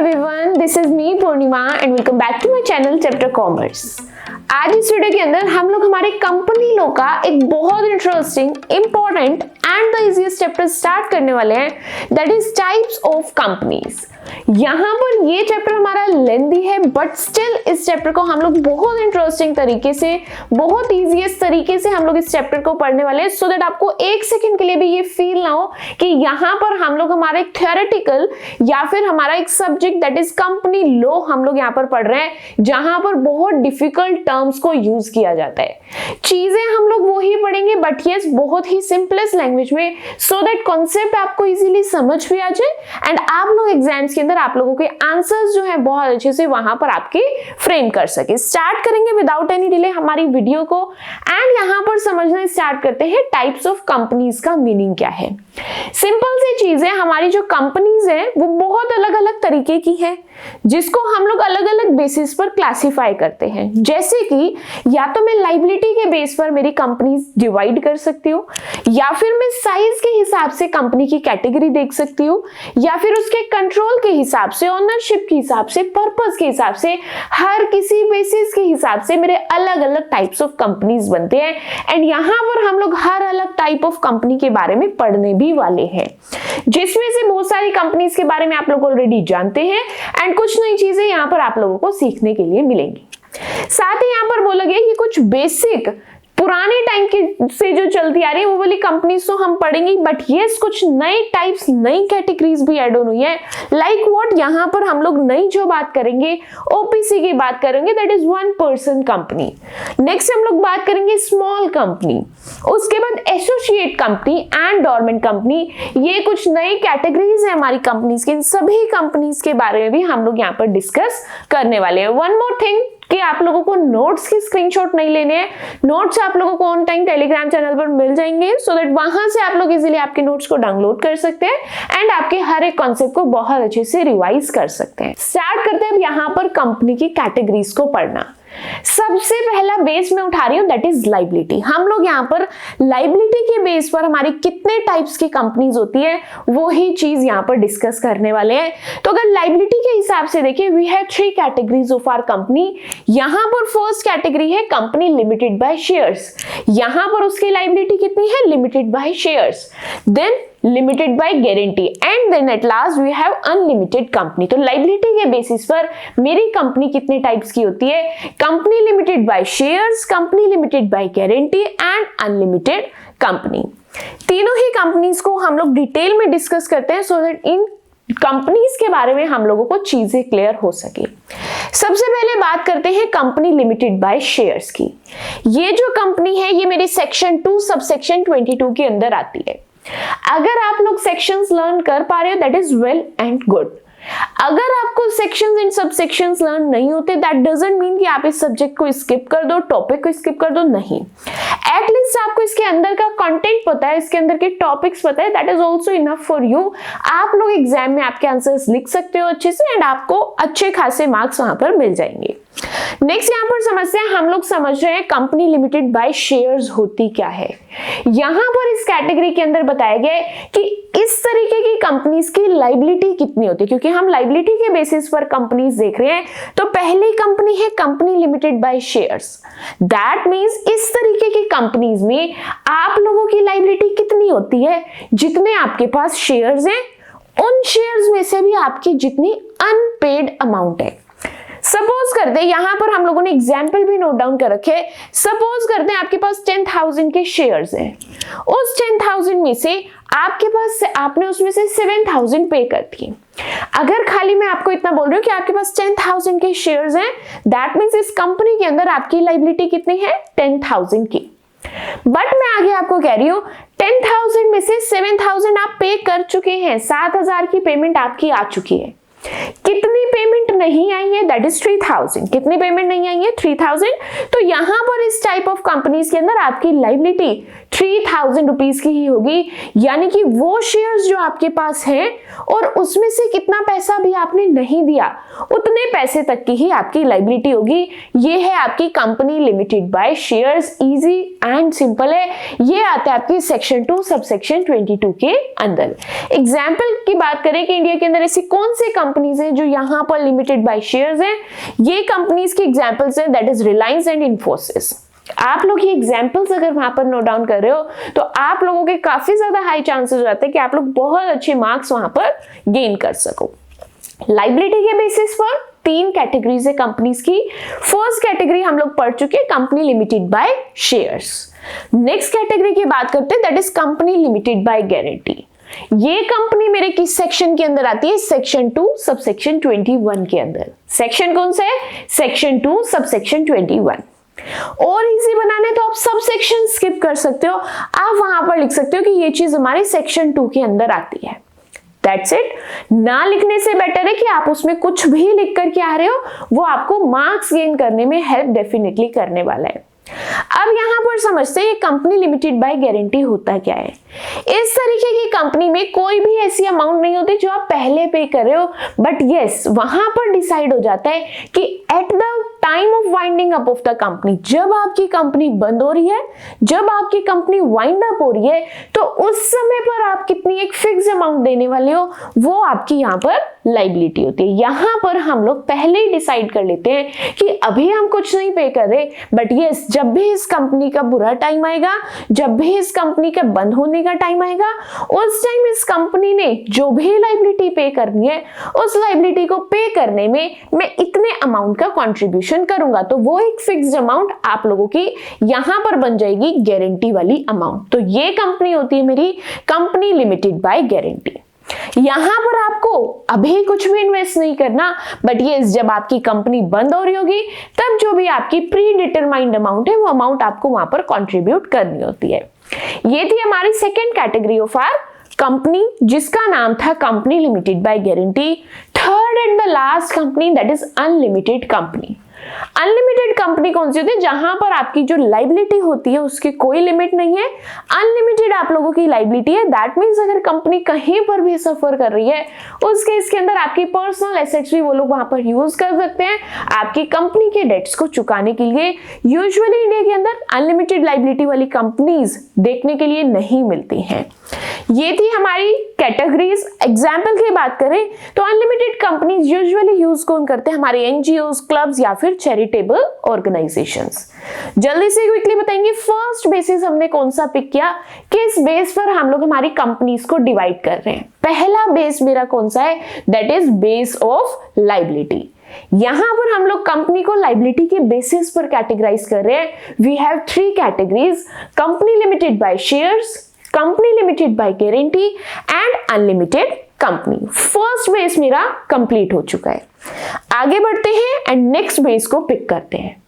everyone, this is me Purnima and welcome back to my channel Chapter Commerce। आज इस video के अंदर हम लोग हमारे कंपनी लॉ का एक बहुत interesting, important and the easiest chapter start करने वाले हैं, that is types of companies. यहाँ पर ये चैप्टर हमारा लेंथी है बट स्टिल इस चैप्टर को हम लोग बहुत इंटरेस्टिंग तरीके से, बहुत इजीएस्ट तरीके से हम लोग इस चैप्टर को पढ़ने वाले हैं, सो दैट आपको एक सेकंड के लिए भी ये फील ना हो कि यहाँ पर हम लोग हमारा एक थ्योरेटिकल या फिर हमारा एक subject that is company law हम लोग यहाँ पर पढ़ रहे हैं, जहां पर बहुत डिफिकल्ट टर्म्स को यूज किया जाता है। चीजें हम लोग वो ही पढ़ेंगे बट यस बहुत ही सिंपलेस्ट लैंग्वेज में, सो दैट कॉन्सेप्ट आपको इजीली समझ भी आ जाए एंड आप लोग एग्जाम्स के अंदर आप लोगों के आंसर्स जो है बहुत अच्छे से वहां पर आपके फ्रेम कर सके। स्टार्ट करेंगे विदाउट एनी डिले हमारी वीडियो को एंड यहाँ पर समझना स्टार्ट करते हैं टाइप्स ऑफ कंपनीज का मीनिंग क्या है। सिंपल सी चीज है, हमारी जो कंपनीज है वो बहुत अलग अलग तरीके की है जिसको हम लोग अलग अलग बेसिस पर क्लासिफाई करते हैं। जैसे कि या तो मैं लाइबिलिटी के बेस पर मेरी कंपनीज डिवाइड कर सकती हूँ, या फिर मैं साइज के हिसाब से कंपनी की कैटेगरी देख सकती हूँ, या फिर उसके कंट्रोल के हिसाब से, ओनरशिप के हिसाब से, पर्पस के हिसाब से, हर किसी बेसिस के हिसाब से मेरे अलग अलग टाइप्स ऑफ कंपनीज बनते हैं। एंड यहाँ पर हम लोग हर अलग टाइप ऑफ कंपनी के बारे में पढ़ने भी वाले हैं, जिसमें से बहुत सारी कंपनीज के बारे में आप लोग ऑलरेडी जानते हैं एंड कुछ नई चीजें यहाँ पर आप लोगों को सीखने के लिए मिलेंगी। साथ ही यहाँ पर बोला गया कि कुछ बेसिक पुराने टाइम की से जो चलती आ रही है वो वाली कंपनीज तो हम पढ़ेंगे, बट यस कुछ नए टाइप्स, नई कैटेगरीज भी ऐड ऑन हुई है। लाइक व्हाट, यहाँ पर हम लोग नई जो बात करेंगे ओपीसी की बात करेंगे, that is one person company. Next हम लोग बात करेंगे स्मॉल कंपनी, उसके बाद associate company and dormant company. ये कुछ नई कैटेगरीज है हमारी कंपनीज के, सभी कंपनीज के बारे में भी हम लोग यहाँ पर डिस्कस करने वाले हैं। वन मोर थिंग कि आप लोगों को नोट्स की स्क्रीनशॉट नहीं लेने हैं, नोट्स आप लोगों को ऑन टाइम टेलीग्राम चैनल पर मिल जाएंगे, सो दैट वहां से आप लोग इजीली आपके नोट्स को डाउनलोड कर सकते हैं एंड आपके हर एक कॉन्सेप्ट को बहुत अच्छे से रिवाइज कर सकते हैं। स्टार्ट करते हैं अब यहाँ पर कंपनी की कैटेगरीज को पढ़ना। सबसे पहला बेस मैं उठा रही हूं, दैट इज लाइबिलिटी। हम लोग यहाँ पर लाइबिलिटी के बेस पर हमारी कितने टाइप्स की कंपनीज होती है वो ही चीज यहाँ पर डिस्कस करने वाले हैं। तो अगर लाइबिलिटी के हिसाब से देखें, we have three categories of our company. यहाँ पर फर्स्ट कैटेगरी है कंपनी लिमिटेड बाय शेयर्स। यहाँ पर उसकी लाइबिलिटी कितनी है? Limited by shares. Then limited by guarantee and then at last we have unlimited company. तो लाइबिलिटी के बेसिस पर मेरी कंपनी कितने टाइप्स की होती है? Company limited by shares, company limited by guarantee and unlimited company. तीनों ही कंपनीज को हम लोग डिटेल में डिस्कस करते हैं, सो दैट इन कंपनीज के बारे में हम लोगों को चीजें क्लियर हो सके। सबसे पहले बात करते हैं कंपनी लिमिटेड बाय शेयर्स की। ये जो कंपनी है ये मेरी सेक्शन 2 सबसेक्शन 22 के अंदर आती है। अगर आप लोग सेक्शंस लर्न कर पा रहे हो that is well and good. अगर आपको सेक्शंस एंड सब सेक्शंस लर्न नहीं होते, दैट डजंट मीन कि आप इस सब्जेक्ट को स्किप कर दो, टॉपिक को स्किप कर दो, नहीं। एटलीस्ट आपको इसके अंदर का कंटेंट पता है, इसके अंदर के टॉपिक्स पता है, that is also enough for you. आप लोग एग्जाम में आपके आंसर्स लिख सकते हो अच्छे से एंड आपको अच्छे खासे मार्क्स वहां पर मिल जाएंगे। नेक्स्ट यहाँ पर समस्या हम लोग समझ रहे हैं कंपनी लिमिटेड बाय शेयर्स होती क्या है। यहाँ पर इस कैटेगरी के अंदर बताया गया है कि इस तरीके की कंपनीज की लाइबिलिटी कितनी होती है, क्योंकि हम लाइबिलिटी के बेसिस पर कंपनीज देख रहे हैं। तो पहली कंपनी है company limited by shares. That means इस तरीके की कंपनीज में आप लोगों की लाइबिलिटी कितनी होती है? जितने आपके पास शेयर्स हैं उन शेयर्स में से भी आपकी जितनी अनपेड अमाउंट है। सपोज करते हैं, यहां पर हम लोगों ने एग्जाम्पल भी नोट डाउन कर रखे। सपोज करते हैं आपके पास 10,000 के शेयर्स हैं, उस 10,000 में से आपके पास आपने उसमें से 7,000 पे कर दिए। अगर खाली मैं आपको इतना बोल रही हूँ कि आपके पास 10,000 के शेयर्स हैं, दैट मीन्स इस कंपनी के अंदर आपकी लाइबिलिटी कितनी है? 10,000 की। बट मैं आगे आपको कह रही हूँ 10,000 में से 7,000 आप पे कर चुके हैं, 7,000 की पेमेंट आपकी आ चुकी है। कितनी पेमेंट नहीं आई है दैट इज 3000। कितनी पेमेंट नहीं आई है? 3000। तो यहां पर इस टाइप ऑफ कंपनीज के अंदर आपकी लायबिलिटी 3000 रुपीज की ही होगी, यानी कि वो शेयर्स जो आपके पास हैं और उसमें से कितना पैसा भी आपने नहीं दिया उतने पैसे तक की ही आपकी लायबिलिटी होगी। ये है आपकी company limited by shares. Easy and simple है। ये आता है आपकी सेक्शन 2 सबसेक्शन 22 के अंदर। एग्जाम्पल की बात करें कि इंडिया के अंदर ऐसी कौन सी कंपनीज हैं जो यहाँ पर लिमिटेड बाय शेयर्स हैं, ये कंपनीज की एग्जाम्पल्स हैं that is Reliance and Infosys. आप लोग ये एग्जाम्पल्स अगर वहां पर नोट डाउन कर रहे हो तो आप लोगों के काफी ज्यादा हाई चांसेस हो जाते हैं कि आप लोग बहुत अच्छे मार्क्स वहां पर गेन कर सको। लायबिलिटी के बेसिस पर 3 कैटेगरीज है कंपनीज की। फर्स्ट कैटेगरी हम लोग पढ़ चुके हैं, company limited by shares. Next category की बात करते हैं that is company limited by guarantee. ये कंपनी मेरे किस सेक्शन के अंदर आती है? सेक्शन 2 सबसेक्शन 21 के अंदर। सेक्शन कौन सा है? Section 2 subsection 21। और इजी बनाने तो आप सब सेक्शन स्किप कर सकते हो, आप वहां पर लिख सकते हो कि ये चीज हमारे सेक्शन 2 के अंदर आती है। That's it। ना लिखने से बेटर है कि आप उसमें कुछ भी लिख करके आ रहे हो, वो आपको मार्क्स गेन करने में हेल्प डेफिनेटली करने वाला है। अब यहां पर समझते हैं ये कंपनी लिमिटेड बाय गारंटी होता क्या है। इस तरीके की कंपनी में कोई भी ऐसी अमाउंट नहीं होती जो आप पहले पे कर रहे हो, बट यस वहां पर डिसाइड हो जाता है कि at the time of winding up of the company, जब आपकी कंपनी बंद हो रही है, जब आपकी कंपनी वाइंड अप हो रही है, तो उस समय पर आप कितनी एक फिक्स अमाउंट देने वाले हो, वो आपकी यहाँ पर लायबिलिटी होती है। यहाँ पर हम लोग पहले ही डिसाइड कर लेते हैं कि अभी हम कुछ नहीं पे कर रहे, बट यस जब भी इस कंपनी का बुरा टाइम आएगा, जब भी इस कंपनी का बंद होने का टाइम आएगा, उस टाइम इस कंपनी ने जो भी लायबिलिटी पे करनी है, उस लायबिलिटी को पे करने में मैं इतने अमाउंट का कंट्रीब्यूशन करूंगा। तो वो एक फिक्स्ड अमाउंट आप लोगों की यहां पर बन जाएगी गारंटी वाली अमाउंट। तो ये कंपनी होती है मेरी कंपनी लिमिटेड बाय गारंटी। यहां पर आपको अभी कुछ भी इन्वेस्ट नहीं करना, बट ये जब आपकी कंपनी बंद हो रही होगी तब जो भी आपकी प्री डिटरमाइंड अमाउंट है वो अमाउंट आपको वहां पर कंट्रीब्यूट करनी होती है। ये थी हमारी second category of our company जिसका नाम था company limited by guarantee. Third and the last company that is unlimited company. Unlimited company कौन सी होती है? जहां पर आपकी जो लायबिलिटी होती है उसकी कोई लिमिट नहीं है, अनलिमिटेड आप लोगों की लायबिलिटी है। दैट मींस अगर कंपनी कहीं पर भी सफर कर रही है उस केस के अंदर आपकी पर्सनल एसेट्स भी वो लोग वहां पर यूज कर सकते हैं आपकी कंपनी के डेट्स को चुकाने के लिए। यूजुअली इंडिया के अंदर अनलिमिटेड लायबिलिटी वाली कंपनीज देखने के लिए नहीं मिलती हैं। ये थी हमारी कैटेगरीज। एग्जाम्पल की बात करें तो अनलिमिटेड कंपनीज यूजुअली यूज कौन करते हैं? हमारे एनजीओज, क्लब्स या फिर चैरिटेबल ऑर्गेनाइजेशंस। जल्दी से क्विकली बताएंगे फर्स्ट बेसिस हमने कौन सा पिक किया, किस बेस पर हम लोग हमारी कंपनीज को डिवाइड कर रहे हैं। पहला बेस मेरा कौन सा है? That is base of liability. यहां पर हम लोग कंपनी को लायबिलिटी के बेसिस पर कैटेगराइज कर रहे हैं। We have 3 categories, company limited by shares, company limited by guarantee and unlimited company. First base मेरा कंप्लीट हो चुका है। आगे बढ़ते हैं एंड नेक्स्ट बेस को पिक करते हैं।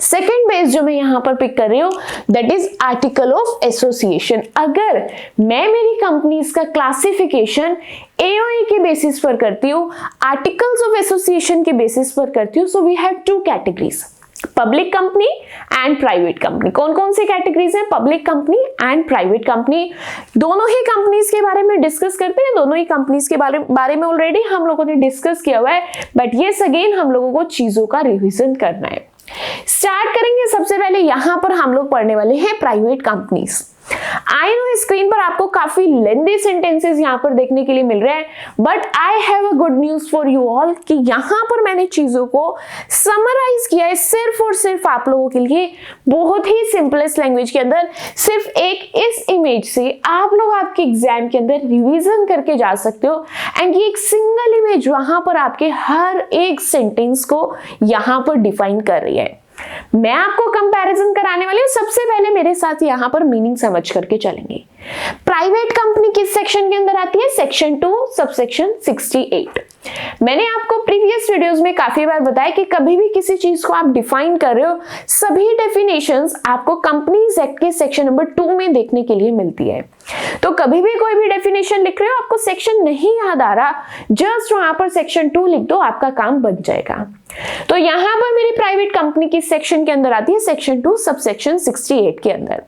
सेकेंड बेस जो मैं यहां पर पिक कर रही हूं that is article of association. अगर मैं मेरी कंपनीज का क्लासिफिकेशन एओए के बेसिस पर करती हूं, आर्टिकल्स ऑफ एसोसिएशन के बेसिस पर करती हूं, so we have 2 categories, public company and private company. कौन कौन सी कैटेगरीज हैं? Public company and private company. दोनों ही कंपनीज के बारे में डिस्कस करते हैं। दोनों ही कंपनीज के बारे में ऑलरेडी हम लोगों ने डिस्कस किया हुआ है, बट ये अगेन हम लोगों को चीजों का रिवीजन करना है। स्टार्ट करेंगे। सबसे पहले यहां पर हम लोग पढ़ने वाले हैं private companies. I know screen पर आपको काफी लेंथी सेंटेंसेस यहां पर देखने के लिए मिल रहे हैं, but I have a good news for you all कि यहां पर मैंने चीजों को समराइज किया है सिर्फ और सिर्फ आप लोगों के लिए, बहुत ही सिंपलेस्ट लैंग्वेज के अंदर। सिर्फ एक इस इमेज से आप लोग आपके एग्जाम के अंदर रिवीजन करके जा सकते हो एंड ये एक सिंगल इमेज वहां पर आपके हर एक सेंटेंस को यहां पर डिफाइन कर रही है। मैं आपको कंपैरिजन कराने वाली हूं। सबसे पहले मेरे साथ यहां पर मीनिंग समझ समझ करके चलेंगे। प्राइवेट कंपनी किस सेक्शन के अंदर आती है? Section 2 subsection 68। मैंने आपको प्रीवियस वीडियोस में काफी बार बताया कि कभी भी किसी चीज को आप डिफाइन कर रहे हो, सभी डेफिनेशंस आपको कंपनीज एक्ट के सेक्शन नंबर 2 में देखने के लिए मिलती है। तो कभी भी कोई भी डेफिनेशन लिख रहे हो, आपको सेक्शन नहीं याद आ रहा, जस्ट वहां पर सेक्शन 2 लिख दो, आपका काम बन जाएगा। तो यहां पर मेरी प्राइवेट कंपनी किस सेक्शन के अंदर आती है? सेक्शन 2 सबसेक्शन 68 के अंदर।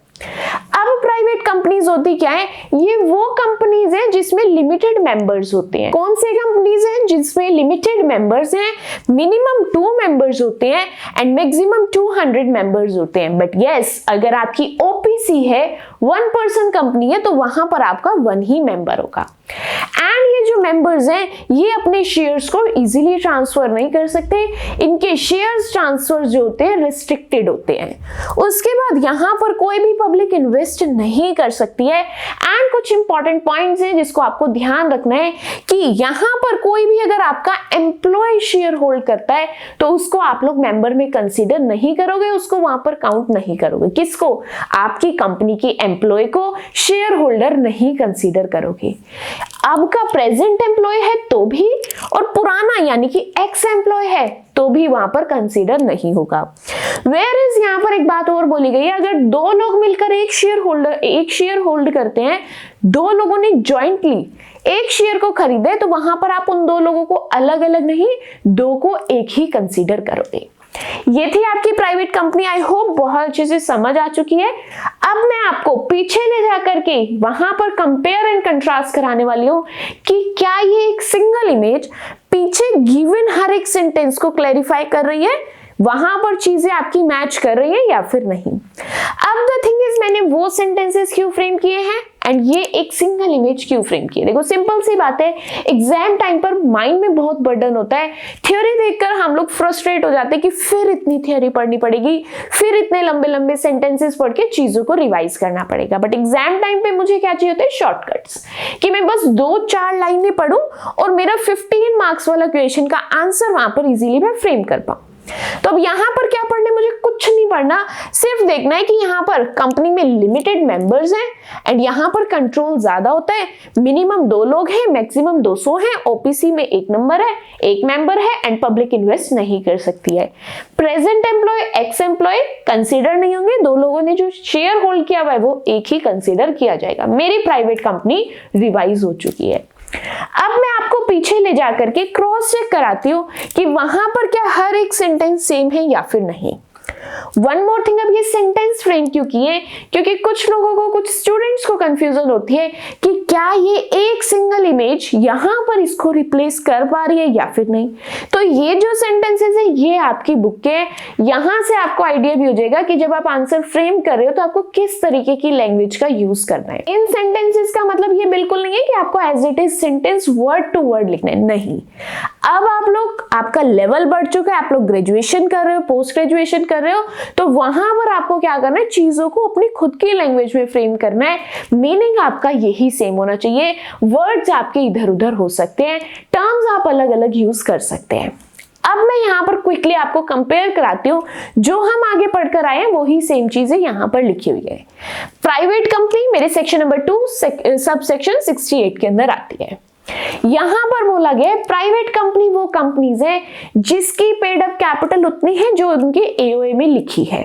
अब प्राइवेट कंपनीज होती क्या है? ये वो कंपनीज हैं जिसमें लिमिटेड मेंबर्स होते हैं। कौन से कंपनीज हैं जिसमें लिमिटेड मेंबर्स हैं? मिनिमम 2 मेंबर्स होते हैं एंड मैक्सिमम 200 मेंबर्स होते हैं। बट यस, अगर आपकी ओपीसी है, 1 पर्सन कंपनी है, तो वहां पर आपका 1 ही मेंबर होगा। एंड ये जो मेंबर्स हैं, ये अपने शेयर्स को इजीली ट्रांसफर नहीं कर सकते। इनके शेयर्स ट्रांसफर जो होते हैं रिस्ट्रिक्टेड होते हैं। उसके बाद यहाँ पर कोई भी पब्लिक इन्वेस्ट नहीं कर सकती है। एंड कुछ इंपॉर्टेंट पॉइंट्स हैं जिसको आपको ध्यान रखना है कि यहाँ पर कोई भी अगर आपका एम्प्लॉय शेयर होल्ड करता है तो उसको आप लोग मेंबर में कंसीडर नहीं करोगे, उसको वहां पर काउंट नहीं करोगे। किसको? आपकी कंपनी के एम्प्लॉय को शेयर होल्डर नहीं कंसीडर करोगे। अब का प्रेजेंट एम्प्लॉय है तो भी, और पुराना यानी कि एक्स एम्प्लॉय है तो भी वहां पर कंसीडर नहीं होगा। वेयर इज यहाँ पर एक बात और बोली गई है, अगर 2 लोग मिलकर एक शेयर होल्ड करते हैं, 2 लोगों ने जॉइंटली एक शेयर को खरीदे, तो वहां पर आप उन 2 लोगों को अलग अलग नहीं, 2 को एक ही कंसीडर करोगे। ये थी आपकी प्राइवेट कंपनी। आई होप बहुत अच्छे से समझ आ चुकी है। अब मैं आपको पीछे ले जाकर के वहां पर कंपेयर एंड कंट्रास्ट कराने वाली हूं कि क्या ये एक सिंगल इमेज पीछे गिवन हर एक सेंटेंस को क्लैरिफाई कर रही है, वहां पर चीजें आपकी मैच कर रही है या फिर नहीं। अब द थिंग इज, मैंने वो सेंटेंसेस क्यों फ्रेम किए हैं एंड ये एक सिंगल इमेज क्यों फ्रेम किए? देखो सिंपल सी बात है, एग्जाम टाइम पर माइंड में बहुत बर्डन होता है। थ्योरी देखकर हम लोग फ्रस्ट्रेट हो जाते हैं कि फिर इतनी थ्योरी पढ़नी पड़ेगी, फिर इतने लंबे लंबे सेंटेंसेस पढ़ के चीजों को रिवाइज करना पड़ेगा। बट एग्जाम टाइम पे मुझे क्या चाहिए होता है? शॉर्टकट्स, कि मैं बस 2-4 लाइनें पढ़ूं और मेरा 15 मार्क्स वाला क्वेश्चन का आंसर वहां पर इजीली मैं फ्रेम कर पाऊं। तो अब यहां पर क्या पढ़ने, मुझे कुछ नहीं पढ़ना, सिर्फ देखना है कि यहां पर कंपनी में लिमिटेड मेंबर्स हैं एंड यहां पर कंट्रोल ज्यादा होता है। मिनिमम 2 लोग हैं, मैक्सिमम 200 हैं, ओपीसी में 1 नंबर है, 1 मेंबर है एंड पब्लिक इन्वेस्ट नहीं कर सकती है। Present employ, ex employ consider नहीं होंगे, 2 लोगों ने जो शेयर होल्ड किया हुआ है वो एक ही कंसीडर किया जाएगा। मेरी प्राइवेट कंपनी रिवाइज हो चुकी है। अब मैं आपको पीछे ले जाकर के क्रॉस चेक कराती हूँ कि वहां पर क्या हर एक सेंटेंस सेम है या फिर नहीं। वन मोर थिंग, अब ये सेंटेंस फ्रेम क्यों किए? क्योंकि कुछ लोगों को, कुछ स्टूडेंट्स को कंफ्यूजन होती है कि क्या ये एक सिंगल इमेज यहां पर इसको रिप्लेस कर पा रही है या फिर नहीं। तो ये जो सेंटेंसेस है ये आपकी बुक के, यहां से आपको आइडिया भी हो जाएगा कि जब आप आंसर फ्रेम कर रहे हो तो आपको किस तरीके की लैंग्वेज का यूज करना है। इन सेंटेंसेस का मतलब ये बिल्कुल नहीं है कि आपको as it is sentence word to word लिखना है, नहीं। अब आप लोग, आपका लेवल बढ़ चुका है, आप लोग ग्रेजुएशन कर रहे हो, पोस्ट ग्रेजुएशन कर रहे हो, तो वहां पर आपको क्या करना है? चीजों को अपनी खुद की लैंग्वेज में फ्रेम करना है। मीनिंग आपका यही सेम होना चाहिए। वर्ड्स आपके इधर उधर हो सकते हैं, टर्म्स आप अलग अलग यूज कर सकते हैं। अब मैं यहाँ पर क्विकली आपको कंपेयर कराती हूँ, जो हम आगे पढ़कर आए हैं वही सेम चीजें यहाँ पर लिखी हुई है। प्राइवेट कंपनी मेरे सेक्शन नंबर 2 सब सेक्शन 68 के अंदर आती है। यहां पर बोला गया है प्राइवेट कंपनी वो कंपनीज है जिसकी पेड अप कैपिटल उतनी है जो उनके एओए में लिखी है,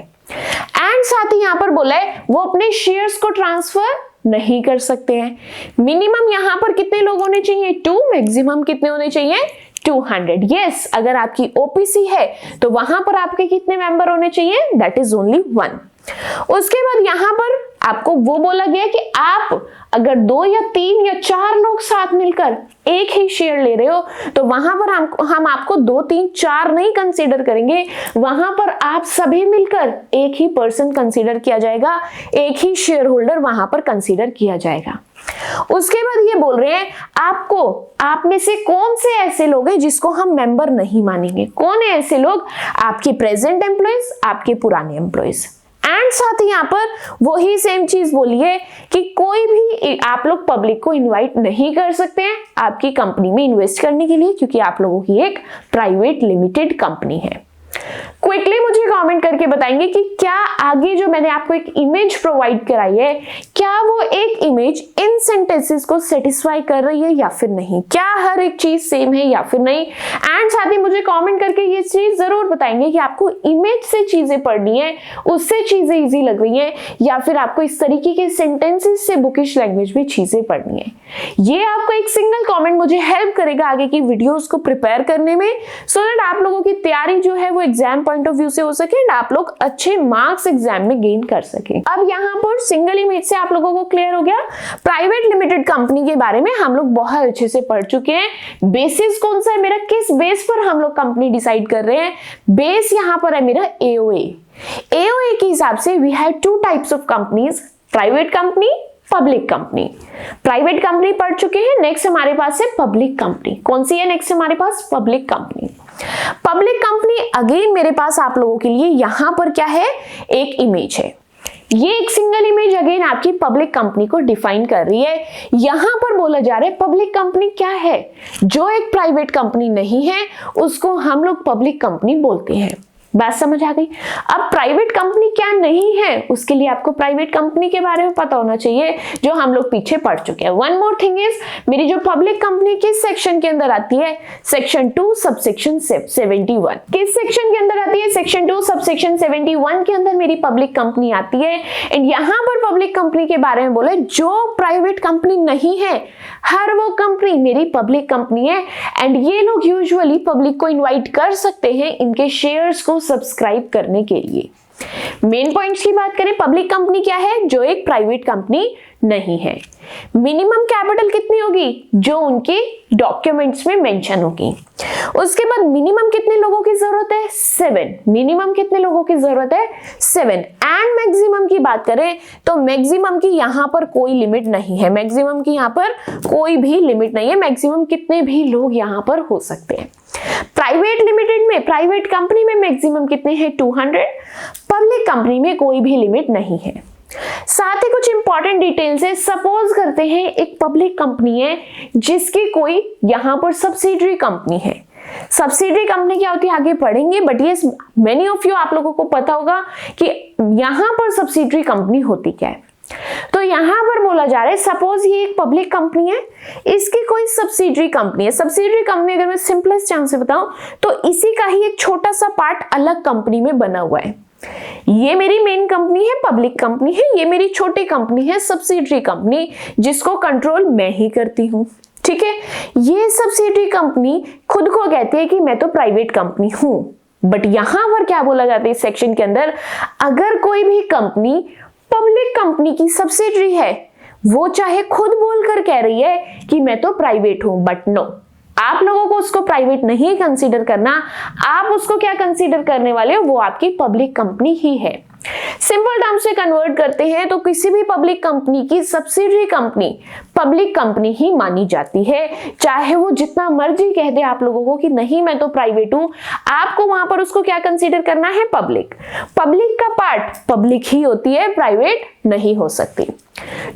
एंड साथ ही यहां पर बोला है वो अपने शेयर्स को ट्रांसफर नहीं कर सकते हैं। मिनिमम यहां पर कितने लोग होने चाहिए? 2, मैक्सिमम कितने होने चाहिए? 200। यस, अगर आपकी ओपीसी है तो वहां पर आपके कितने मेंबर होने चाहिए? That is only 1। उसके बाद यहां पर आपको वो बोला गया कि आप अगर 2 या 3 या 4 लोग साथ मिलकर एक ही शेयर ले रहे हो तो वहां पर हम आपको 2, 3, 4 नहीं कंसीडर करेंगे, वहां पर आप सभी मिलकर एक ही पर्सन कंसीडर किया जाएगा, एक ही शेयर होल्डर वहां पर कंसीडर किया जाएगा। उसके बाद ये बोल रहे हैं आपको, आप में से कौन से ऐसे लोग हैं जिसको हम मेंबर नहीं मानेंगे? कौन है ऐसे लोग? आपके प्रेजेंट एम्प्लॉयज, आपके पुराने एम्प्लॉयज। एंड साथ ही यहाँ पर वही सेम चीज बोली है कि कोई भी आप लोग पब्लिक को इनवाइट नहीं कर सकते हैं आपकी कंपनी में इन्वेस्ट करने के लिए, क्योंकि आप लोगों की एक प्राइवेट लिमिटेड कंपनी है। क्विकली मुझे कमेंट करके बताएंगे कि क्या आगे जो मैंने आपको एक इमेज प्रोवाइड कराई है, क्या वो एक इमेज इन सेंटेंसेस को सेटिस्फाई कर रही है या फिर नहीं, क्या हर एक चीज सेम है या फिर नहीं। एंड साथ ही मुझे कमेंट करके ये चीज जरूर बताएंगे कि आपको इमेज से चीजें पढ़नी है, उससे चीजें इजी लग रही हैं, या फिर आपको इस तरीके के सेंटेंसेस से बुकिश लैंग्वेज में चीजें पढ़नी है। ये आपको एक सिंगल कमेंट मुझे हेल्प करेगा आगे की वीडियोस को प्रिपेयर करने में, सो दैट आप लोगों की तैयारी जो है वो एग्जाम पॉइंट ऑफ व्यू से हो सके एंड आप लोग अच्छे मार्क्स एग्जाम में गेन कर सके। अब यहाँ पर सिंगल इमेज से आप लोगों को क्लियर हो गया। प्राइवेट लिमिटेड कंपनी के बारे में हम लोग बहुत अच्छे से पढ़ चुके हैं। बेसिस कौन सा है मेरा, किस बेस पर हम लोग कंपनी डिसाइड कर रहे हैं, बेस यहाँ पर है मेरा एओए। एओए के हिसाब से we have two types of companies, private company, public company. Private company पढ़ चुके हैं, नेक्स्ट हमारे पास है पब्लिक कंपनी। कौन सी है नेक्स्ट हमारे पास, public company. Public company again मेरे पास आप लोगों के लिए यहां पर क्या है, एक इमेज है। ये एक सिंगल इमेज अगेन आपकी पब्लिक कंपनी को डिफाइन कर रही है। यहां पर बोला जा रहा है पब्लिक कंपनी क्या है, जो एक प्राइवेट कंपनी नहीं है उसको हम लोग पब्लिक कंपनी बोलते हैं। बात समझ आ गई। अब प्राइवेट कंपनी क्या नहीं है, उसके लिए आपको प्राइवेट कंपनी के बारे में पता होना चाहिए, जो हम लोग पीछे पढ़ चुके हैं। वन मोर थिंग इज, मेरी जो पब्लिक कंपनी किस सेक्शन के अंदर आती है, सेक्शन 2 सबसेक्शन 71। किस सेक्शन के अंदर आती है, सेक्शन 2 सबसेक्शन 71 के अंदर मेरी पब्लिक कंपनी आती है। एंड यहाँ पर पब्लिक कंपनी के बारे में बोले जो प्राइवेट कंपनी नहीं है, हर वो कंपनी मेरी पब्लिक कंपनी है। एंड ये लोग यूजुअली पब्लिक को इन्वाइट कर सकते हैं इनके शेयर्स को सब्सक्राइब करने के लिए। मेन पॉइंट्स की बात करें, पब्लिक कंपनी क्या है, जो एक प्राइवेट कंपनी नहीं है। मिनिमम कैपिटल कितनी होगी, जो उनके डॉक्यूमेंट्स में मेंशन होगी। उसके बाद मिनिमम कितने लोगों की जरूरत है, 7। मिनिमम कितने लोगों की जरूरत है, 7। एंड मैक्सिमम की बात करें तो मैक्सिमम की यहां पर कोई लिमिट नहीं है। मैक्सिमम की यहां पर कोई भी लिमिट नहीं है, मैक्सिमम कितने भी लोग यहां पर हो सकते हैं। प्राइवेट लिमिटेड में, प्राइवेट कंपनी में मैक्सिमम कितने हैं, 200। पब्लिक कंपनी में कोई भी लिमिट नहीं है। साथ ही कुछ इंपॉर्टेंट डिटेल्स है। सपोज करते हैं एक पब्लिक कंपनी है जिसकी कोई यहां पर सब्सिडरी कंपनी है। सब्सिडरी कंपनी क्या होती है आगे पढ़ेंगे, बट ये मेनी ऑफ यू आप लोगों को पता होगा कि यहां पर सब्सिडरी कंपनी होती क्या है। तो यहां पर बोला जा रहा है सपोज ये एक पब्लिक कंपनी है, इसकी कोई सब्सिडरी कंपनी है। सब्सिडरी कंपनी अगर मैं सिंपलेस्ट टर्म से बताऊं तो इसी का ही एक छोटा सा पार्ट अलग कंपनी में बना हुआ है। ये मेरी मेन कंपनी है, पब्लिक कंपनी है, ये मेरी छोटी कंपनी है, सब्सिडरी कंपनी, जिसको कंट्रोल मैं ही करती हूं। ठीक है, ये सब्सिडरी कंपनी खुद को कहती है कि मैं तो प्राइवेट कंपनी हूं। बट यहां पर क्या बोला जाता है इस सेक्शन के अंदर, अगर कोई भी कंपनी पब्लिक कंपनी की सब्सिडरी है, वो चाहे खुद बोलकर कह रही है कि मैं तो प्राइवेट हूं, बट नो, आप लोगों को उसको प्राइवेट नहीं कंसीडर करना। आप उसको क्या कंसीडर करने वाले हो, वो आपकी पब्लिक कंपनी ही है। सिंपल टर्म्स से कन्वर्ट करते हैं तो किसी भी पब्लिक कंपनी की सब्सिडरी कंपनी पब्लिक कंपनी ही मानी जाती है, चाहे वो जितना मर्जी कह दे आप लोगों को कि नहीं मैं तो प्राइवेट हूं, आपको वहां पर उसको क्या कंसीडर करना है, पब्लिक। पब्लिक का पार्ट पब्लिक ही होती है, प्राइवेट नहीं हो सकती।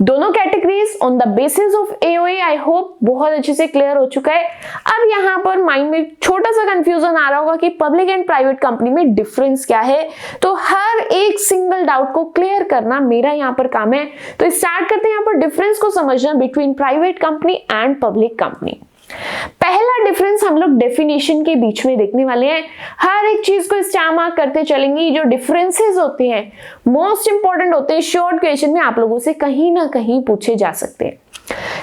दोनों categories on the basis of AOA I hope बहुत अच्छे से क्लियर हो चुका है। अब यहाँ पर माइंड में छोटा सा कंफ्यूजन आ रहा होगा कि पब्लिक एंड प्राइवेट कंपनी में डिफरेंस क्या है, तो हर एक सिंगल डाउट को क्लियर करना मेरा यहाँ पर काम है। तो स्टार्ट करते हैं यहाँ पर डिफरेंस को समझना between private company and public company. पहला डिफरेंस हम लोग डेफिनेशन के बीच में देखने वाले हैं। हर एक चीज को स्टार मार्क करते चलेंगे। जो डिफरेंसेस होते हैं मोस्ट इंपॉर्टेंट होते हैं, शॉर्ट क्वेश्चन में आप लोगों से कहीं ना कहीं पूछे जा सकते हैं।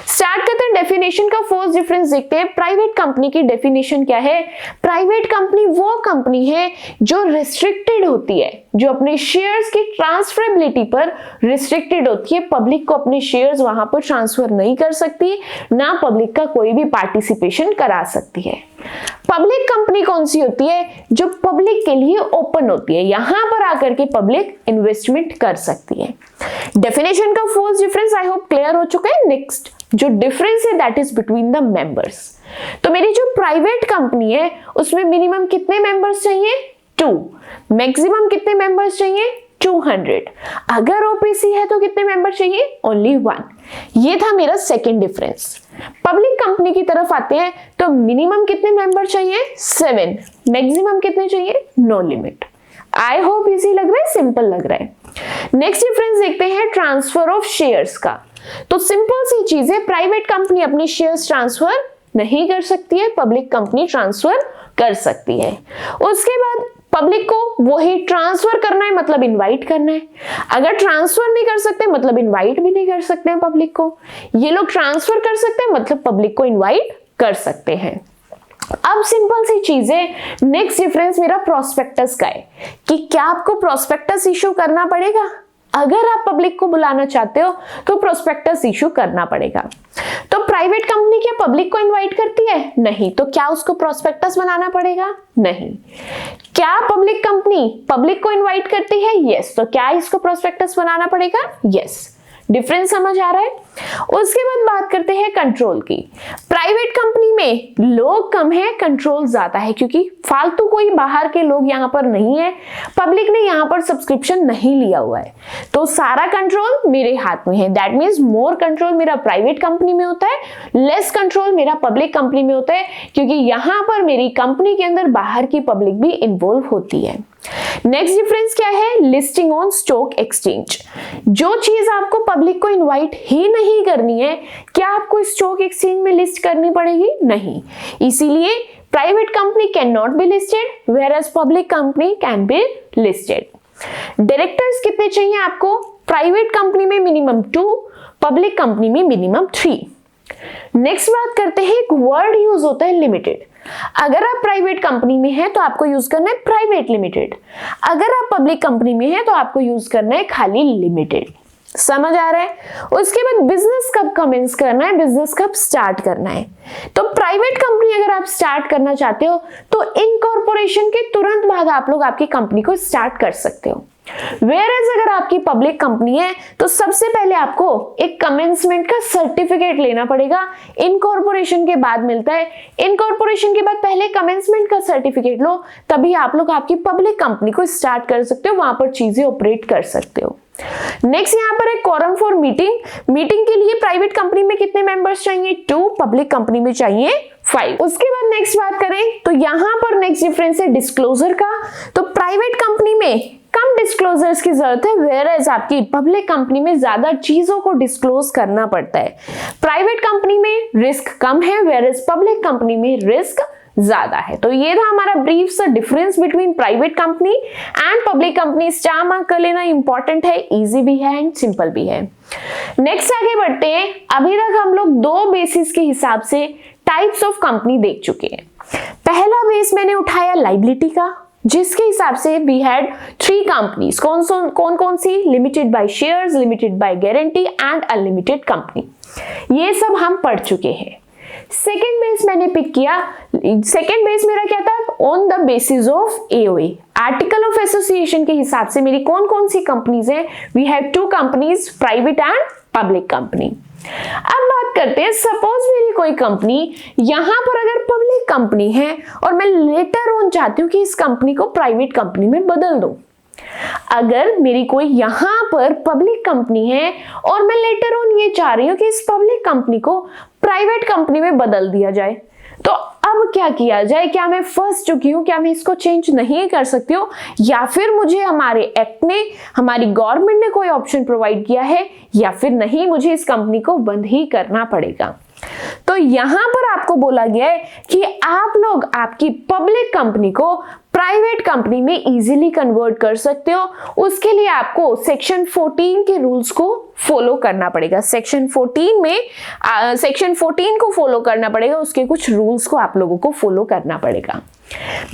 स्टार्ट करते हैं डेफिनेशन का। फर्स्ट डिफरेंस देखते हैं, प्राइवेट कंपनी की डेफिनेशन क्या है। प्राइवेट कंपनी वो कंपनी है जो रिस्ट्रिक्टेड होती है, जो अपने शेयर्स की ट्रांसफरेबिलिटी पर रिस्ट्रिक्टेड होती है। पब्लिक को अपने शेयर्स वहां पर ट्रांसफर नहीं कर सकती, ना पब्लिक का कोई भी पार्टिसिपेशन करा सकती है। पब्लिक कंपनी कौन सी होती है, जो पब्लिक के लिए ओपन होती है, यहां पर आकर के पब्लिक इन्वेस्टमेंट कर सकती है। डेफिनेशन का first difference I hope clear हो चुका है। नेक्स्ट जो डिफरेंस है that is between the members. तो मेरी जो प्राइवेट कंपनी है उसमें मिनिमम कितने मेंबर्स चाहिए, 2। मैक्सिमम कितने मेंबर्स चाहिए, 200। अगर ओपीसी है तो कितने मेंबर चाहिए, ओनली 1। ये था मेरा सेकंड डिफरेंस। पब्लिक कंपनी की तरफ आते हैं तो मिनिमम कितने मेंबर चाहिए, 7। मैक्सिमम कितने चाहिए, no limit. I hope easy लग रहा है, सिंपल लग रहा है। नेक्स्ट डिफरेंस देखते हैं ट्रांसफर ऑफ शेयर्स का। तो सिंपल सी चीज है, प्राइवेट कंपनी अपनी शेयर्स ट्रांसफर नहीं कर सकती है, पब्लिक कंपनी ट्रांसफर कर सकती है। उसके बाद पब्लिक को वही ट्रांसफर करना है, मतलब इनवाइट करना है। अगर ट्रांसफर नहीं कर सकते मतलब इनवाइट भी नहीं कर सकते हैं पब्लिक को। ये लोग ट्रांसफर कर सकते हैं मतलब पब्लिक को इनवाइट कर सकते हैं। अब सिंपल सी चीज है, नेक्स्ट डिफरेंस मेरा प्रोस्पेक्टस का है कि क्या आपको प्रोस्पेक्टस इशू करना पड़ेगा। अगर आप पब्लिक को बुलाना चाहते हो तो प्रोस्पेक्टस इशू करना पड़ेगा। तो प्राइवेट कंपनी क्या पब्लिक को इनवाइट करती है? नहीं। तो क्या उसको प्रोस्पेक्टस बनाना पड़ेगा? नहीं। क्या पब्लिक कंपनी पब्लिक को इनवाइट करती है? यस। तो क्या इसको प्रोस्पेक्टस बनाना पड़ेगा? यस। डिफरेंस समझ आ रहा है? उसके बाद बात करते हैं कंट्रोल की। प्राइवेट कंपनी में लोग कम है, कंट्रोल ज्यादा है, क्योंकि फालतू कोई बाहर के लोग यहाँ पर नहीं है, पब्लिक ने यहाँ पर सब्सक्रिप्शन नहीं लिया हुआ है, तो सारा कंट्रोल मेरे हाथ में है। दैट मीन्स मोर कंट्रोल मेरा प्राइवेट कंपनी में होता है, लेस कंट्रोल मेरा पब्लिक कंपनी में होता है, क्योंकि यहाँ पर मेरी कंपनी के अंदर बाहर की पब्लिक भी इन्वॉल्व होती है। नेक्स्ट डिफरेंस क्या है? Listing on stock exchange. जो चीज आपको पब्लिक को इनवाइट ही नहीं करनी है, क्या आपको स्टॉक एक्सचेंज में लिस्ट करनी पड़ेगी? नहीं। इसीलिए private company can not be listed, whereas public company can be listed. Directors कितने चाहिए आपको? प्राइवेट कंपनी में मिनिमम 2, पब्लिक कंपनी में मिनिमम 3। नेक्स्ट बात करते हैं, एक वर्ड यूज होता है लिमिटेड। अगर आप प्राइवेट कंपनी में हैं तो आपको यूज करना है प्राइवेट लिमिटेड, अगर आप पब्लिक कंपनी में हैं तो आपको यूज करना है खाली लिमिटेड। समझ आ रहा है? उसके बाद बिजनेस कब कमेंस करना है, बिजनेस कब स्टार्ट करना है। तो प्राइवेट कंपनी अगर आप स्टार्ट करना चाहते हो तो इनकॉर्पोरेशन के तुरंत बाद आप लोग आपकी कंपनी को स्टार्ट कर सकते हो। Whereas अगर आपकी पब्लिक कंपनी है तो सबसे पहले आपको एक कमेंसमेंट का सर्टिफिकेट लेना पड़ेगा, इनकॉर्पोरेशन के बाद मिलता है। इनकॉर्पोरेशन के बाद पहले कमेंसमेंट का सर्टिफिकेट लो, तभी आप लोग आपकी पब्लिक कंपनी को स्टार्ट कर सकते हो, वहां पर चीजें ऑपरेट कर सकते हो। नेक्स्ट यहाँ पर है quorum फॉर मीटिंग। मीटिंग के लिए प्राइवेट कंपनी में कितने मेंबर्स चाहिए? 2, पब्लिक कंपनी में चाहिए 5। उसके बाद नेक्स्ट बात करें तो यहाँ पर नेक्स्ट डिफरेंस है डिस्क्लोजर का। तो प्राइवेट कंपनी में कम डिस्क्लोजर्स की जरूरत है, वेयरएज आपकी पब्लिक कंपनी में ज्यादा चीजों को डिस्क्लोज करना पड़ता है। प्राइवेट कंपनी में रिस्क कम है, वेयरएज पब्लिक कंपनी में रिस्क ज्यादा है। तो ये था हमारा ब्रीफ सा difference between private company and public company. Star mark कर लेना इंपॉर्टेंट है, इजी भी है एंड सिंपल भी है। नेक्स्ट आगे बढ़ते हैं। अभी तक हम लोग 2 बेसिस के हिसाब से टाइप्स ऑफ कंपनी देख चुके हैं। पहला बेस मैंने उठाया लायबिलिटी का, जिसके हिसाब से वी हैड 3 कंपनीज। कौन कौन सी? Limited by shares, limited by guarantee and unlimited company. ये सब हम पढ़ चुके हैं। सेकेंड बेस मैंने पिक किया। सेकेंड बेस मेरा क्या था? On the basis of AOA, article of association के हिसाब से मेरी कौन कौन सी कंपनीज हैं? We have 2 companies, private and public company. अब बात करते हैं, सपोज मेरी कोई कंपनी यहां पर अगर पब्लिक कंपनी है और मैं लेटर ऑन चाहती हूँ कि इस कंपनी को प्राइवेट कंपनी में बदल दूं। अगर मेरी कोई यहां पर पब्लिक कंपनी है और मैं लेटर ऑन ये चाह रही हूं कि इस पब्लिक कंपनी को प्राइवेट कंपनी में बदल दिया जाए, तो अब क्या किया जाए? क्या मैं फंस चुकी हूं? क्या मैं इसको चेंज नहीं कर सकती हूँ, या फिर मुझे हमारे एक्ट ने, हमारी गवर्नमेंट ने कोई ऑप्शन प्रोवाइड किया है, या फिर नहीं, मुझे इस कंपनी को बंद ही करना पड़ेगा। तो यहां पर आपको बोला गया है कि आप लोग आपकी पब्लिक कंपनी को प्राइवेट कंपनी में इजीली कन्वर्ट कर सकते हो। उसके लिए आपको सेक्शन 14 के रूल्स को फॉलो करना पड़ेगा। सेक्शन 14 में सेक्शन 14 को फॉलो करना पड़ेगा, उसके कुछ रूल्स को आप लोगों को फॉलो करना पड़ेगा।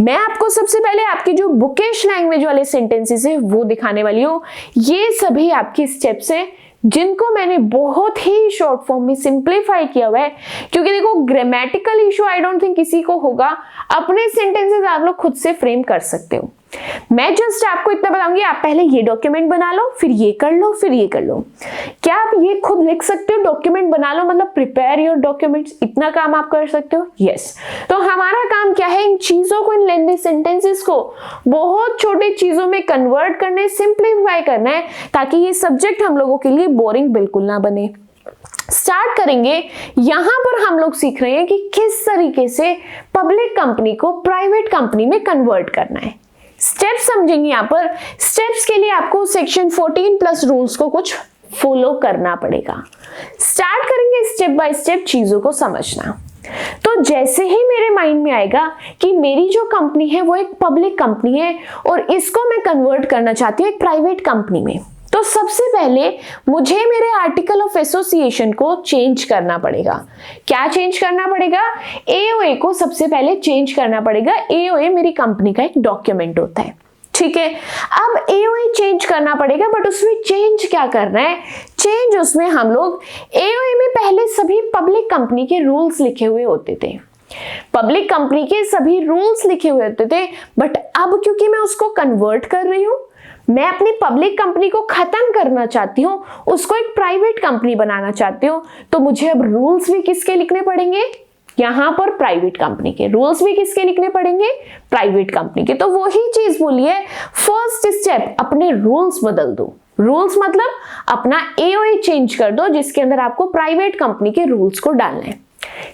मैं आपको सबसे पहले आपकी जो बुकिश लैंग्वेज वाले सेंटेंसेस है वो दिखाने वाली हूँ। ये सभी आपके स्टेप्स है जिनको मैंने बहुत ही शॉर्ट फॉर्म में सिंप्लीफाई किया हुआ है, क्योंकि देखो grammatical issue I don't think किसी को होगा। अपने सेंटेंसेस आप लोग खुद से फ्रेम कर सकते हो। मैं जस्ट आपको इतना बताऊंगी, आप पहले ये डॉक्यूमेंट बना लो, फिर ये कर लो, फिर ये कर लो। क्या आप ये खुद लिख सकते हो? डॉक्यूमेंट बना लो मतलब प्रिपेयर योर डॉक्यूमेंट्स, इतना काम आप कर सकते हो? यस। तो हमारा काम क्या है? इन चीजों को, इन लेंथी सेंटेंसेस को बहुत छोटे चीजों में कन्वर्ट करना है, सिंप्लीफाई करना है, ताकि ये सब्जेक्ट हम लोगों के लिए बोरिंग बिल्कुल ना बने। स्टार्ट करेंगे। यहां पर हम लोग सीख रहे हैं कि किस तरीके से पब्लिक कंपनी को प्राइवेट कंपनी में कन्वर्ट करना है। स्टेप्स समझेंगे यहाँ पर। स्टेप्स के लिए आपको सेक्शन 14 प्लस रूल्स को कुछ फॉलो करना पड़ेगा। स्टार्ट करेंगे स्टेप बाय स्टेप चीजों को समझना। तो जैसे ही मेरे माइंड में आएगा कि मेरी जो कंपनी है वो एक पब्लिक कंपनी है और इसको मैं कन्वर्ट करना चाहती हूँ एक प्राइवेट कंपनी में, तो सबसे पहले मुझे मेरे आर्टिकल ऑफ एसोसिएशन को चेंज करना पड़ेगा। क्या चेंज करना पड़ेगा? एओए को सबसे पहले चेंज करना पड़ेगा। एओए मेरी कंपनी का एक डॉक्यूमेंट होता है, ठीक है। अब एओए चेंज करना पड़ेगा, बट उसमें चेंज क्या करना है? चेंज उसमें हम लोग एओए में पहले सभी पब्लिक कंपनी के रूल्स लिखे हुए होते थे, पब्लिक कंपनी के सभी रूल्स लिखे हुए होते थे, बट अब क्योंकि मैं उसको कन्वर्ट कर रही हूं, मैं अपनी पब्लिक कंपनी को खत्म करना चाहती हूँ, उसको एक प्राइवेट कंपनी बनाना चाहती हूँ, तो मुझे अब रूल्स भी किसके लिखने पड़ेंगे? यहाँ पर प्राइवेट कंपनी के रूल्स भी किसके लिखने पड़ेंगे? प्राइवेट कंपनी के। तो वही चीज बोलिए, फर्स्ट स्टेप अपने रूल्स बदल दो। रूल्स मतलब अपना एओए चेंज कर दो, जिसके अंदर आपको प्राइवेट कंपनी के रूल्स को डालना है।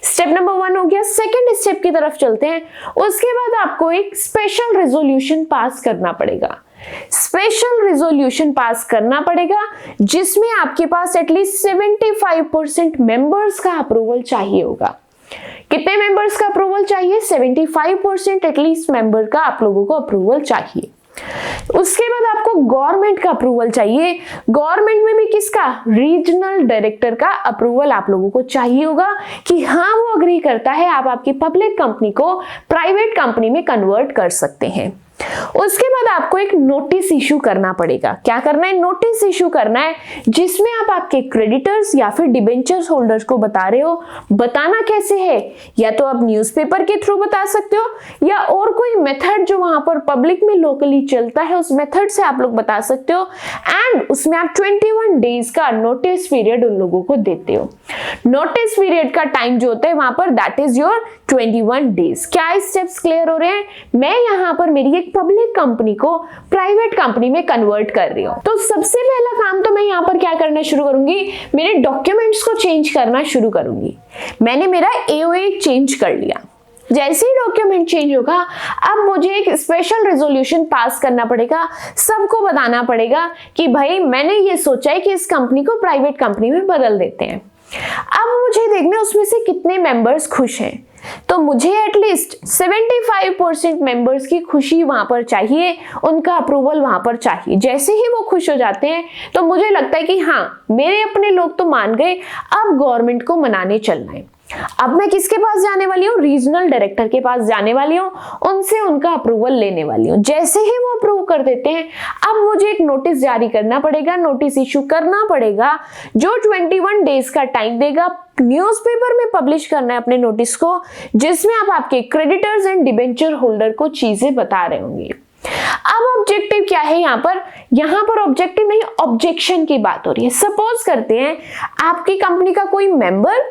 स्टेप नंबर 1 हो गया। सेकेंड स्टेप की तरफ चलते हैं। उसके बाद आपको एक स्पेशल रेजोल्यूशन पास करना पड़ेगा। स्पेशल रेजोल्यूशन पास करना पड़ेगा जिसमें आपके पास एटलीस्ट 75% मेंबर्स का अप्रूवल चाहिए होगा। कितने मेंबर्स का अप्रूवल चाहिए? 75% एटलीस्ट मेंबर का आप लोगों को अप्रूवल चाहिए। उसके बाद आपको गवर्नमेंट का अप्रूवल चाहिए। गवर्नमेंट में भी किसका? रीजनल डायरेक्टर का अप्रूवल आप लोगों को चाहिए होगा कि हाँ वो अग्री करता है आप आपकी पब्लिक कंपनी को प्राइवेट कंपनी में कन्वर्ट कर सकते हैं। उसके बाद आपको एक नोटिस इशू करना पड़ेगा। क्या करना है? नोटिस इशू करना है जिसमें आप आपके क्रेडिटर्स या फिर डिबेंचर्स होल्डर्स को बता रहे हो। बताना कैसे है? या तो आप न्यूज़पेपर के थ्रू बता सकते हो या और कोई मेथड जो वहां पर पब्लिक में लोकली चलता है उस मेथड से आप लोग बता सकते हो। एंड उसमें आप 21 डेज का नोटिस पीरियड उन लोगों को देते हो। नोटिस पीरियड का टाइम जो होता है वहां पर दैट इज योर 21 डेज। क्या स्टेप्स क्लियर हो रहे हैं? मैं यहाँ पर मेरी एक पब्लिक कंपनी को प्राइवेट कंपनी में कन्वर्ट कर रही हूँ, तो सबसे पहला काम तो मैं यहाँ पर क्या करना शुरू करूंगी? मेरे डॉक्यूमेंट्स को चेंज करना शुरू करूंगी। मैंने मेरा एओए चेंज कर लिया। जैसे ही डॉक्यूमेंट चेंज होगा अब मुझे एक स्पेशल रेजोल्यूशन पास करना पड़ेगा। सबको बताना पड़ेगा कि भाई मैंने ये सोचा है कि इस कंपनी को प्राइवेट कंपनी में बदल देते हैं। अब मुझे देखना उसमें से कितने मेंबर्स खुश हैं, तो मुझे एटलीस्ट 75% मेंबर्स की खुशी वहां पर चाहिए, उनका अप्रूवल वहां पर चाहिए। जैसे ही वो खुश हो जाते हैं तो मुझे लगता है कि हाँ मेरे अपने लोग तो मान गए, अब गवर्नमेंट को मनाने चलना है। अब मैं किसके पास जाने वाली हूँ? रीजनल डायरेक्टर के पास जाने वाली हूँ, उनसे उनका अप्रूवल लेने वाली हूँ। जैसे ही वो अप्रूव कर देते हैं अब मुझे एक नोटिस जारी करना पड़ेगा, नोटिस इशू करना पड़ेगा जो 21 डेज का टाइम देगा। न्यूज़पेपर में पब्लिश करना है अपने नोटिस को, जिसमें आप आपके क्रेडिटर्स एंड डिबेंचर होल्डर को चीजें बता रहे होंगे। अब ऑब्जेक्टिव क्या है यहाँ पर ऑब्जेक्टिव नहीं, ऑब्जेक्शन की बात हो रही है। सपोज करते हैं आपकी कंपनी का कोई मेंबर,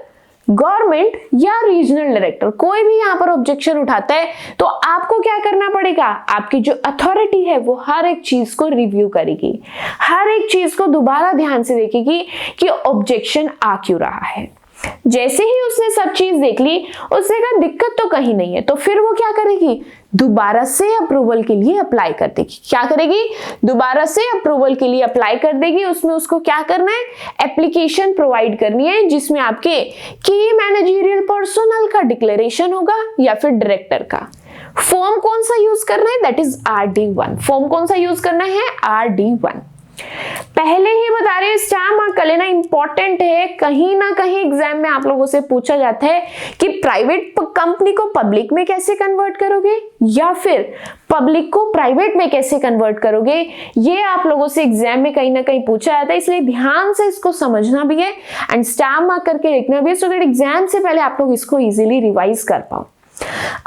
गवर्नमेंट या रीजनल डायरेक्टर कोई भी यहाँ पर ऑब्जेक्शन उठाता है, तो आपको क्या करना पड़ेगा? आपकी जो अथॉरिटी है वो हर एक चीज को रिव्यू करेगी, हर एक चीज को दोबारा ध्यान से देखेगी कि ऑब्जेक्शन आ क्यों रहा है। जैसे ही उसने सब चीज देख ली, उसने कहा दिक्कत तो कहीं नहीं है, तो फिर वो क्या करेगी? दोबारा से अप्रूवल के लिए अप्लाई कर देगी। क्या करेगी? दोबारा से अप्रूवल के लिए अप्लाई कर देगी। उसमें उसको क्या करना है? एप्लीकेशन प्रोवाइड करनी है जिसमें आपके की मैनेजरियल पर्सनल का डिक्लेरेशन होगा या फिर डायरेक्टर का। फॉर्म कौन सा यूज करना है? That is RD1। फॉर्म कौन सा यूज करना है? RD1। पहले ही बता रहे स्टार मार्क कर लेना, इंपॉर्टेंट है। कहीं ना कहीं एग्जाम में आप लोगों से पूछा जाता है कि प्राइवेट कंपनी को पब्लिक में कैसे कन्वर्ट करोगे या फिर पब्लिक को प्राइवेट में कैसे कन्वर्ट करोगे। ये आप लोगों से एग्जाम में कहीं ना कहीं पूछा जाता है, इसलिए ध्यान से इसको समझना भी है एंड स्टार मार्क करके लिखना भी है, सो दैट एग्जाम से पहले आप लोग इसको इजीली रिवाइज कर पाओ।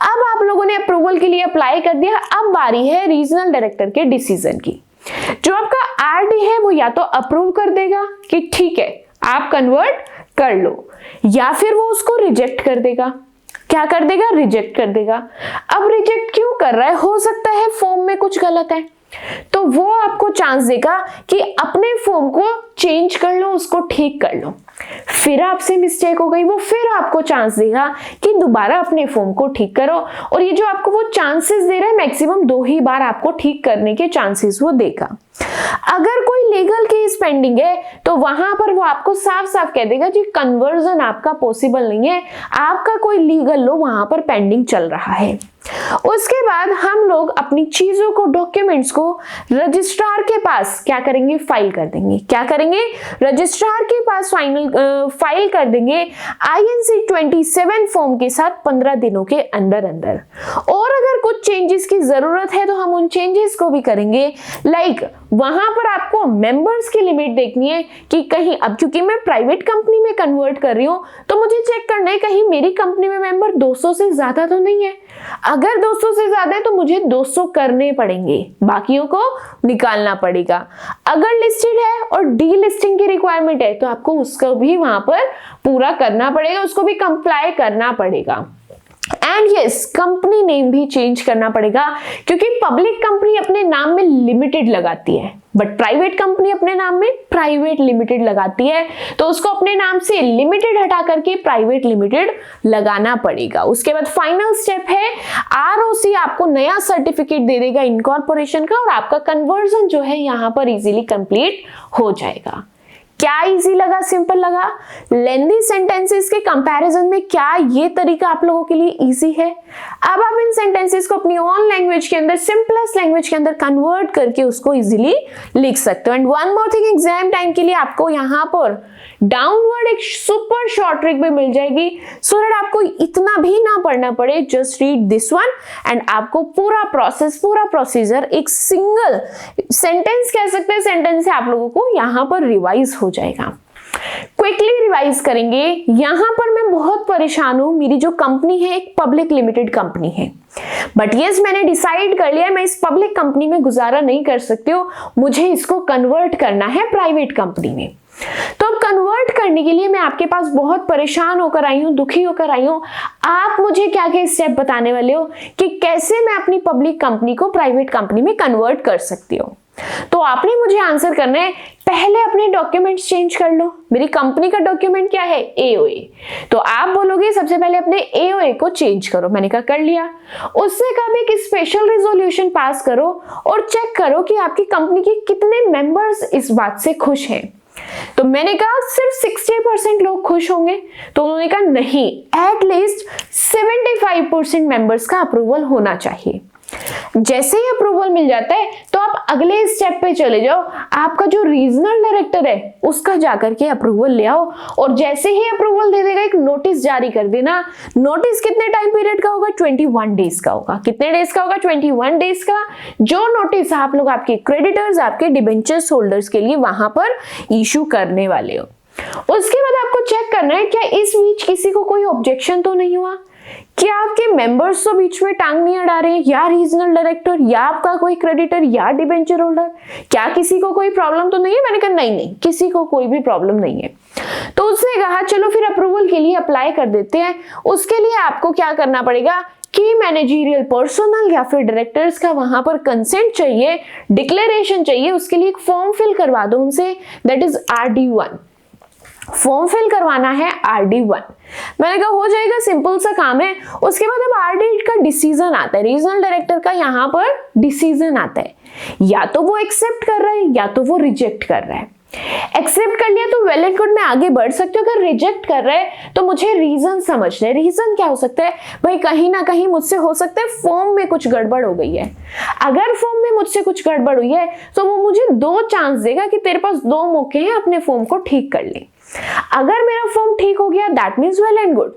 अब आप लोगों ने अप्रूवल के लिए अप्लाई कर दिया, अब बारी है रीजनल डायरेक्टर के डिसीजन की। जो आपका RD है वो या तो अप्रूव कर देगा कि ठीक है आप कन्वर्ट कर लो, या फिर वो उसको रिजेक्ट कर देगा। क्या कर देगा? रिजेक्ट कर देगा। अब रिजेक्ट क्यों कर रहा है? हो सकता है फॉर्म में कुछ गलत है, तो वो आपको चांस देगा कि अपने फॉर्म को चेंज कर लो, उसको ठीक कर लो। फिर आपसे मिस्टेक हो गई, वो फिर आपको चांस देगा कि दोबारा अपने फॉर्म को ठीक करो। और ये जो आपको वो चांसेस दे रहा है, मैक्सिमम 2 ही बार आपको ठीक करने के चांसेस वो देगा। अगर कोई लीगल केस पेंडिंग है तो वहां पर वो आपको साफ साफ कह देगा कि कन्वर्जन आपका पॉसिबल नहीं है, आपका कोई लीगल लो वहां पर पेंडिंग चल रहा है। उसके बाद हम लोग अपनी चीजों को, डॉक्यूमेंट्स को रजिस्ट्रार के पास क्या करेंगे, फाइल कर देंगे। क्या करेंगे, रजिस्ट्रार के पास फाइल कर देंगे INC 27 फॉर्म के साथ 15 दिनों के अंदर अंदर। और अगर कुछ चेंजेस की जरूरत है तो हम उन चेंजेस को भी करेंगे। लाइक वहां पर आपको मेंबर्स की लिमिट देखनी है कि कहीं, अब क्योंकि मैं प्राइवेट कंपनी में कन्वर्ट कर रही हूं तो मुझे चेक करना है कहीं मेरी कंपनी में मेंबर 200 से ज्यादा तो नहीं है। अगर 200 से ज्यादा है तो मुझे 200 करने पड़ेंगे, बाकियों को निकालना पड़ेगा। अगर लिस्टेड है और डी लिस्टिंग की रिक्वायरमेंट है तो आपको उसको भी वहां पर पूरा करना पड़ेगा, उसको भी कंप्लाई करना पड़ेगा। एंड यस, कंपनी नेम भी चेंज करना पड़ेगा, क्योंकि पब्लिक कंपनी अपने नाम में लिमिटेड लगाती है बट प्राइवेट कंपनी अपने नाम में प्राइवेट लिमिटेड लगाती है, तो उसको अपने नाम से लिमिटेड हटा करके प्राइवेट लिमिटेड लगाना पड़ेगा। उसके बाद फाइनल स्टेप है ROC आपको नया सर्टिफिकेट दे देगा इनकॉर्पोरेशन का, और आपका कन्वर्जन जो है यहाँ पर इजीली कंप्लीट हो जाएगा। क्या इजी लगा, सिंपल लगा? लेंथी सेंटेंसेस के कंपैरिजन में क्या ये तरीका आप लोगों के लिए इजी है? अब आप इन सेंटेंसेस को अपनी ओन लैंग्वेज के अंदर, सिंपलेस्ट लैंग्वेज के अंदर कन्वर्ट करके उसको इजीली लिख सकते हो। And one more thing, exam time के लिए आपको यहाँ पर डाउनवर्ड एक सुपर शॉर्ट ट्रिक भी मिल जाएगी, सो दैट आपको इतना भी ना पढ़ना पड़े। Just read this one and आपको पूरा प्रोसेस, पूरा प्रोसीजर एक सिंगल सेंटेंस कह सकते हैं, सेंटेंस से आप लोगों को यहाँ पर रिवाइज हो जाएगा। क्विकली रिवाइज करेंगे। यहां पर मैं बहुत परेशान हूं, मेरी जो कंपनी है एक पब्लिक लिमिटेड कंपनी है, बट यस मैंने डिसाइड कर लिया मैं इस पब्लिक कंपनी में गुजारा नहीं कर सकती हूँ, मुझे इसको कन्वर्ट करना है प्राइवेट कंपनी में। तो अब कन्वर्ट करने के लिए मैं आपके पास बहुत परेशान होकर आई हूं, दुखी होकर आई हूं। आप मुझे क्या क्या स्टेप बताने वाले हो कि कैसे मैं अपनी पब्लिक कंपनी को प्राइवेट कंपनी में कन्वर्ट कर सकती हूँ? तो आपने मुझे आंसर करना है, पहले अपने डॉक्यूमेंट्स चेंज कर लो। मेरी कंपनी का डॉक्यूमेंट क्या है? AOA। तो आप बोलोगे सबसे पहले अपने AOA को चेंज करो। मैंने कहा कर लिया। उससे कभी एक स्पेशल रेजोल्यूशन पास करो और चेक करो कि आपकी कंपनी के कितने मेंबर्स इस बात से खुश हैं। तो मैंने कहा सिर्फ 60% लोग खुश होंगे, तो उन्होंने कहा नहीं, एटलीस्ट 75% मेंबर्स का अप्रूवल होना चाहिए। जैसे ही अप्रूवल मिल जाता है तो आप अगले स्टेप पे चले जाओ, आपका जो रीजनल डायरेक्टर है उसका जाकर के अप्रूवल ले आओ, और जैसे ही अप्रूवल दे देगा एक नोटिस जारी कर देना। नोटिस कितने टाइम पीरियड का होगा? 21 डेज का होगा। कितने डेज का होगा? 21 डेज का। जो नोटिस आप लोग आपके क्रेडिटर्स, आपके डिबेंचर्स होल्डर्स के लिए वहां पर इशू करने वाले हो। उसके बाद आपको चेक करना है क्या इस बीच किसी को कोई ऑब्जेक्शन तो नहीं हुआ, क्या आपके मेंबर्स तो बीच में टांग नहीं अड़ा रहे, या रीजनल डायरेक्टर, या आपका कोई क्रेडिटर, या डिबेंचर होल्डर, क्या किसी को कोई प्रॉब्लम तो नहीं है? मैंने कहा नहीं, किसी को कोई भी प्रॉब्लम नहीं है। तो उसने कहा चलो फिर अप्रूवल के लिए अप्लाई कर देते हैं। उसके लिए आपको क्या करना पड़ेगा कि मैनेजरियल पर्सनल या फिर डायरेक्टर्स का वहां पर कंसेंट चाहिए, डिक्लेरेशन चाहिए। उसके लिए एक फॉर्म फिल करवा दो उनसे, that is RD1। Form fill करवाना है RD1। मैंने कहा हो जाएगा, सिंपल सा काम है। उसके बाद अब RD का डिसीजन आता है, रीजनल डायरेक्टर का यहाँ पर डिसीजन आता है, या तो वो एक्सेप्ट कर रहा है या तो वो रिजेक्ट कर रहा है। एक्सेप्ट कर लिया तो वेल एंड गुड, मैं आगे बढ़ सकती हूँ। अगर रिजेक्ट कर रहा है तो मुझे रीजन समझना है। रीजन क्या हो सकता है भाई? कहीं ना कहीं मुझसे हो सकता है फॉर्म में कुछ गड़बड़ हो गई है। अगर फॉर्म में मुझसे कुछ गड़बड़ हुई है तो वो मुझे 2 चांस देगा कि तेरे पास 2 मौके हैं, अपने फॉर्म को ठीक कर ले। अगर मेरा फॉर्म ठीक हो गया that means well and good,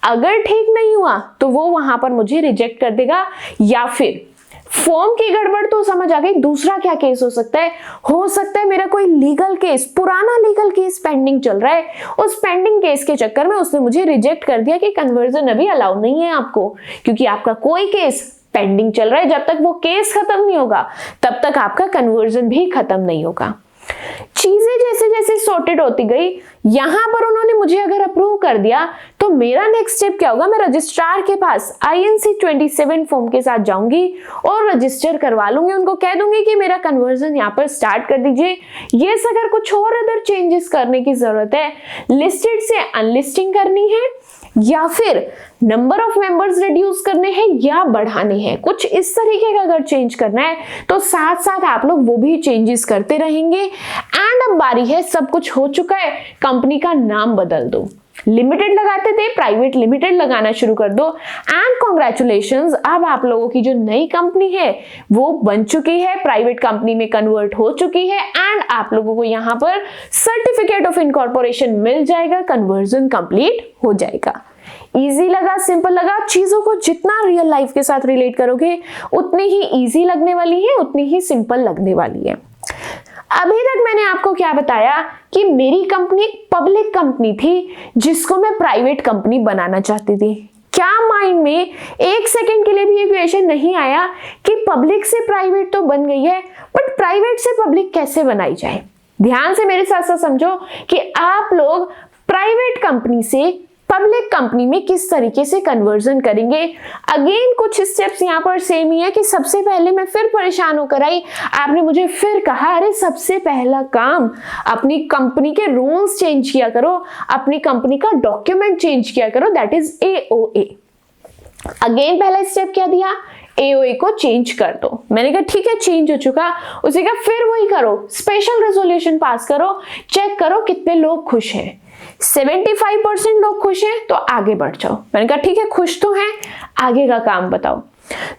अगर ठीक नहीं हुआ तो वो वहां पर मुझे रिजेक्ट कर देगा। या फिर फॉर्म की गड़बड़ तो समझ आ गई, दूसरा क्या केस हो सकता है? हो सकता है मेरा कोई लीगल केस, पुराना लीगल केस पेंडिंग चल रहा है, उस पेंडिंग केस के चक्कर में उसने मुझे रिजेक्ट कर दिया कि कन्वर्जन अभी अलाउ नहीं है आपको, क्योंकि आपका कोई केस पेंडिंग चल रहा है। जब तक वो केस खत्म नहीं होगा तब तक आपका कन्वर्जन भी खत्म नहीं होगा। चीजें जैसे जैसे सॉर्टेड होती गई, यहां पर उन्होंने मुझे अगर अप्रूव कर दिया तो मेरा नेक्स्ट स्टेप क्या होगा, मैं रजिस्ट्रार के पास INC 27 फॉर्म के साथ जाऊंगी और रजिस्टर करवा लूंगी, उनको कह दूंगी कि मेरा कन्वर्जन यहाँ पर स्टार्ट कर दीजिए। यस, अगर कुछ और अदर चेंजेस करने की जरूरत है, लिस्टेड से अनलिस्टिंग करनी है या फिर नंबर ऑफ मेंबर्स रिड्यूस करने हैं या बढ़ाने हैं, कुछ इस तरीके का अगर चेंज करना है तो साथ साथ आप लोग वो भी चेंजेस करते रहेंगे। एंड अब बारी है, सब कुछ हो चुका है, कंपनी का नाम बदल दो। लिमिटेड लगाते थे, प्राइवेट लिमिटेड लगाना शुरू कर दो। एंड कॉन्ग्रेचुलेशंस, अब आप लोगों की जो नई कंपनी है वो बन चुकी है, प्राइवेट कंपनी में कन्वर्ट हो चुकी है एंड आप लोगों को यहाँ पर सर्टिफिकेट ऑफ इनकॉर्पोरेशन मिल जाएगा, कन्वर्जन कंप्लीट हो जाएगा। इजी लगा, सिंपल लगा? चीजों को जितना रियल लाइफ के साथ रिलेट करोगे उतनी ही इजी लगने वाली है, उतनी ही सिंपल लगने वाली है। अभी तक मैंने आपको क्या बताया कि मेरी कंपनी एक पब्लिक कंपनी थी जिसको मैं प्राइवेट कंपनी बनाना चाहती थी। क्या माइंड में एक सेकंड के लिए भी ये क्वेश्चन नहीं आया कि पब्लिक से प्राइवेट तो बन गई है, बट प्राइवेट से पब्लिक कैसे बनाई जाए? ध्यान से मेरे साथ साथ समझो कि आप लोग प्राइवेट कंपनी से पब्लिक कंपनी में किस तरीके से कन्वर्जन करेंगे। अगेन कुछ स्टेप्स यहाँ पर सेम ही है कि सबसे पहले मैं फिर परेशान होकर आई, आपने मुझे फिर कहा अरे सबसे पहला काम अपनी कंपनी के रूल्स चेंज किया करो, अपनी कंपनी का डॉक्यूमेंट चेंज किया करो, दैट इज AOA। अगेन पहला स्टेप क्या दिया, AOA को चेंज कर दो। मैंने कहा ठीक है, चेंज हो चुका। उसी का फिर वही करो, स्पेशल रेजोल्यूशन पास करो, चेक करो कितने लोग खुश हैं। 75% लोग खुश हैं तो आगे बढ़ जाओ। मैंने कहा ठीक है, खुश तो हैं, आगे का काम बताओ।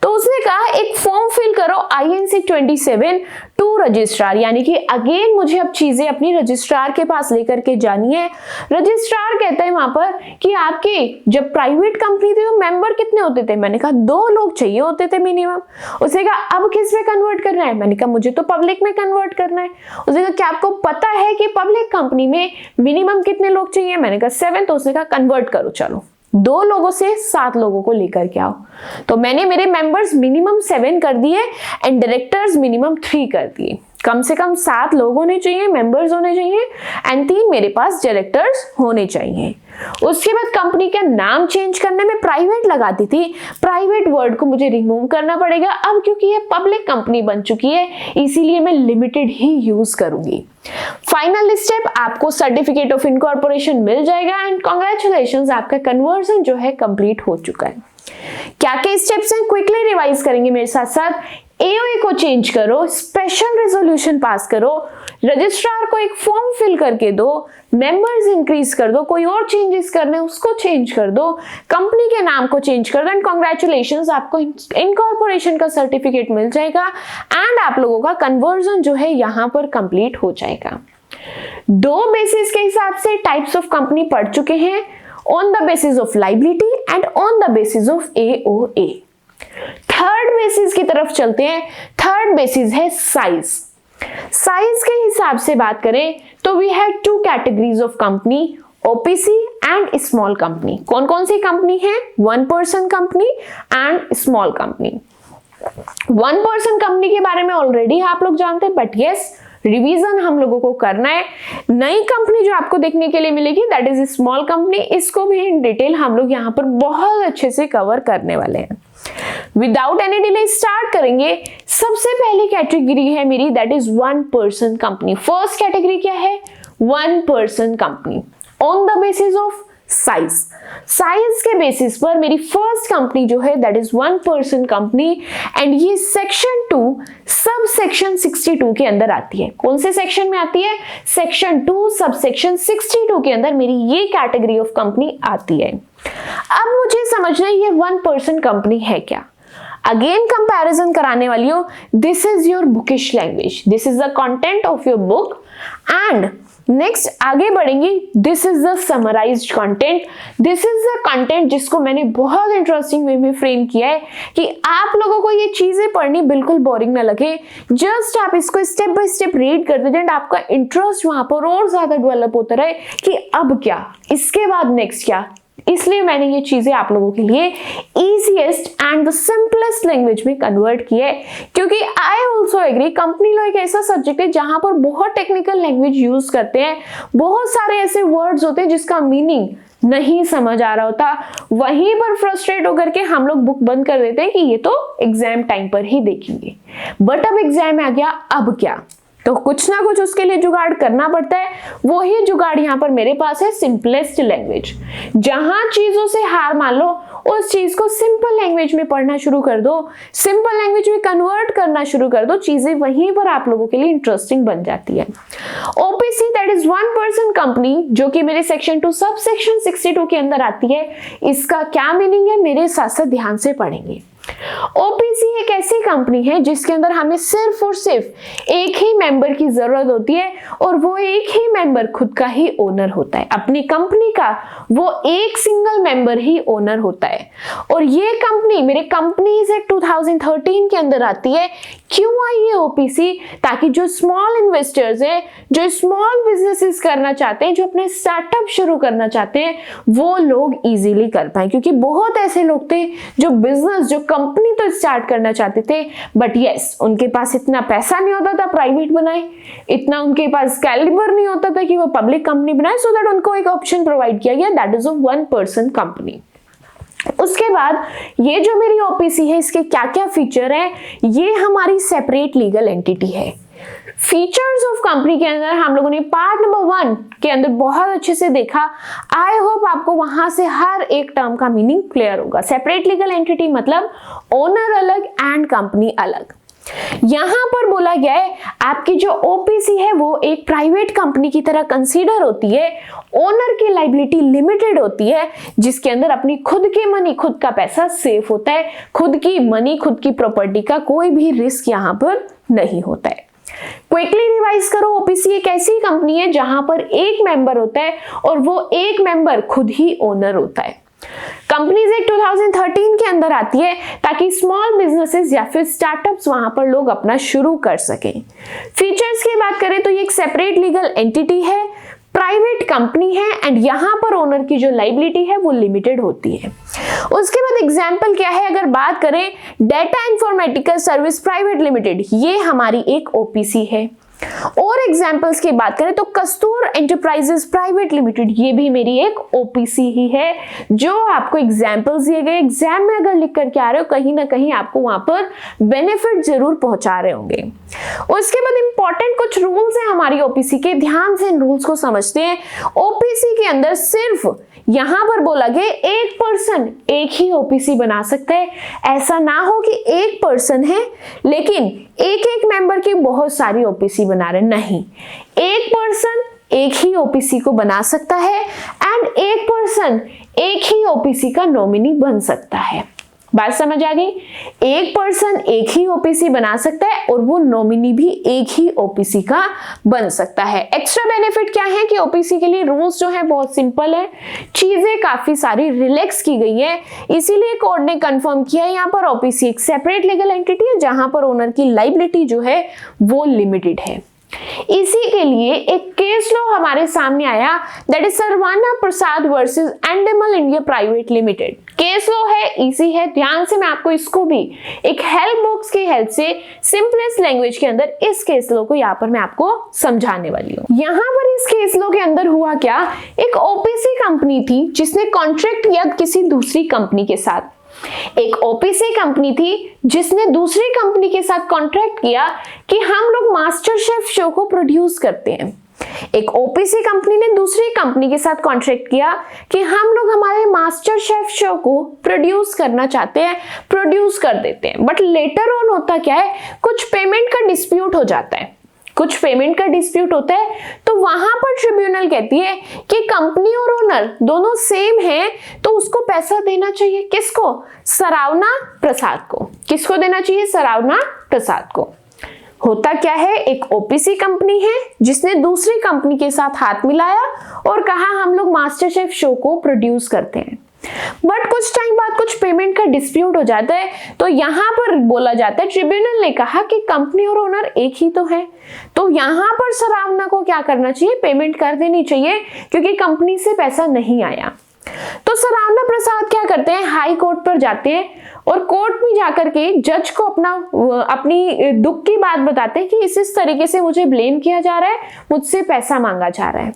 तो उसने कहा एक फॉर्म फिल करो INC 27 टू रजिस्ट्रार, यानी कि अगेन मुझे अब चीजें अपनी रजिस्ट्रार के पास लेकर के जानी है। रजिस्ट्रार कहता है वहां पर कि आपकी जब प्राइवेट कंपनी थी तो मेंबर कितने होते थे? मैंने कहा 2 लोग चाहिए होते थे मिनिमम। उसने कहा अब किस में कन्वर्ट करना है? मैंने कहा मुझे तो पब्लिक में कन्वर्ट करना है। उसने कहा क्या आपको पता है कि पब्लिक कंपनी में मिनिमम कितने लोग चाहिए? मैंने कहा 7। तो उसने कहा कन्वर्ट करो, चलो 2 लोगों से 7 लोगों को लेकर के आओ। तो मैंने मेरे मेंबर्स मिनिमम 7 कर दिए एंड डायरेक्टर्स मिनिमम 3 कर दिए। कम से कम 7 लोग होने चाहिए, मेंबर्स होने चाहिए एंड 3 मेरे पास डायरेक्टर्स होने चाहिए। उसके बाद कंपनी का नाम चेंज करने में प्राइवेट लगाती थी, प्राइवेट वर्ड को मुझे रिमूव करना पड़ेगा अब, क्योंकि ये पब्लिक कंपनी बन चुकी है, इसीलिए मैं लिमिटेड ही यूज करूंगी। फाइनल स्टेप, आपको सर्टिफिकेट ऑफ इनकॉर्पोरेशन मिल जाएगा एंड कॉन्ग्रेचुलेशंस, आपका कन्वर्जन जो है कंप्लीट हो चुका है। क्या क्या स्टेप्स हैं क्विकली रिवाइज करेंगे मेरे साथ साथ। AOA को चेंज करो, स्पेशल रेजोल्यूशन पास करो, रजिस्ट्रार को एक फॉर्म फिल करके दो, मेंबर्स इंक्रीज कर दो, कोई और चेंजेस करने उसको चेंज कर दो, कंपनी के नाम को चेंज कर दो एंड कॉन्ग्रेचुलेशंस, आपको इनकॉर्पोरेशन का सर्टिफिकेट मिल जाएगा एंड आप लोगों का कन्वर्जन जो है यहाँ पर कंप्लीट हो जाएगा। 2 बेसिस के हिसाब से टाइप्स ऑफ कंपनी पढ़ चुके हैं, on the basis of liability and on the basis of AOA। Third basis की तरफ चलते हैं। थर्ड बेसिस है साइज। साइज के हिसाब से बात करें तो we have 2 categories of company, OPC and small company. कौन कौन सी कंपनी है? 1 person company and small company. 1 person company के बारे में ऑलरेडी आप लोग जानते हैं, बट यस रिवीजन हम लोगों को करना है। नई कंपनी जो आपको देखने के लिए मिलेगी दैट इज स्मॉल कंपनी, इसको भी इन डिटेल हम लोग यहाँ पर बहुत अच्छे से कवर करने वाले हैं। विदाउट एनी डिले स्टार्ट करेंगे। सबसे पहली कैटेगरी है मेरी that is 1 person company. First category क्या है? 1 person company on the basis of size. Size के बेसिस पर मेरी फर्स्ट कंपनी जो है that is 1 person company and ये सेक्शन 2 सब सेक्शन 62 के अंदर आती है। कौन से सेक्शन में आती है? सेक्शन 2 सब सेक्शन 62 के अंदर मेरी ये कैटेगरी ऑफ कंपनी आती है। अब मुझे समझना है ये 1 पर्सन कंपनी है क्या। अगेन कंपैरिजन कराने वाली हूं। This is your bookish language, this is the content of your book and next आगे बढ़ेंगे। This is the summarised content, this is the content जिसको मैंने बहुत इंटरेस्टिंग वे में फ्रेम किया है कि आप लोगों को ये चीजें पढ़नी बिल्कुल बोरिंग ना लगे। जस्ट आप इसको स्टेप बाय स्टेप रीड करते जाए, आपका इंटरेस्ट वहां पर और ज्यादा डेवलप होता रहे कि अब क्या, इसके बाद नेक्स्ट क्या, इसलिए मैंने ये चीजें आप लोगों के लिए easiest and the simplest language में कन्वर्ट की है, क्योंकि I also agree company law एक ऐसा सब्जेक्ट है जहां पर बहुत टेक्निकल लैंग्वेज यूज करते हैं, बहुत सारे ऐसे वर्ड्स होते हैं जिसका मीनिंग नहीं समझ आ रहा होता, वहीं पर फ्रस्ट्रेट होकर के हम लोग बुक बंद कर देते हैं कि ये तो एग्जाम टाइम पर ही देखेंगे। बट अब एग्जाम आ गया, अब क्या? तो कुछ ना कुछ उसके लिए जुगाड़ करना पड़ता है। वही जुगाड़ यहाँ पर मेरे पास है, सिंपलेस्ट लैंग्वेज। जहां चीजों से हार मान लो, उस चीज को सिंपल लैंग्वेज में पढ़ना शुरू कर दो, सिंपल लैंग्वेज में कन्वर्ट करना शुरू कर दो, चीजें वहीं पर आप लोगों के लिए इंटरेस्टिंग बन जाती है। ओपीसी दैट इज 1% कंपनी, जो कि मेरे सेक्शन 2 सब सेक्शन 62 के अंदर आती है। इसका क्या मीनिंग है मेरे साथ साथ ध्यान से पढ़ेंगे। ओपीसी एक ऐसी कंपनी है जिसके अंदर हमें सिर्फ और सिर्फ एक ही मेंबर की जरूरत होती है, और वो एक ही मेंबर खुद का ही ओनर होता है। अपनी कंपनी का वो एक सिंगल मेंबर ही ओनर होता है। और ये कंपनी मेरे कंपनीज एक्ट 2013 के अंदर आती है। क्यों आई है ओपीसी? ताकि जो स्मॉल इन्वेस्टर्स हैं, जो स्मॉल बिजनेसेस करना चाहते हैं, जो अपने स्टार्टअप शुरू करना चाहते हैं, वो लोग इजीली कर पाए। क्योंकि बहुत ऐसे लोग थे जो बिजनेस, जो कंपनी तो स्टार्ट करना चाहते थे, बट यस उनके पास इतना पैसा नहीं होता था प्राइवेट बनाए, इतना उनके पास कैलिबर नहीं होता था कि वो पब्लिक कंपनी बनाए। सो दैट उनको एक ऑप्शन प्रोवाइड किया गया, दैट इज अ 1% कंपनी। उसके बाद ये जो मेरी ओपीसी है, इसके क्या क्या फीचर हैं? ये हमारी सेपरेट लीगल एंटिटी है। फीचर्स ऑफ कंपनी के अंदर हम लोगों ने पार्ट नंबर 1 के अंदर बहुत अच्छे से देखा। आई होप आपको वहां से हर एक टर्म का मीनिंग क्लियर होगा। सेपरेट लीगल एंटिटी मतलब ओनर अलग एंड कंपनी अलग। यहां पर बोला गया है आपकी जो ओपीसी है वो एक प्राइवेट कंपनी की तरह कंसीडर होती है। ओनर की लायबिलिटी लिमिटेड होती है, जिसके अंदर अपनी खुद की मनी, खुद का पैसा सेफ होता है। खुद की मनी, खुद की प्रॉपर्टी का कोई भी रिस्क यहां पर नहीं होता है। क्विकली रिवाइज करो, ओपीसी एक ऐसी कंपनी है जहां पर एक मेंबर होता है और वो एक मेंबर खुद ही ओनर होता है। कंपनीज एक्ट 2013 के अंदर आती है ताकि स्मॉल बिजनेसेस या फिर स्टार्टअप्स वहां पर लोग अपना शुरू कर सकें। फीचर्स की बात करें तो ये एक सेपरेट लीगल एंटिटी है, प्राइवेट कंपनी है, एंड यहां पर ओनर की जो लायबिलिटी है वो लिमिटेड होती है। उसके बाद एग्जाम्पल क्या है, अगर बात करें डेटा इंफॉर्मेटिकल सर्विस प्राइवेट लिमिटेड, ये हमारी एक ओपीसी है। और एग्जाम्पल्स की बात करें तो कस्तूर एंटरप्राइजेस प्राइवेट लिमिटेड, ये भी मेरी एक ओपीसी ही है। जो आपको एग्जाम्पल्स दिए गए एग्जाम में अगर लिख करके आ रहे हो, कहीं ना कहीं आपको वहां पर बेनिफिट जरूर पहुंचा रहे होंगे। उसके बाद इंपॉर्टेंट कुछ रूल्स हैं हमारी ओपीसी के, ध्यान से इन रूल्स को समझते हैं। ओपीसी के अंदर सिर्फ यहां पर बोला गया एक पर्सन एक ही ओपीसी बना सकता है। ऐसा ना हो कि एक पर्सन है लेकिन एक एक मेंबर की बहुत सारी ओपीसी बना रहे, नहीं। एक पर्सन एक ही ओपीसी को बना सकता है एंड एक पर्सन एक ही ओपीसी का नॉमिनी बन सकता है। बात समझ आ गई? एक पर्सन एक ही ओपीसी बना सकता है और वो नॉमिनी भी एक ही ओपीसी का बन सकता है। एक्स्ट्रा बेनिफिट क्या है कि ओपीसी के लिए रूल्स जो है बहुत सिंपल है, चीजें काफी सारी रिलैक्स की गई है। इसीलिए कोर्ट ने कंफर्म किया है यहाँ पर ओपीसी एक सेपरेट लीगल एंटिटी है जहां पर ओनर की लायबिलिटी जो है वो लिमिटेड है। इसी के लिए एक केस लॉ हमारे सामने आया, that is Saravana Prasad versus Endemol India private limited. Case law है, इजी है, ध्यान से मैं आपको इसको भी एक हेल्प बॉक्स की हेल्प से सिंपलेस्ट लैंग्वेज के अंदर इस केस लॉ को यहाँ पर मैं आपको समझाने वाली हूँ। यहाँ पर इस केस लॉ के अंदर हुआ क्या, एक ओपीसी कंपनी थी जिसने कॉन्ट्रैक्ट किया किसी दूसरी कंपनी के साथ। एक ओपीसी कंपनी थी जिसने दूसरी कंपनी के साथ कॉन्ट्रैक्ट किया कि हम लोग मास्टर शेफ शो को प्रोड्यूस करते हैं। एक ओपीसी कंपनी ने दूसरी कंपनी के साथ कॉन्ट्रैक्ट किया कि हम लोग हमारे मास्टर शेफ शो को प्रोड्यूस करना चाहते हैं, प्रोड्यूस कर देते हैं। बट लेटर ऑन होता क्या है, कुछ पेमेंट का डिस्प्यूट हो जाता है, कुछ पेमेंट का डिस्प्यूट होता है, तो वहां पर ट्रिब्यूनल कहती है कि कंपनी और ओनर दोनों सेम हैं, तो उसको पैसा देना चाहिए। किसको? सरावना प्रसाद को। किसको देना चाहिए? सरावना प्रसाद को। होता क्या है, एक ओपीसी कंपनी है जिसने दूसरी कंपनी के साथ हाथ मिलाया और कहा हम लोग मास्टर शेफ शो को प्रोड्यूस करते हैं। बट कुछ टाइम बाद कुछ पेमेंट का डिस्प्यूट हो जाता है, तो यहां पर बोला जाता है, ट्रिब्यूनल ने कहा कि कंपनी और ओनर एक ही तो है, तो यहां पर सरावना को क्या करना चाहिए, पेमेंट कर देनी चाहिए क्योंकि कंपनी से पैसा नहीं आया। तो सरावना प्रसाद क्या करते हैं, हाई कोर्ट पर जाते हैं और कोर्ट में जाकर के जज को अपनी दुख की बात बताते हैं कि इस तरीके से मुझे ब्लेम किया जा रहा है, मुझसे पैसा मांगा जा रहा है।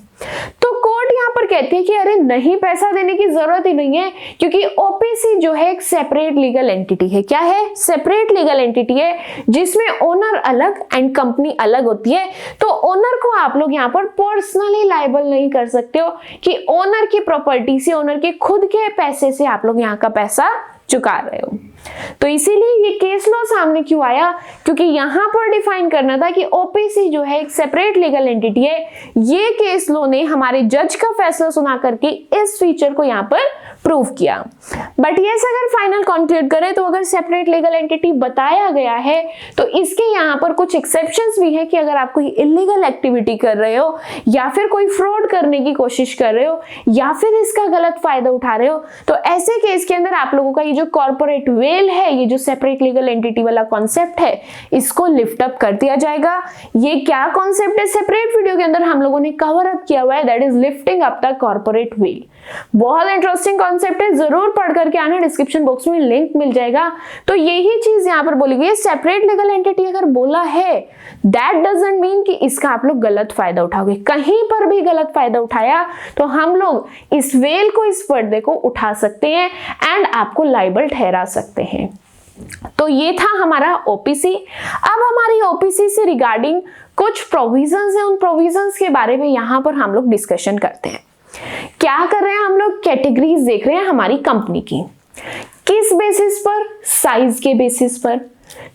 तो कोर्ट यहाँ पर कहती है कि अरे नहीं, पैसा देने की जरूरत ही नहीं है, क्योंकि ओपीसी जो है एक सेपरेट लीगल एंटिटी है। क्या है? सेपरेट लीगल एंटिटी है, जिसमें ओनर अलग एंड कंपनी अलग होती है। तो ओनर को आप लोग यहाँ पर पर्सनली लायबल नहीं कर सकते हो कि ओनर की प्रॉपर्टी से, ओनर के खुद के पैसे से आप लोग यहाँ का पैसा चुका रहे हो। तो इसीलिए ये केस लॉ सामने क्यों आया, क्योंकि यहां पर डिफाइन करना था कि ओपीसी जो है एक सेपरेट लीगल एंटिटी है। ये केस लॉ ने हमारे जज का फैसला सुना करके इस फीचर को यहां पर प्रूव किया। बट ये अगर फाइनल कंक्लूड करें तो अगर सेपरेट लीगल एंटिटी बताया गया है तो इसके यहाँ पर कुछ एक्सेप्शंस भी है कि अगर आप कोई इलीगल एक्टिविटी कर रहे हो या फिर कोई फ्रॉड करने की कोशिश कर रहे हो या फिर इसका गलत फायदा उठा रहे हो, तो ऐसे केस के अंदर आप लोगों का ये जो कॉर्पोरेट वेल है, ये जो सेपरेट लीगल एंटिटी वाला कॉन्सेप्ट है, इसको लिफ्ट अप कर दिया जाएगा। ये क्या कॉन्सेप्ट है, सेपरेट वीडियो के अंदर हम लोगों ने कवर अप किया हुआ है, that is lifting up the corporate veil. बहुत इंटरेस्टिंग कॉन्सेप्ट है, जरूर पढ़ करके आना, डिस्क्रिप्शन बॉक्स में लिंक मिल जाएगा। तो यही चीज यहाँ पर बोली गई है, सेपरेट लीगल एंटिटी अगर बोला है दैट डजंट मीन कि इसका आप लोग गलत फायदा उठाओगे। कहीं पर भी गलत फायदा उठाया तो हम लोग इस वेल को, इस पर्दे को उठा सकते हैं एंड आपको लायबल ठहरा सकते हैं। तो ये था हमारा ओपीसी। अब हमारी ओपीसी से रिगार्डिंग कुछ प्रोविजंस हैं, उन प्रोविजंस के बारे में यहाँ पर हम लोग डिस्कशन करते हैं। क्या कर रहे हैं हम लोग, कैटेगरीज देख रहे हैं हमारी कंपनी की। किस बेसिस पर? साइज के बेसिस पर।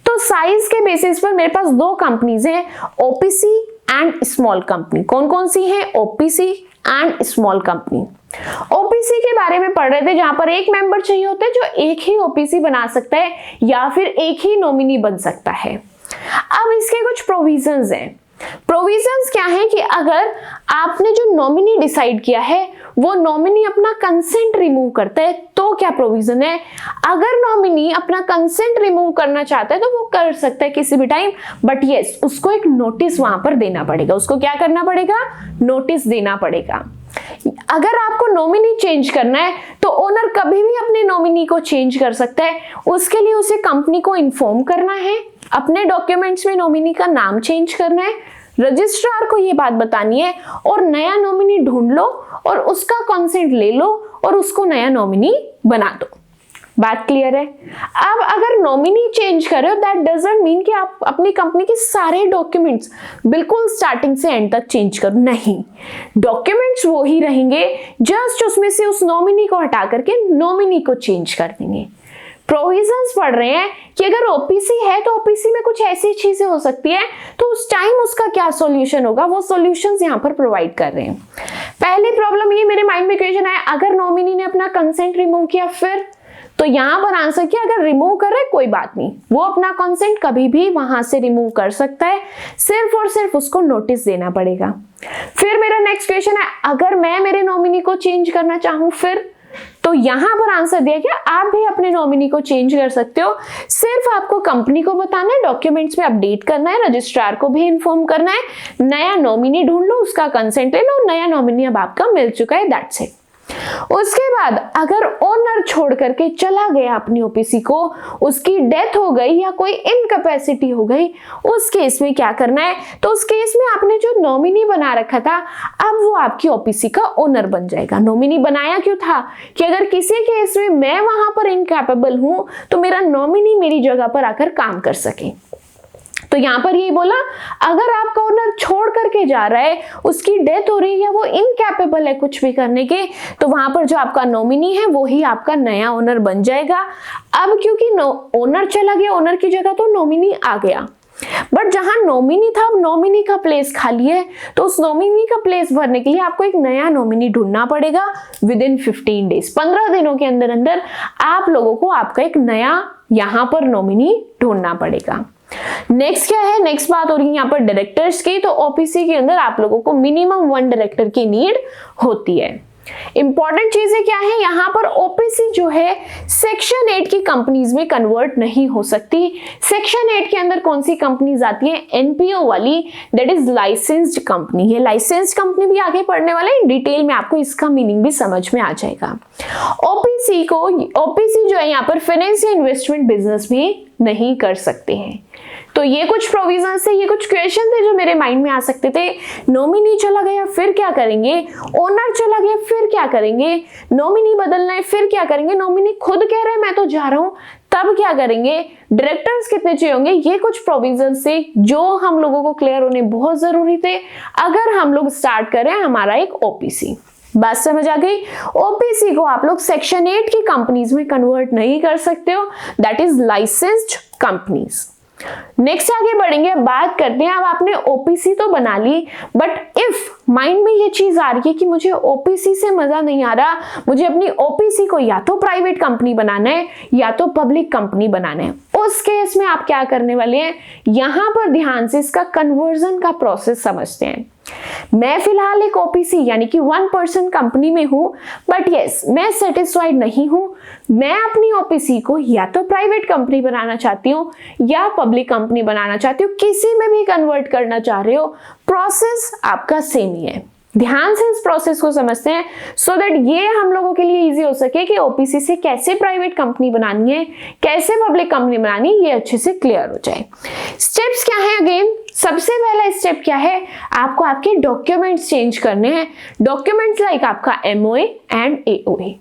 तो साइज के बेसिस पर मेरे पास दो कंपनीज हैं, ओपीसी एंड स्मॉल कंपनी। कौन कौन सी है? OPC and small company. OPC के बारे में पढ़ रहे थे, जहां पर एक मेंबर चाहिए होता है जो एक ही ओपीसी बना सकता है या फिर एक ही नॉमिनी बन सकता है। अब इसके कुछ प्रोविजंस हैं। प्रोविजंस क्या है कि अगर आपने जो नॉमिनी डिसाइड किया है वो नॉमिनी अपना कंसेंट रिमूव करता है तो क्या प्रोविजन है? अगर नॉमिनी अपना कंसेंट रिमूव करना चाहता है तो वो कर सकता है किसी भी टाइम, बट यस उसको एक नोटिस वहां पर देना पड़ेगा। उसको क्या करना पड़ेगा? नोटिस देना पड़ेगा। अगर आपको नॉमिनी चेंज करना है तो ओनर कभी भी अपने नॉमिनी को चेंज कर सकता है। उसके लिए उसे कंपनी को इन्फॉर्म करना है, अपने डॉक्यूमेंट्स में नॉमिनी का नाम चेंज करना है, रजिस्ट्रार को ये बात बतानी है और नया नॉमिनी ढूंढ लो और उसका कंसेंट ले लो और उसको नया नॉमिनी बना दो। बात क्लियर है? अब अगर नॉमिनी चेंज कर रहे हो दैट डजंट मीन कि आप अपनी कंपनी के सारे डॉक्यूमेंट्स बिल्कुल स्टार्टिंग से एंड तक चेंज करो। नहीं, डॉक्यूमेंट्स वो ही रहेंगे, जस्ट उसमें से उस नॉमिनी को हटा करके नॉमिनी को चेंज कर देंगे। प्रोविजंस पढ़ रहे हैं कि अगर ओपीसी है तो ओपीसी में कुछ ऐसी चीजें हो सकती है तो उस टाइम उसका क्या सॉल्यूशन होगा, वो सॉल्यूशंस यहाँ पर प्रोवाइड कर रहे हैं। पहली प्रॉब्लम ये मेरे माइंड में क्वेश्चन आया, अगर नॉमिनी ने अपना कंसेंट रिमूव किया फिर? तो यहां पर आंसर किया, अगर रिमूव कर रहा है कोई बात नहीं, वो अपना कंसेंट कभी भी वहां से रिमूव कर सकता है, सिर्फ और सिर्फ उसको नोटिस देना पड़ेगा। फिर मेरा नेक्स्ट क्वेश्चन है, अगर मैं मेरे नॉमिनी को चेंज करना चाहूं फिर? तो यहां पर आंसर दिया गया, आप भी अपने नॉमिनी को चेंज कर सकते हो, सिर्फ आपको कंपनी को बताना है, डॉक्यूमेंट्स में अपडेट करना है, रजिस्ट्रार को भी इन्फॉर्म करना है, नया नॉमिनी ढूंढ लो, उसका कंसेंट ले लो, नया नॉमिनी अब आपका मिल चुका है, दैट्स इट। उसके बाद अगर ओनर छोड़ करके चला गया अपनी ओपीसी को, उसकी डेथ हो गई या कोई इनकैपेसिटी हो गई, उस केस में क्या करना है? तो उस केस में आपने जो नॉमिनी बना रखा था अब वो आपकी ओपीसी का ओनर बन जाएगा। नॉमिनी बनाया क्यों था? कि अगर किसी केस में मैं वहां पर इनकैपेबल हूं तो मेरा नॉमिनी मेरी जगह पर आकर काम कर सके। तो यहां पर ये बोला, अगर आपका ओनर छोड़ करके जा रहा है, उसकी डेथ हो रही है, वो इनकैपेबल है कुछ भी करने के, तो वहां पर जो आपका नॉमिनी है वो ही आपका नया ओनर बन जाएगा। अब क्योंकि ओनर चला गया, ओनर की जगह तो नॉमिनी आ गया, बट जहां नॉमिनी था अब नॉमिनी का प्लेस खाली है, तो उस नॉमिनी का प्लेस भरने के लिए आपको एक नया नॉमिनी ढूंढना पड़ेगा विद इन 15 डेज। 15 दिनों के अंदर अंदर आप लोगों को आपका एक नया यहां पर नॉमिनी ढूंढना पड़ेगा। नेक्स्ट क्या है? नेक्स्ट बात हो रही है यहाँ पर डायरेक्टर्स की। तो ओपीसी के अंदर आप लोगों को मिनिमम 1 डायरेक्टर की नीड होती है। इंपॉर्टेंट चीजें क्या है, यहाँ पर ओपीसी जो है सेक्शन 8 की कंपनीज में कन्वर्ट नहीं हो सकती। सेक्शन 8 के अंदर कौन सी कंपनीज आती है, एनपीओ वाली, दैट इज लाइसेंस्ड कंपनी। ये लाइसेंस्ड कंपनी भी आगे पढ़ने वाले हैं, डिटेल में आपको इसका मीनिंग भी समझ में आ जाएगा। ओपीसी जो है यहाँ पर फाइनेंस या इन्वेस्टमेंट बिजनेस भी नहीं कर सकते हैं। तो ये कुछ प्रोविजन थे, ये कुछ क्वेश्चन थे जो मेरे माइंड में आ सकते थे। नॉमिनी चला गया फिर क्या करेंगे, ओनर चला गया फिर क्या करेंगे, नॉमिनी बदलना है फिर क्या करेंगे, नॉमिनी खुद कह रहे हैं मैं तो जा रहा हूं तब क्या करेंगे, डायरेक्टर्स कितने चाहिए होंगे। ये कुछ प्रोविजन थे जो हम लोगों को क्लियर होने बहुत जरूरी थे अगर हम लोग स्टार्ट करें हमारा एक ओपीसी। बात समझ आ गई। ओपीसी को आप लोग सेक्शन 8 की कंपनीज में कन्वर्ट नहीं कर सकते हो, that is licensed companies. Next आगे बढ़ेंगे, बात करते हैं। अब आपने ओपीसी तो बना ली, बट इफ माइंड में ये चीज आ रही है कि मुझे ओपीसी से मजा नहीं आ रहा, मुझे अपनी ओपीसी को या तो प्राइवेट कंपनी बनाना है या तो पब्लिक कंपनी बनाना है, उस केस में आप क्या करने वाले हैं, यहां पर ध्यान से इसका कन्वर्जन का प्रोसेस समझते हैं। मैं फिलहाल एक ओपीसी यानी कि 1% कंपनी में हूं, बट यस मैं सेटिस्फाइड नहीं हूं। मैं अपनी ओपीसी को या तो प्राइवेट कंपनी बनाना चाहती हूं या पब्लिक कंपनी बनाना चाहती हूं, किसी में भी कन्वर्ट करना चाह रहे हो, प्रोसेस आपका सेम ही है। ध्यान से इस प्रोसेस को समझते हैं सो दैट ये हम लोगों के लिए इजी हो सके कि ओपीसी से कैसे प्राइवेट कंपनी बनानी है, कैसे पब्लिक कंपनी बनानी है, ये अच्छे से क्लियर हो जाए। स्टेप्स क्या है, अगेन सबसे पहला स्टेप क्या है, आपको आपके डॉक्यूमेंट्स चेंज करने हैं। डॉक्यूमेंट्स लाइक आपका एमओए एंड एओए।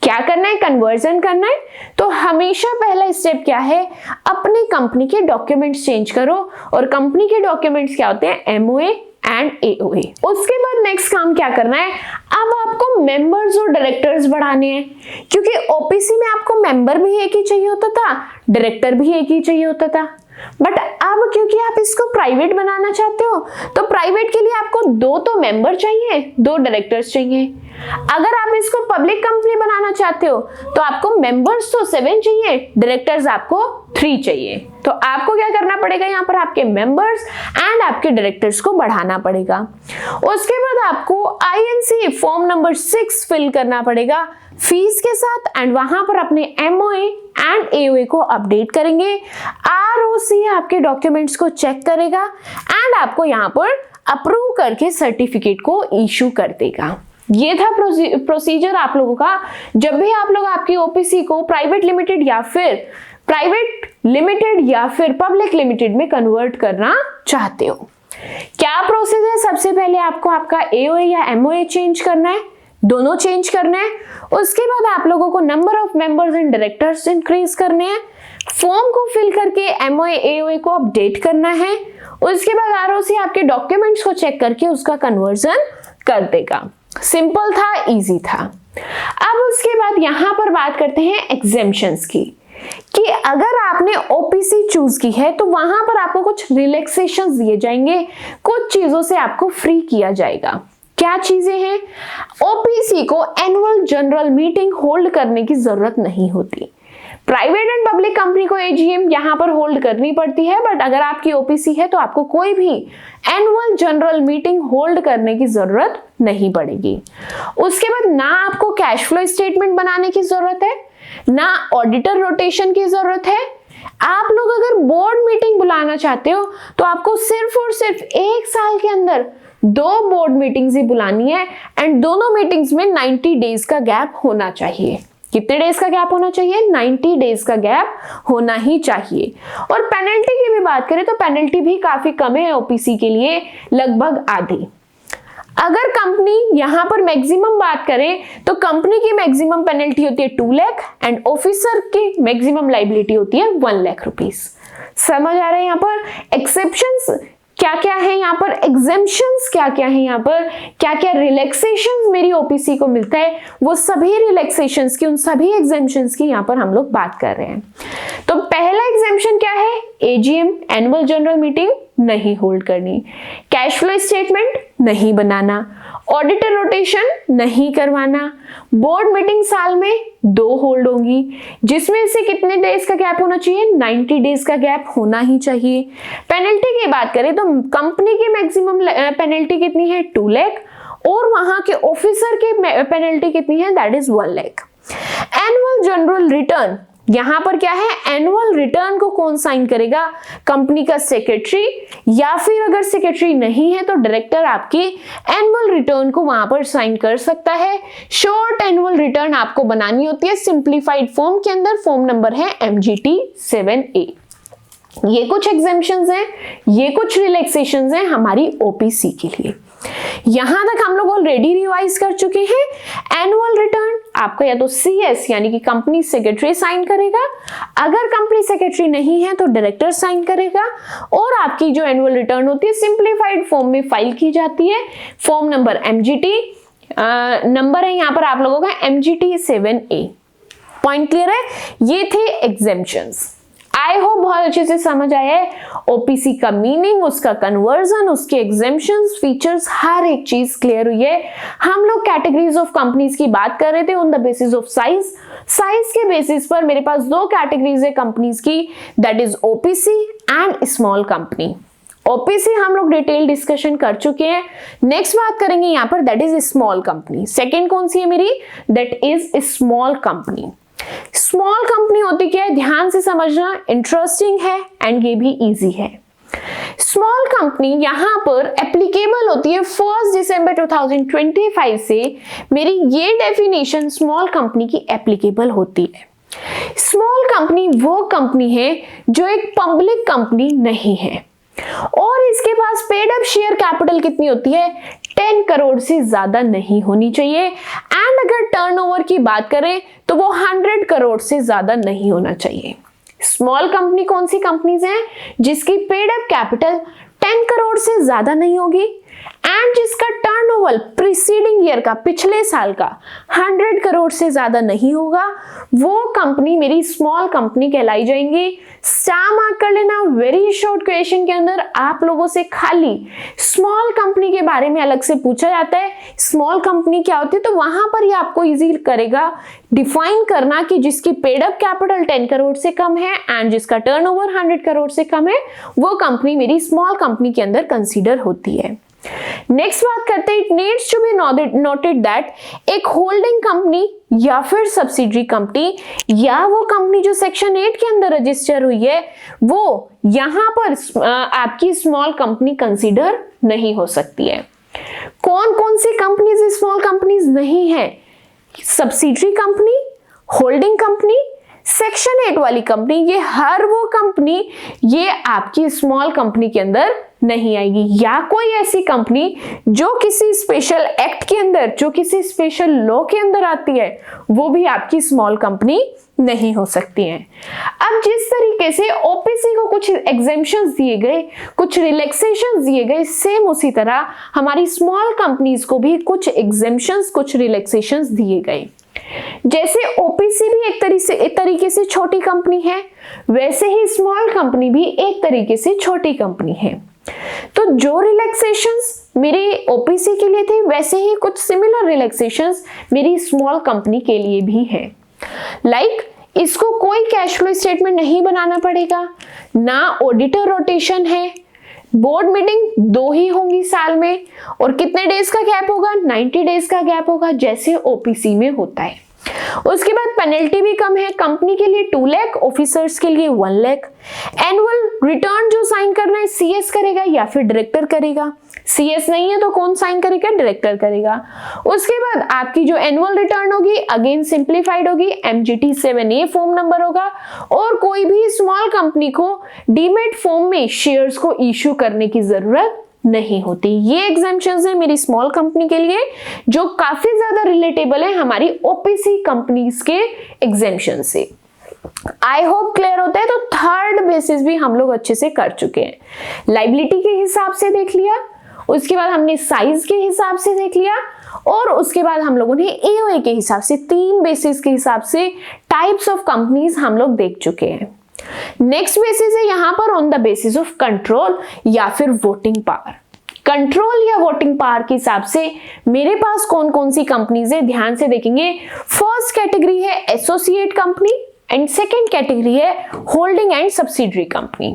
क्या करना है, कन्वर्जन करना है, तो हमेशा पहला स्टेप क्या है, अपनी कंपनी के डॉक्यूमेंट्स चेंज करो। और कंपनी के डॉक्यूमेंट्स क्या होते हैं, एमओए एंड एओए। उसके बाद नेक्स्ट काम क्या करना है, अब आपको मेंबर्स और डायरेक्टर्स बढ़ाने हैं, क्योंकि ओपीसी में आपको मेंबर भी एक ही चाहिए होता था, डायरेक्टर भी एक ही चाहिए होता था। बट अब क्योंकि आप इसको प्राइवेट बनाना चाहते हो, तो प्राइवेट के लिए आपको 2 तो मेंबर चाहिए, 2 डायरेक्टर्स चाहिए। अगर आप इसको पब्लिक कंपनी बनाना चाहते हो तो आपको मेंबर्स तो 7 चाहिए, डायरेक्टर्स आपको 3 चाहिए। तो आपको क्या करना पड़ेगा, यहाँ पर आपके मेंबर्स एंड आपके डायरेक्टर्स को बढ़ाना पड़ेगा। उसके बाद आपको आईएनसी फॉर्म नंबर 6 फिल करना पड़ेगा फीस के साथ, एंड वहां पर अपने एमओए एंड एओए को अपडेट करेंगे। आरओसी आपके डॉक्यूमेंट्स को चेक करेगा एंड आपको यहाँ पर अप्रूव करके सर्टिफिकेट को इशू कर देगा। ये था प्रोसीजर आप लोगों का जब भी आप लोग आपकी ओपीसी को प्राइवेट लिमिटेड या फिर पब्लिक लिमिटेड में कन्वर्ट करना चाहते हो। क्या प्रोसेस है, सबसे पहले आपको आपका एओए या एमओए चेंज करना है, दोनों चेंज करने हैं। उसके बाद आप लोगों को number of members and directors increase करने हैं, फॉर्म को फिल करके एमओए एओए को अपडेट करना है। उसके बाद आरओसी आपके डॉक्यूमेंट्स को चेक करके उसका कन्वर्जन कर देगा। सिंपल था, इजी था। अब उसके बाद यहां पर बात करते हैं एग्जेम्पशंस की, कि अगर आपने ओपीसी चूज की है तो वहां पर आपको कुछ रिलैक्सेशंस दिए जाएंगे, कुछ चीजों से आपको फ्री किया जाएगा। क्या चीजें हैं, ओपीसी को एनुअल जनरल मीटिंग होल्ड करने की जरूरत नहीं होती। प्राइवेट एंड पब्लिक कंपनी को एजीएम यहां पर होल्ड करनी पड़ती है, बट अगर आपकी ओपीसी है तो आपको कोई भी एनुअल जनरल मीटिंग होल्ड करने की जरूरत नहीं पड़ेगी। उसके बाद ना आपको कैश फ्लो स्टेटमेंट बनाने की जरूरत है, ना ऑडिटर रोटेशन की जरूरत है। आप लोग अगर बोर्ड मीटिंग बुलाना चाहते हो तो आपको सिर्फ और सिर्फ 1 साल के अंदर 2 बोर्ड मीटिंग्स ही बुलानी है, एंड दोनों मीटिंग्स में 90 डेज का गैप होना चाहिए। कितने डेज का गैप होना चाहिए, 90 डेज का गैप होना ही चाहिए। और पेनल्टी की भी बात करें तो पेनल्टी भी काफी कम है ओपीसी के लिए, लगभग आधी। अगर कंपनी यहां पर मैक्सिमम बात करें तो कंपनी की मैक्सिमम पेनल्टी होती है 2 लाख एंड ऑफिसर की मैक्सिमम लाइबिलिटी होती है 1 लाख रुपीस। समझ आ रहा है यहाँ पर एक्सेप्शंस क्या क्या है, यहाँ पर एग्जेम्पशंस क्या क्या है, यहाँ पर क्या क्या रिलैक्सेशंस मेरी ओपीसी को मिलता है, वो सभी रिलैक्सेशंस की, उन सभी एग्जेम्पशंस की यहाँ पर हम लोग बात कर रहे हैं। तो पहला एग्जेम्पशन क्या है, एजीएम एनुअल जनरल मीटिंग नहीं होल्ड करनी, कैश फ्लो स्टेटमेंट नहीं बनाना, ऑडिटर रोटेशन नहीं करवाना, बोर्ड मीटिंग साल में 2 होल्ड होंगी, जिसमें से कितने डेज का गैप होना चाहिए, 90 डेज का गैप होना ही चाहिए। पेनल्टी की बात करें तो कंपनी की मैक्सिमम पेनल्टी कितनी है, 2 लाख, और वहां के ऑफिसर की पेनल्टी कितनी है, that is 1 lakh. Annual general return, यहां पर क्या है, एनुअल रिटर्न को कौन साइन करेगा, कंपनी का सेक्रेटरी, या फिर अगर सेक्रेटरी नहीं है तो डायरेक्टर आपकी एनुअल रिटर्न को वहां पर साइन कर सकता है। शॉर्ट एनुअल रिटर्न आपको बनानी होती है सिंप्लीफाइड फॉर्म के अंदर, फॉर्म नंबर है MGT 7A। ये कुछ एग्जेम्पशंस हैं, ये कुछ रिलैक्सेशंस हैं हमारी OPC के लिए। यहां तक हम लोग ऑलरेडी रिवाइज कर चुके हैं। एनुअल रिटर्न आपको या तो CS यानी कि कंपनी सेक्रेटरी साइन करेगा, अगर कंपनी सेक्रेटरी नहीं है तो डायरेक्टर साइन करेगा, और आपकी जो एनुअल रिटर्न होती है सिंप्लीफाइड फॉर्म में फाइल की जाती है, फॉर्म नंबर MGT नंबर है यहां पर आप लोगों का MGT 7A। पॉइंट क्लियर है? ये थे एग्जेम्पशंस। आई होप बहुत अच्छे से समझ आया है OPC का मीनिंग, उसका कन्वर्जन, उसके एग्जेम्पशंस, फीचर्स, हर एक चीज क्लियर हुई है। हम लोग कैटेगरीज ऑफ कंपनीज की बात कर रहे थे on the basis of size. Size के बेसिस पर मेरे पास 2 कैटेगरीज है कंपनीज की, that is OPC and small company. OPC हम लोग डिटेल डिस्कशन कर चुके हैं। नेक्स्ट बात करेंगे यहाँ पर, that is small company. Second कौन सी है मेरी, that is small company. Small company होती क्या है, ध्यान से समझना, इंटरेस्टिंग है एंड ये भी इजी है। स्मॉल कंपनी यहां पर एप्लीकेबल होती है 1 दिसंबर 2025 से। मेरी ये डेफिनेशन स्मॉल कंपनी की एप्लीकेबल होती है। स्मॉल कंपनी वो कंपनी है जो एक पब्लिक कंपनी नहीं है और इसके पास पेड अप शेयर कैपिटल कितनी होती है, 10 करोड़ से ज्यादा नहीं होनी चाहिए, एंड अगर टर्नओवर की बात करें तो वो 100 करोड़ से ज्यादा नहीं होना चाहिए। स्मॉल कंपनी कौन सी कंपनीज हैं, जिसकी पेड अप कैपिटल 10 करोड़ से ज्यादा नहीं होगी एंड जिसका टर्नओवर प्रीसीडिंग ईयर का, पिछले साल का 100 करोड़ से ज्यादा नहीं होगा, वो कंपनी मेरी स्मॉल कंपनी कहलाई जाएंगी। स्टार मार्क कर लेना, वेरी शॉर्ट क्वेश्चन के अंदर आप लोगों से खाली स्मॉल कंपनी के बारे में अलग से पूछा जाता है, स्मॉल कंपनी क्या होती है, तो वहां पर ये आपको इजी करेगा डिफाइन करना कि जिसकी पेड अप कैपिटल 10 करोड़ से कम है एंड जिसका टर्नओवर 100 करोड़ से कम है, वो कंपनी मेरी स्मॉल कंपनी के अंदर कंसीडर होती है। नेक्स्ट बात करते हैं, it needs to be noted that एक होल्डिंग कंपनी या फिर सब्सिडरी कंपनी या वो कंपनी जो सेक्शन 8 के अंदर रजिस्टर हुई है, वो यहां पर आपकी स्मॉल कंपनी कंसीडर नहीं हो सकती है। कौन कौन सी कंपनीज स्मॉल कंपनीज नहीं है, subsidiary company, holding company, section 8 वाली कंपनी, ये हर वो कंपनी ये आपकी स्मॉल कंपनी के अंदर नहीं आएगी, या कोई ऐसी कंपनी जो किसी स्पेशल एक्ट के अंदर, जो किसी स्पेशल लॉ के अंदर आती है, वो भी आपकी स्मॉल कंपनी नहीं हो सकती है। अब जिस तरीके से OPC को कुछ एग्जेम्पशंस दिए गए, कुछ रिलैक्सेशंस दिए गए, सेम उसी तरह हमारी स्मॉल कंपनीज को भी कुछ एग्जेम्पशंस, कुछ रिलैक्सेशंस दिए गए। जैसे OPC भी एक तरीके से छोटी कंपनी है, वैसे ही स्मॉल कंपनी भी एक तरीके से छोटी कंपनी है। तो जो रिलैक्सेशंस मेरे OPC के लिए थे, वैसे ही कुछ सिमिलर रिलैक्सेशंस मेरी स्मॉल कंपनी के लिए भी है। लाइक इसको कोई कैश फ्लो स्टेटमेंट नहीं बनाना पड़ेगा, ना ऑडिटर रोटेशन है, बोर्ड मीटिंग 2 ही होंगी साल में, और कितने डेज का गैप होगा, 90 डेज का गैप होगा, जैसे OPC में होता है। उसके बाद पेनल्टी भी कम है, कंपनी के लिए 2 लाख, ऑफिसर्स के लिए 1 लाख। एनुअल रिटर्न जो साइन करना है CS करेगा या फिर डायरेक्टर करेगा, CS नहीं है तो कौन साइन करेगा, डायरेक्टर करेगा। उसके बाद आपकी जो एनुअल रिटर्न होगी अगेन सिंप्लीफाइड होगी, MGT 7A फॉर्म नंबर होगा, और कोई भी स्मॉल कंपनी को डीमेट फॉर्म में शेयर्स को इश्यू करने की जरूरत नहीं होती। ये एग्जेम्पशंस है मेरी स्मॉल कंपनी के लिए, जो काफी ज्यादा रिलेटेबल है हमारी OPC कंपनीज के एग्जेम्पशन से। आई होप क्लियर होता है। तो थर्ड बेसिस भी हम लोग अच्छे से कर चुके हैं, लायबिलिटी के हिसाब से देख लिया, उसके बाद हमने साइज के हिसाब से देख लिया, और उसके बाद हम लोगों ने AOA के हिसाब से 3 बेसिस के हिसाब से टाइप्स ऑफ कंपनीज हम लोग देख चुके हैं। नेक्स्ट बेसिस है यहां पर on the basis of control या फिर वोटिंग पावर। कंट्रोल या वोटिंग पावर के हिसाब से मेरे पास कौन कौन सी कंपनीज है, ध्यान से देखेंगे। फर्स्ट कैटेगरी है associate company and second category है holding and subsidiary company.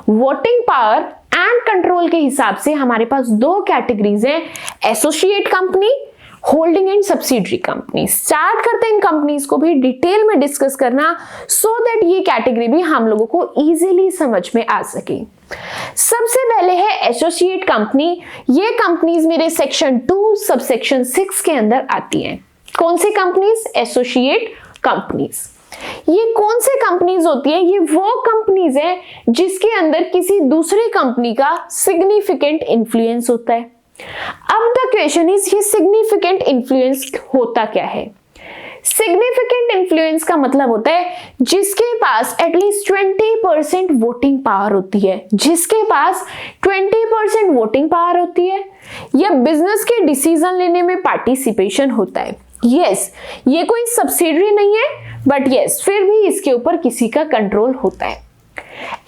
Voting power and control के हिसाब से हमारे पास दो कैटेगरीज हैं, associate company, holding and subsidiary company. Start करते हैं इन कंपनीज को भी डिटेल में डिस्कस करना सो दैट ये कैटेगरी भी हम लोगों को इजीली समझ में आ सके। सबसे पहले है एसोसिएट कंपनी। ये कंपनीज मेरे सेक्शन 2 सबसेक्शन 6 के अंदर आती हैं। कौन सी कंपनीज? Associate companies. ये कौन से कंपनीज होती है? ये वो कंपनीज हैं जिसके अंदर किसी दूसरी कंपनी का सिग्निफिकेंट इन्फ्लुएंस होता है। अब द क्वेश्चन इज, ये सिग्निफिकेंट इन्फ्लुएंस होता क्या है? सिग्निफिकेंट इन्फ्लुएंस का मतलब होता है जिसके पास एटलीस्ट 20% वोटिंग पावर होती है, जिसके पास 20% वोटिंग पावर होती है, या बिजनेस के डिसीजन लेने में पार्टिसिपेशन होता है। यस, ये कोई सब्सिडरी नहीं है, बट यस फिर भी इसके ऊपर किसी का कंट्रोल होता है।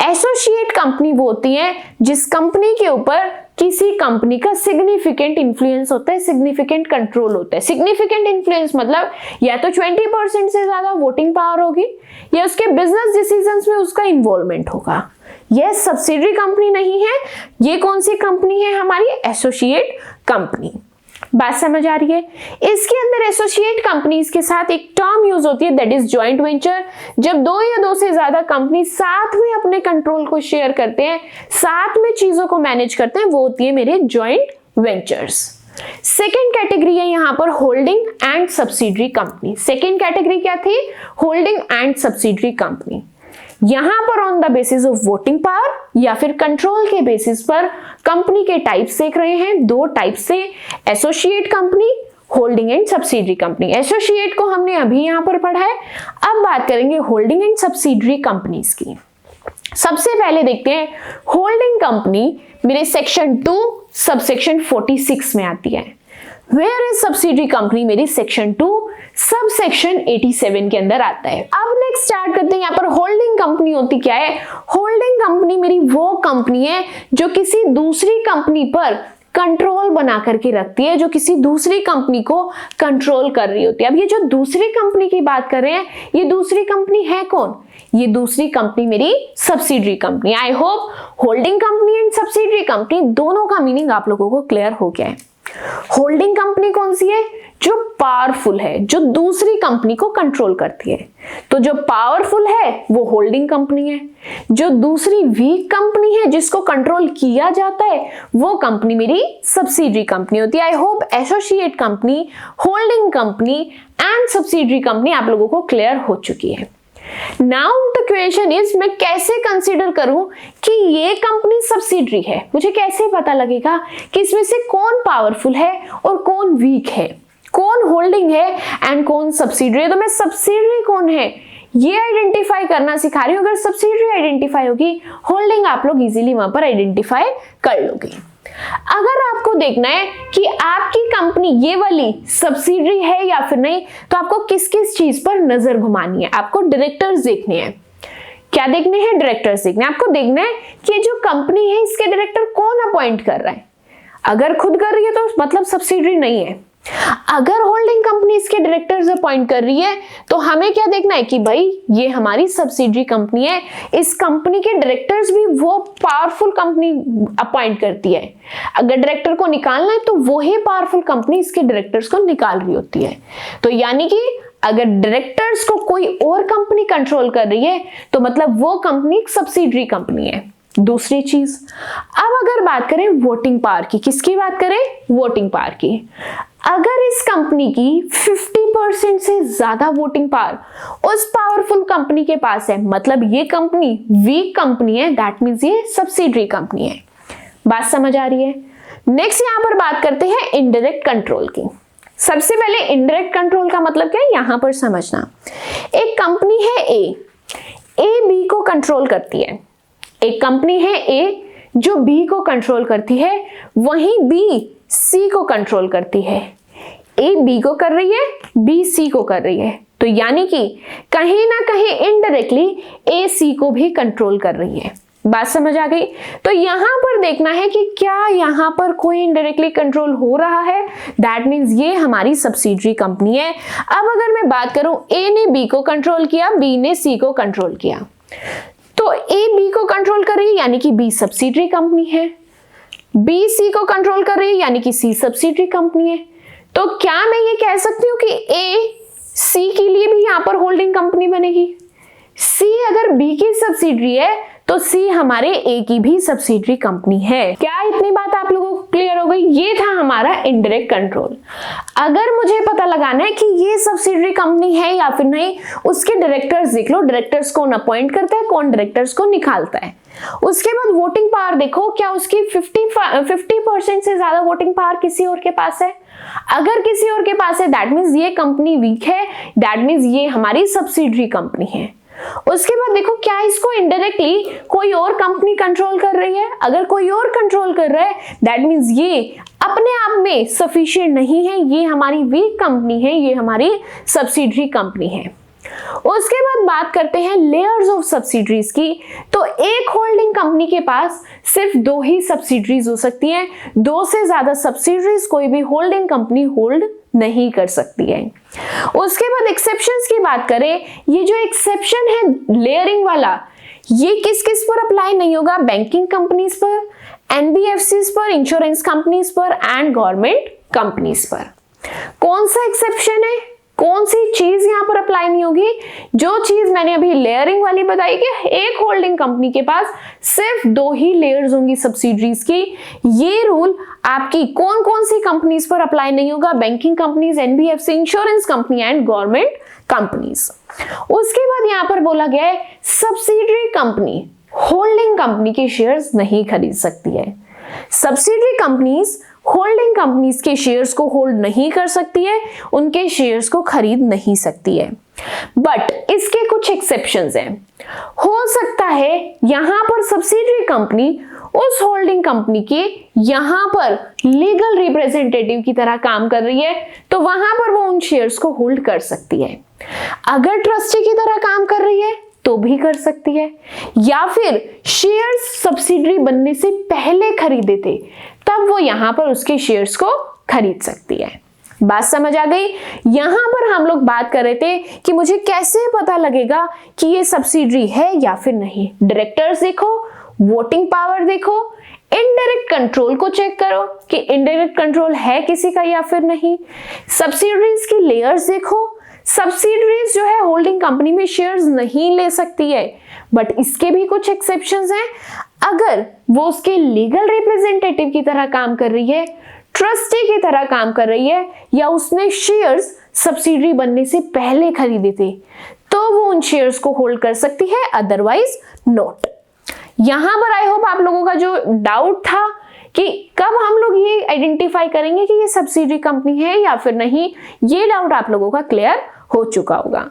एसोसिएट कंपनी वो होती है जिस कंपनी के ऊपर किसी कंपनी का सिग्निफिकेंट इन्फ्लुएंस होता है, सिग्निफिकेंट कंट्रोल होता है। सिग्निफिकेंट इन्फ्लुएंस मतलब या तो 20% से ज्यादा वोटिंग पावर होगी या उसके बिजनेस डिसीजंस में उसका इन्वॉल्वमेंट होगा। यह सब्सिडरी कंपनी नहीं है। ये कौन सी कंपनी है? हमारी एसोसिएट कंपनी। बात समझ आ रही है? इसके अंदर एसोसिएट कंपनीज के साथ एक टर्म यूज होती है, दैट इज जॉइंट वेंचर। जब दो या दो से ज्यादा कंपनी साथ में अपने कंट्रोल को शेयर करते हैं, साथ में चीजों को मैनेज करते हैं, वो होती है मेरे जॉइंट वेंचर्स। सेकेंड कैटेगरी है यहाँ पर holding and subsidiary company. Second category क्या थी? Holding and subsidiary company. यहां पर on the basis of voting power या फिर कंट्रोल के बेसिस पर कंपनी के टाइप्स देख रहे हैं। दो टाइप से, associate company, holding and subsidiary company. Associate को हमने अभी यहां पर पढ़ा है। अब बात करेंगे होल्डिंग एंड सब्सिडरी कंपनीज की। सबसे पहले देखते हैं होल्डिंग कंपनी मेरे सेक्शन 2 सबसेक्शन 46 में आती है। वेयर इज सब्सिडरी कंपनी मेरी सेक्शन 2 सबसेक्शन 87 के अंदर आता है। अब नेक्स्ट स्टार्ट करते हैं। यहाँ पर होल्डिंग कंपनी होती क्या है? होल्डिंग कंपनी मेरी वो कंपनी है जो किसी दूसरी कंपनी पर कंट्रोल बना करके रखती है, जो किसी दूसरी कंपनी को कंट्रोल कर रही होती है। अब ये जो दूसरी कंपनी की बात कर रहे हैं, ये दूसरी कंपनी है कौन? ये दूसरी कंपनी मेरी subsidiary company. I hope holding company and subsidiary company दोनों का मीनिंग आप लोगों को क्लियर हो गया है। होल्डिंग कंपनी कौन सी है? जो पावरफुल है, जो दूसरी कंपनी को कंट्रोल करती है। तो जो पावरफुल है वो होल्डिंग कंपनी है। जो दूसरी वीक कंपनी है जिसको कंट्रोल किया जाता है, वो कंपनी मेरी सब्सिडरी कंपनी होती है। I hope associate company, holding company and subsidiary company आप लोगों को क्लियर हो चुकी है। नाउ द क्वेश्चन इज, मैं कैसे कंसीडर करूं कि ये कंपनी सब्सिडरी है? मुझे कैसे पता लगेगा कि इसमें से कौन पावरफुल है और कौन वीक है, कौन होल्डिंग है एंड कौन सब्सिडरी है? तो मैं सब्सिडरी कौन है ये आइडेंटिफाई करना सिखा रही हूं। अगर सब्सिडरी आइडेंटिफाई होगी, होल्डिंग आप लोग इजीली वहां पर आइडेंटिफाई कर लोगे। अगर आपको देखना है कि आपकी कंपनी ये वाली सब्सिडरी है या फिर नहीं, तो आपको किस किस चीज पर नजर घुमानी है? आपको डायरेक्टर्स देखने हैं। क्या देखने हैं? डायरेक्टर्स देखने हैं। आपको देखना है कि जो कंपनी है इसके डायरेक्टर कौन अपॉइंट कर रहा है। अगर खुद कर रही है तो मतलब सब्सिडरी नहीं है। अगर होल्डिंग कंपनी इसके डायरेक्टर्स अपॉइंट कर रही है तो हमें क्या देखना है कि भाई ये हमारी सब्सिडरी कंपनी है, इस कंपनी के डायरेक्टर्स भी वो पावरफुल कंपनी अपॉइंट करती है। अगर डायरेक्टर को निकालना है तो वो ही पावरफुल कंपनी इसके डायरेक्टर्स को निकाल रही होती है। तो यानी कि अगर डायरेक्टर्स को कोई और कंपनी कंट्रोल कर रही है तो मतलब वो कंपनी एक सब्सिडरी कंपनी है। दूसरी चीज, अब अगर बात करें वोटिंग पावर की, किसकी बात करें? वोटिंग पावर की। अगर इस कंपनी की 50% से ज्यादा वोटिंग पावर उस पावरफुल कंपनी के पास है, मतलब ये कंपनी वीक कंपनी है, दैट मींस ये सब्सिडरी कंपनी है। बात समझ आ रही है? नेक्स्ट यहां पर बात करते हैं इनडायरेक्ट कंट्रोल की। सबसे पहले इनडायरेक्ट कंट्रोल का मतलब क्या है यहां पर समझना। एक कंपनी है ए बी को कंट्रोल करती है। एक कंपनी है ए जो बी को कंट्रोल करती है, वहीं बी सी को कंट्रोल करती है। ए बी को कर रही है, बी सी को कर रही है, तो यानी कि कहीं ना कहीं इनडायरेक्टली ए सी को भी कंट्रोल कर रही है। बात समझ आ गई? तो यहां पर देखना है कि क्या यहां पर कोई इनडायरेक्टली कंट्रोल हो रहा है, दैट मींस ये हमारी सब्सिडरी कंपनी है। अब अगर मैं बात करूं, ए ने बी को कंट्रोल किया, बी ने सी को कंट्रोल किया, तो तो ए बी को कंट्रोल कर रही है यानी कि बी सब्सिडरी कंपनी है, बी सी को कंट्रोल कर रही है यानी कि सी सब्सिडरी कंपनी है। तो क्या मैं ये कह सकती हूँ कि ए सी के लिए भी यहां पर होल्डिंग कंपनी बनेगी? सी अगर बी की सब्सिडरी है तो सी हमारे ए की भी सब्सिडरी कंपनी है। क्या इतनी बात आप लोगों को क्लियर हो गई? ये था हमारा इनडायरेक्ट कंट्रोल। अगर मुझे पता लगाना है कि ये सब्सिडरी कंपनी है या फिर नहीं, उसके डायरेक्टर्स देख लो, डायरेक्टर्स कौन अपॉइंट करता है, कौन डायरेक्टर्स को निकालता है। उसके बाद वोटिंग पावर देखो, क्या उसकी 50% से ज्यादा वोटिंग पावर किसी और के पास है? अगर किसी और के पास है दैट मीन्स ये कंपनी वीक है, दैट मीन्स ये हमारी सब्सिडरी कंपनी है। उसके बाद देखो क्या इसको इनडायरेक्टली कोई और कंपनी कंट्रोल कर रही है? अगर कोई और कंट्रोल कर रहा है दैट मीन्स ये अपने आप में सफिशिएंट नहीं है, ये हमारी वीक कंपनी है, ये हमारी सब्सिडरी कंपनी है। उसके बाद बात करते हैं लेयर्स ऑफ सब्सिडरीज की। तो एक होल्डिंग कंपनी के पास सिर्फ 2 ही सब्सिडरीज हो सकती हैं, 2 से ज्यादा सब्सिडरीज कोई भी होल्डिंग कंपनी होल्ड नहीं कर सकती है। उसके बाद एक्सेप्शंस की बात करें, ये जो एक्सेप्शन है लेयरिंग वाला, ये किस किस पर अप्लाई नहीं होगा? बैंकिंग कंपनीज पर, एनबीएफसीज पर, इंश्योरेंस कंपनीज पर एंड गवर्नमेंट कंपनीज पर। कौन सा एक्सेप्शन है? कौन सी चीज यहां पर अप्लाई नहीं होगी? जो चीज मैंने अभी लेयरिंग वाली बताई कि एक होल्डिंग कंपनी के पास सिर्फ 2 ही लेयर्स होंगी सब्सिडरीज की, ये रूल आपकी कौन कौन सी कंपनीज पर अप्लाई नहीं होगा? Banking companies, NBFC, insurance company and government companies. उसके बाद यहां पर बोला गया है सब्सिडरी कंपनी होल्डिंग कंपनी के शेयर्स नहीं खरीद सकती है। सब्सिडरी कंपनीज होल्डिंग कंपनीज के शेयर्स को होल्ड नहीं कर सकती है, उनके शेयर्स को खरीद नहीं सकती है। बट इसके कुछ एक्सेप्शंस हैं। हो सकता है यहां पर सब्सिडरी कंपनी उस होल्डिंग कंपनी के यहां पर लीगल रिप्रेजेंटेटिव की तरह काम कर रही है, तो वहां पर वो उन शेयर्स को होल्ड कर सकती है। अगर ट्रस्टी की तरह काम कर रही है तो भी कर सकती है, या फिर शेयर्स सब्सिडरी बनने से पहले खरीदे थे तब वो यहां पर उसके शेयर्स को खरीद सकती है। बात समझ आ गई? यहां पर हम लोग बात कर रहे थे कि मुझे कैसे पता लगेगा कि ये सब्सिडरी है या फिर नहीं। डायरेक्टर्स देखो, वोटिंग पावर देखो, इनडायरेक्ट कंट्रोल को चेक करो कि इनडायरेक्ट कंट्रोल है किसी का या फिर नहीं। सब्सिडरीज की लेयर्स देखो, सब्सिडरीज जो है होल्डिंग कंपनी में शेयर्स नहीं ले सकती है, बट इसके भी कुछ एक्सेप्शंस हैं। अगर वो उसके लीगल रिप्रेजेंटेटिव की तरह काम कर रही है, ट्रस्टी की तरह काम कर रही है, या उसने शेयर्स सब्सिडरी बनने से पहले खरीदे थे, तो वो उन शेयर्स को होल्ड कर सकती है, अदरवाइज नॉट। यहां पर आई होप आप लोगों का जो डाउट था कि कब हम लोग ये आइडेंटिफाई करेंगे कि ये सब्सिडरी कंपनी है या फिर नहीं, ये डाउट आप लोगों का क्लियर हो चुका होगा।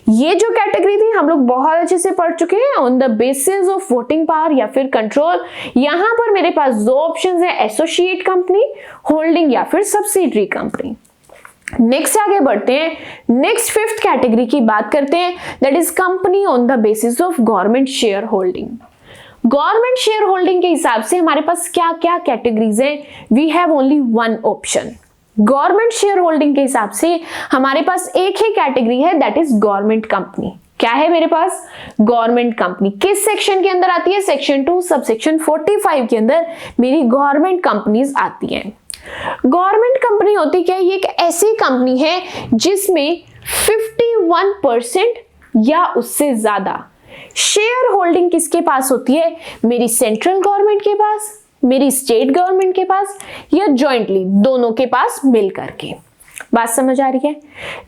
ये जो कैटेगरी थी हम लोग बहुत अच्छे से पढ़ चुके हैं, on the basis of voting power या फिर कंट्रोल। यहां पर मेरे पास 2 ऑप्शंस है, एसोसिएट कंपनी, होल्डिंग या फिर सब्सिडरी कंपनी। नेक्स्ट आगे बढ़ते हैं, नेक्स्ट 5th कैटेगरी की बात करते हैं, that is company on the basis of government share holding. Government share holding के हिसाब से हमारे पास क्या क्या कैटेगरीज हैं? We have only 1 option. Government share holding के हिसाब से हमारे पास एक ही कैटेगरी है, दैट इज गवर्नमेंट कंपनी। क्या है मेरे पास? Government company. किस सेक्शन के अंदर आती है? सेक्शन 2 सब सेक्शन 45 के अंदर मेरी गवर्नमेंट कंपनीज आती हैं। गवर्नमेंट कंपनी होती क्या है? ये एक ऐसी कंपनी है जिसमें 51% या उससे ज्यादा शेयर होल्डिंग किसके पास होती है? मेरी सेंट्रल गवर्नमेंट के पास, मेरी स्टेट गवर्नमेंट के पास, या जॉइंटली दोनों के पास मिलकर के। बात समझ आ रही है?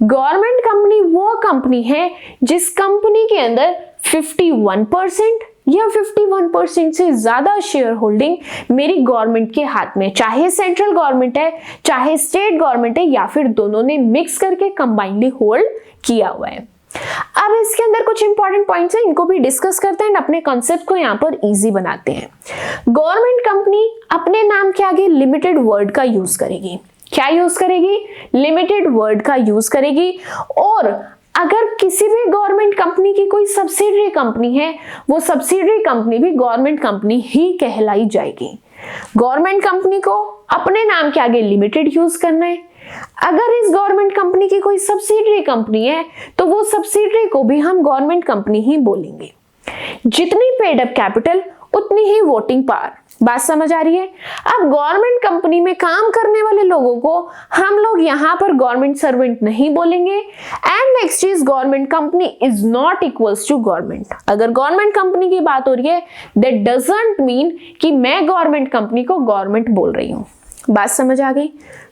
गवर्नमेंट कंपनी वो कंपनी है जिस कंपनी के अंदर 51% या 51% से ज्यादा शेयर होल्डिंग मेरी गवर्नमेंट के हाथ में, चाहे सेंट्रल गवर्नमेंट है, चाहे स्टेट गवर्नमेंट है, या फिर दोनों ने मिक्स करके कंबाइनली होल्ड किया हुआ है। अब इसके अंदर कुछ इंपॉर्टेंट पॉइंट्स हैं, इनको भी डिस्कस करते हैं, अपने कॉन्सेप्ट को यहां पर इजी बनाते हैं। गवर्नमेंट कंपनी अपने नाम के आगे लिमिटेड वर्ड का यूज करेगी। क्या यूज करेगी? लिमिटेड वर्ड का यूज करेगी। और अगर किसी भी गवर्नमेंट कंपनी की कोई सब्सिडरी कंपनी है, वो सब्सिडरी कंपनी भी गवर्नमेंट कंपनी ही कहलाई जाएगी। गवर्नमेंट कंपनी को अपने नाम के आगे लिमिटेड यूज करना है। अगर इस गवर्नमेंट कंपनी की कोई सब्सिडरी कंपनी है तो वो सब्सिडरी को भी हम गवर्नमेंट कंपनी ही बोलेंगे। जितनी पेड अप कैपिटल उतनी ही वोटिंग पावर। बात समझ आ रही है? अब गवर्नमेंट कंपनी में काम करने वाले लोगों को हम लोग यहाँ पर गवर्नमेंट सर्वेंट नहीं बोलेंगे। एंड नेक्स्ट चीज, government company is not equals to government. अगर गवर्नमेंट कंपनी की बात हो रही है दैट डजंट मीन कि मैं गवर्नमेंट कंपनी को गवर्नमेंट बोल रही हूँ। बात समझ आ गई?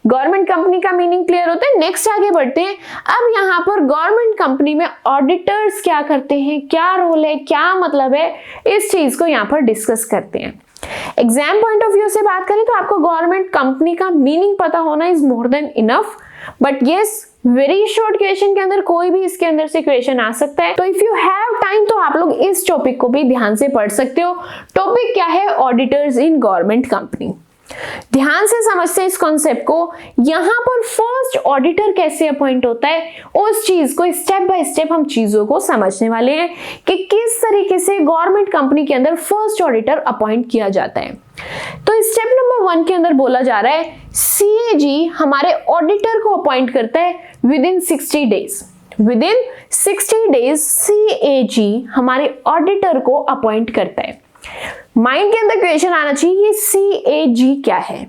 गवर्नमेंट कंपनी का मीनिंग क्लियर होता है। नेक्स्ट आगे बढ़ते हैं। अब यहाँ पर गवर्नमेंट कंपनी में ऑडिटर्स क्या करते हैं, क्या रोल है, क्या मतलब है, इस चीज को यहाँ पर डिस्कस करते हैं। एग्जाम पॉइंट ऑफ व्यू से बात करें तो आपको गवर्नमेंट कंपनी का मीनिंग पता होना is more than enough, but yes very short question के अंदर कोई भी इसके अंदर से क्वेश्चन आ सकता है। तो इफ यू हैव टाइम तो आप लोग इस टॉपिक को भी ध्यान से पढ़ सकते हो। टॉपिक क्या है? Auditors in government company. ध्यान से समझते हैं इस कॉन्सेप्ट को। यहां पर फर्स्ट ऑडिटर कैसे अपॉइंट होता है, उस चीज को स्टेप बाय स्टेप हम चीजों को समझने वाले हैं कि किस तरीके से गवर्नमेंट कंपनी के अंदर फर्स्ट ऑडिटर अपॉइंट किया जाता है। तो स्टेप नंबर 1 के अंदर बोला जा रहा है सीएजी हमारे ऑडिटर को अपॉइंट करता है with in 60 days. With in 60 days CAG हमारे ऑडिटर को अपॉइंट करता है। माइंड के अंदर क्वेश्चन आना चाहिए, सीएजी क्या है?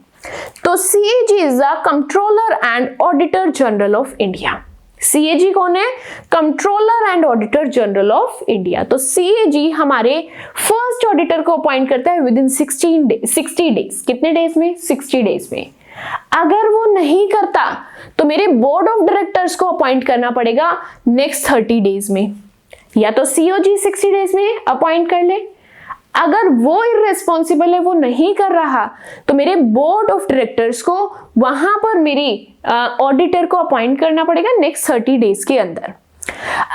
तो CAG is the controller and auditor general of India. CAG कौन है? Controller and auditor general of India. तो सीएजी हमारे फर्स्ट ऑडिटर को अपॉइंट करता है विद इन 60 डेज। कितने डेज में? 60 डेज में। अगर वो नहीं करता तो मेरे बोर्ड ऑफ डायरेक्टर्स को अपॉइंट करना पड़ेगा नेक्स्ट 30 डेज में। या तो सीओजी 60 डेज में अपॉइंट कर ले, अगर वो इररेस्पॉन्सिबल है, वो नहीं कर रहा, तो मेरे बोर्ड ऑफ डायरेक्टर्स को वहां पर मेरी ऑडिटर को अपॉइंट करना पड़ेगा नेक्स्ट 30 डेज के अंदर।